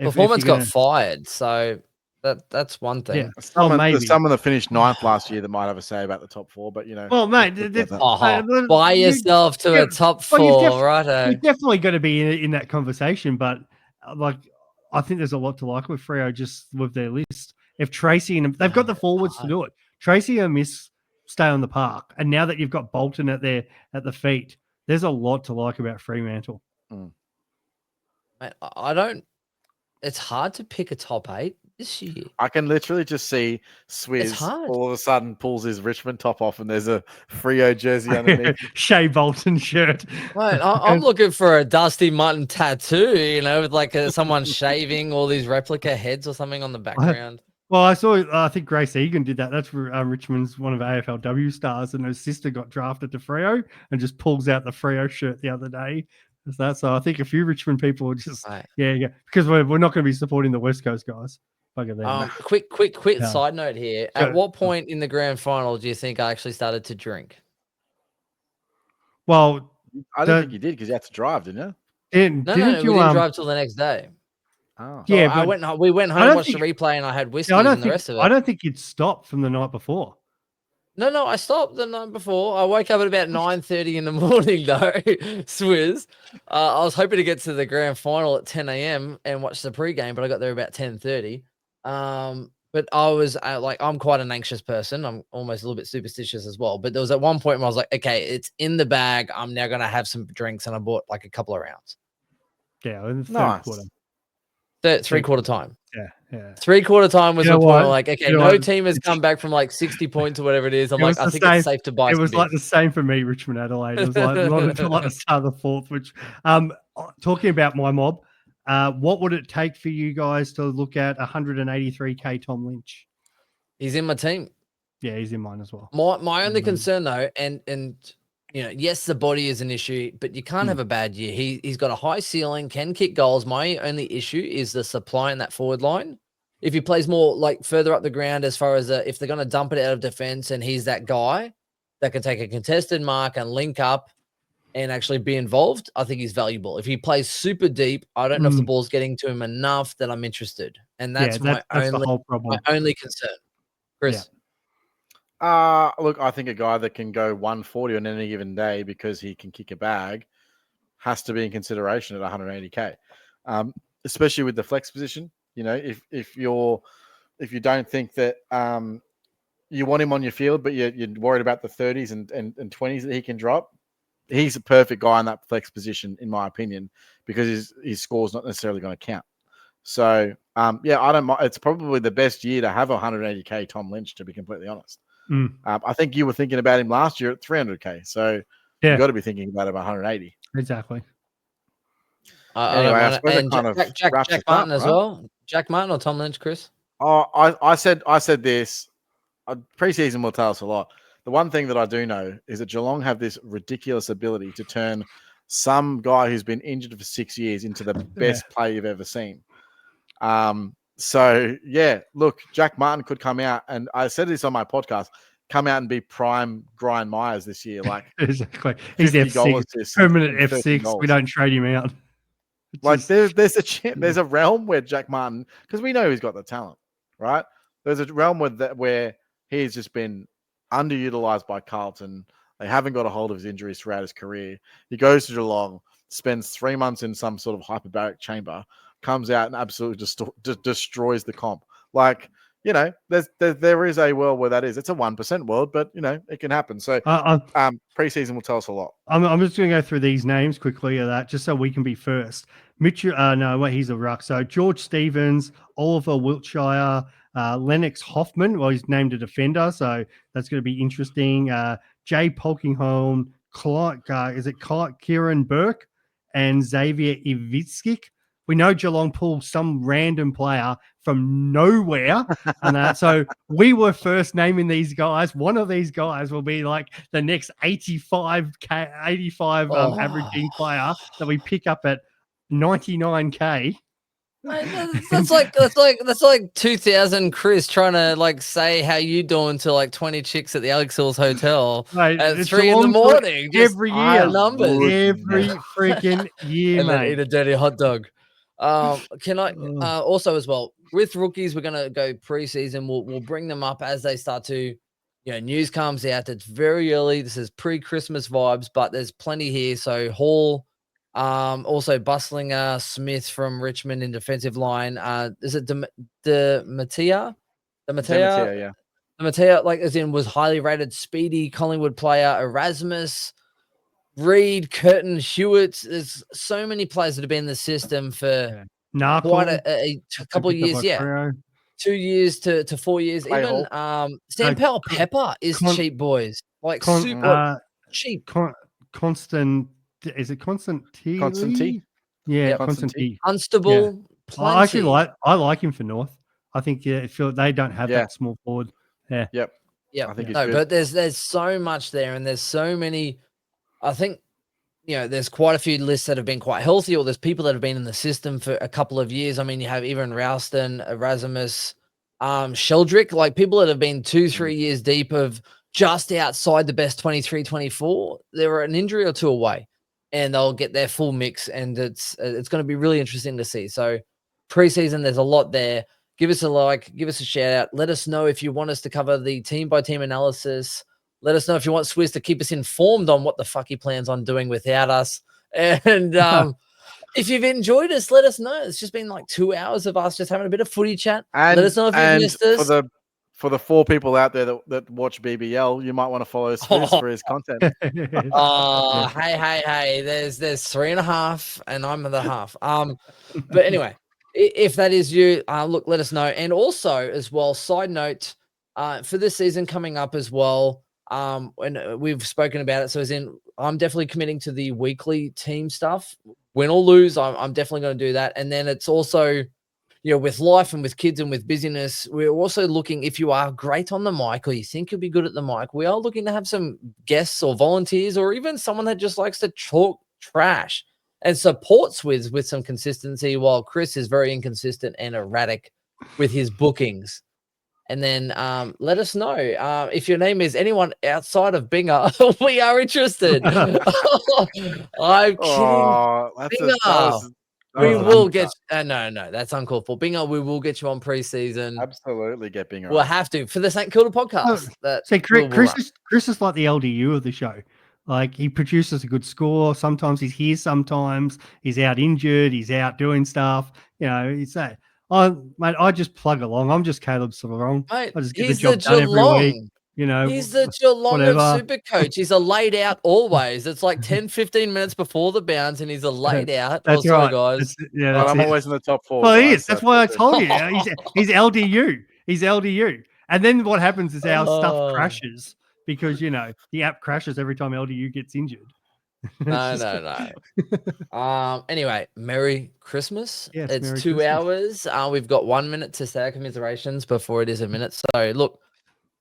Performance got fired, so that's one thing. Yeah. There's someone that finished 9th last year that might have a say about the top 4, but well, mate, buy yourself to a top 4, right? You're definitely going to be in that conversation, but I think there's a lot to like with Freo just with their list. If Tracy and they've got the forwards to do it, Tracy and Miss stay on the park, and now that you've got Bolton at the feet, there's a lot to like about Fremantle. Mate, I don't. It's hard to pick a top 8 this year. I can literally just see Swizz all of a sudden pulls his Richmond top off and there's a Freo jersey underneath. Shea Bolton shirt. Mate, I'm looking for a Dusty Mutton tattoo, with someone shaving all these replica heads or something on the background. Well, I think Grace Egan did that. That's Richmond's one of AFLW stars, and her sister got drafted to Freo and just pulls out the Freo shirt the other day. So I think a few Richmond people are just because we're not going to be supporting the West Coast guys. Quick side note here. At what point in the grand final do you think I actually started to drink? Well, I don't think you did because you had to drive, didn't you? No, we didn't drive till the next day. Oh. So yeah, we went home, watched the replay, and I had whiskey and the rest of it. I don't think you'd stopped from the night before. No, I stopped the night before. I woke up at about 9:30 in the morning, though. Swizz. I was hoping to get to the grand final at 10 a.m. and watch the pregame, but I got there about 10:30. But I was I'm quite an anxious person. I'm almost a little bit superstitious as well. But there was at one point where I was like, okay, it's in the bag. I'm now going to have some drinks, and I bought a couple of rounds. Yeah, in the third quarter. Three-quarter time. Yeah. Three-quarter time was the point. Okay, no team has come back from 60 points or whatever it is. I think it's safe to buy. It was the same for me, Richmond Adelaide. It was not until the start of the fourth. Which, talking about my mob, what would it take for you guys to look at 183k Tom Lynch? He's in my team. Yeah, he's in mine as well. My only concern though, and yes, the body is an issue, but you can't have a bad year. He's got a high ceiling, can kick goals. My only issue is the supply in that forward line. If he plays more further up the ground, as far as if they're going to dump it out of defense, and he's that guy that can take a contested mark and link up and actually be involved, I think he's valuable. If he plays super deep, I don't know if the ball's getting to him enough that I'm interested, and that's the whole problem. My only concern, Chris. Yeah. Look, I think a guy that can go 140 on any given day because he can kick a bag has to be in consideration at 180k, especially with the flex position. If you don't think that you want him on your field, but you're worried about the 30s and 20s that he can drop, he's a perfect guy in that flex position, in my opinion, because his score's not necessarily going to count. So Yeah, I don't mind. It's probably the best year to have 180k Tom Lynch, to be completely honest. I think you were thinking about him last year at 300k, so you got to be thinking about him 180. Exactly. Anyway, I suppose and that kind of Jack wraps us Martin up, as right? well. Jack Martin or Tom Lynch, Chris? Oh, I said this. Preseason will tell us a lot. The one thing that I do know is that Geelong have this ridiculous ability to turn some guy who's been injured for 6 years into the best player you've ever seen. So yeah, look, Jack Martin could come out, and I said this on my podcast, come out and be prime Brian Myers this year. Like exactly, he's 50 goal assists, permanent and 30 F6. goals. We don't trade him out. Like there's a realm where Jack Martin, because we know he's got the talent, right? There's a realm where he's just been underutilized by Carlton. They haven't got a hold of his injuries throughout his career. He goes to Geelong, spends 3 months in some sort of hyperbaric chamber, comes out and absolutely destroys the comp. Like, you know, there is a world where that is. It's a 1% world, but you know, it can happen. So preseason will tell us a lot. I'm just going to go through these names quickly of that, just so we can be first. Mitchell, he's a ruck. So George Stevens, Oliver Wiltshire, Lennox Hoffman. Well, he's named a defender, so that's going to be interesting. Jay Polkinghorn, Kieran Burke, and Xavier Ivitskik. We know Geelong pulled some random player from nowhere, and that. So we were first naming these guys. One of these guys will be like the next 85 averaging player that we pick up at 99k. That's like 2000 Chris trying to like say how you doing to like 20 chicks at the Alex Hills Hotel at 3 in the morning. Every year, numbers every freaking year, and mate. then eat a dirty hot dog. Can I also as well with rookies? We're gonna go preseason. We'll bring them up as they start to, news comes out. It's very early. This is pre-Christmas vibes, but there's plenty here. So Hall. Also Bustlinger, Smith from Richmond in defensive line. Is it the Mattia, like as in was highly rated, speedy Collingwood player. Erasmus, Reed, Curtin, Hewitt. There's so many players that have been in the system for quite a couple of years. 2 years to 4 years. Play even Sam Powell Pepper is cheap, boys. Like super cheap. Is it Constant T? Yeah, Constant T. Unstable. Yeah. I like him for North. I think they don't have that small forward. Yeah. Yep. Yeah. I think but there's so much there, and there's so many. I think there's quite a few lists that have been quite healthy, or there's people that have been in the system for a couple of years. I mean, you have even Ralston, Erasmus, Sheldrick, like people that have been 2-3 years deep of just outside the best 23, 24. They were an injury or two away, and they'll get their full mix, and it's going to be really interesting to see. So preseason, there's a lot there. Give us a like, give us a shout out. Let us know if you want us to cover the team by team analysis. Let us know if you want Swizz to keep us informed on what the fuck he plans on doing without us. And if you've enjoyed us, let us know. It's just been like 2 hours of us just having a bit of footy chat. Let us know if you've missed us. For the 4 people out there that watch BBL, you might want to follow Swizz for his content. Hey. There's 3.5, and I'm the half. But anyway, if that is you, look, let us know. And also, as well, side note, for this season coming up as well, and we've spoken about it. So I'm definitely committing to the weekly team stuff. Win or lose, I'm definitely going to do that. And then it's also, with life and with kids and with busyness, we're also looking, if you are great on the mic or you think you'll be good at the mic, we are looking to have some guests or volunteers or even someone that just likes to talk trash and supports with some consistency, while Chris is very inconsistent and erratic with his bookings. And then let us know if your name is anyone outside of Binger. We are interested. I'm kidding. Binger. We will get no, that's uncalled for. Binger, we will get you on preseason. Absolutely get Binger. We'll have to for the St Kilda podcast. Chris is like the LDU of the show. Like he produces a good score. Sometimes he's here, sometimes he's out injured, he's out doing stuff. He's that. I just plug along. I'm just Caleb Sarong. I just get the job done every week. You know, He's the Geelong of whatever. Supercoach. He's a laid out always. It's like 10, 15 minutes before the bounce, and he's a laid out. That's Sorry, right. guys. Yeah, But that's I'm it. always in the top 4. Well, he guys, is. That's so why I it's told you. He's LDU. He's LDU. And then what happens is our stuff Oh. crashes because, you know, the app crashes every time LDU gets injured. No. Anyway, Merry Christmas. Yes, It's Merry 2 Christmas. hours. We've got 1 minute to say our commiserations before it is a minute. So look,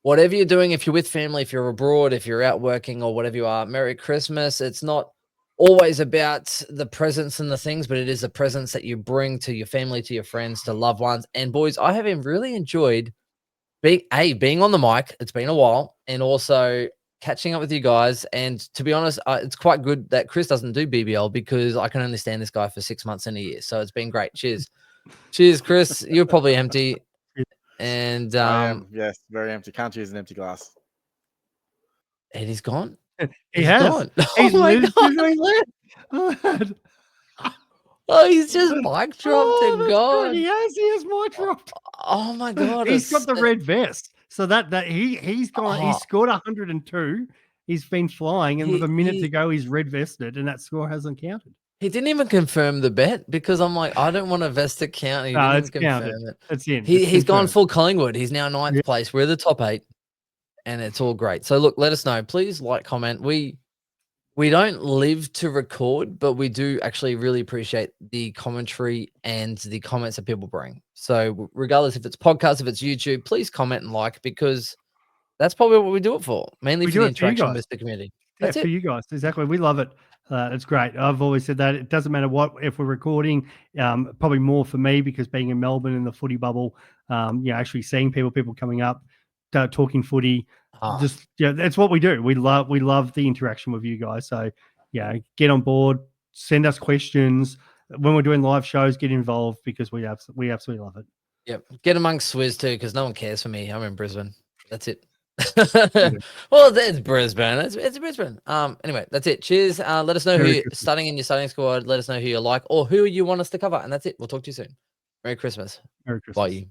whatever you're doing, if you're with family, if you're abroad, if you're out working or whatever you are, Merry Christmas. It's not always about the presents and the things, but it is the presents that you bring to your family, to your friends, to loved ones. And boys, I have really enjoyed being on the mic. It's been a while, and also catching up with you guys. And to be honest, it's quite good that Chris doesn't do BBL because I can only stand this guy for 6 months in a year. So it's been great. Cheers. Cheers, Chris. You're probably empty. And I am, yes, very empty. Can't use an empty glass. and he's gone. He has. Gone. He's Oh my literally God. left. Oh, he's just mic dropped and that's gone. good. He has mic dropped. Oh my God. He's got the red vest. So that he's gone. He Oh. scored 102. He's been flying, and with a minute He- to go, he's red vested, and that score hasn't counted. He didn't even confirm the bet because I'm like, I don't want a vest account. He No, didn't it's even confirm counted. it. It's in. He's It's gone confirmed. full Collingwood. He's now ninth Yeah. place. We're the top 8, and it's all great. So look, let us know. Please like, comment. We don't live to record, but we do actually really appreciate the commentary and the comments that people bring. So regardless if it's podcast, if it's YouTube, please comment and like, because that's probably what we do it for, mainly We for do the it for you interaction guys. with the community. Yeah, That's for it. you guys. Exactly. We love it. It's great. I've always said that it doesn't matter what, if we're recording, probably more for me because being in Melbourne in the footy bubble, actually seeing people coming up, talking footy, just, that's what we do. We love the interaction with you guys. So yeah, get on board, send us questions. When we're doing live shows, get involved because we absolutely love it. Yep. Get amongst Swizz too, because no one cares for me. I'm in Brisbane. That's it. Yeah. Well, it's Brisbane. It's Brisbane. Anyway, that's it. Cheers. Let us know who Merry you're Christmas. starting in your starting squad. Let us know who you like or who you want us to cover. And that's it. We'll talk to you soon. Merry Christmas. Merry Christmas. Bye. You.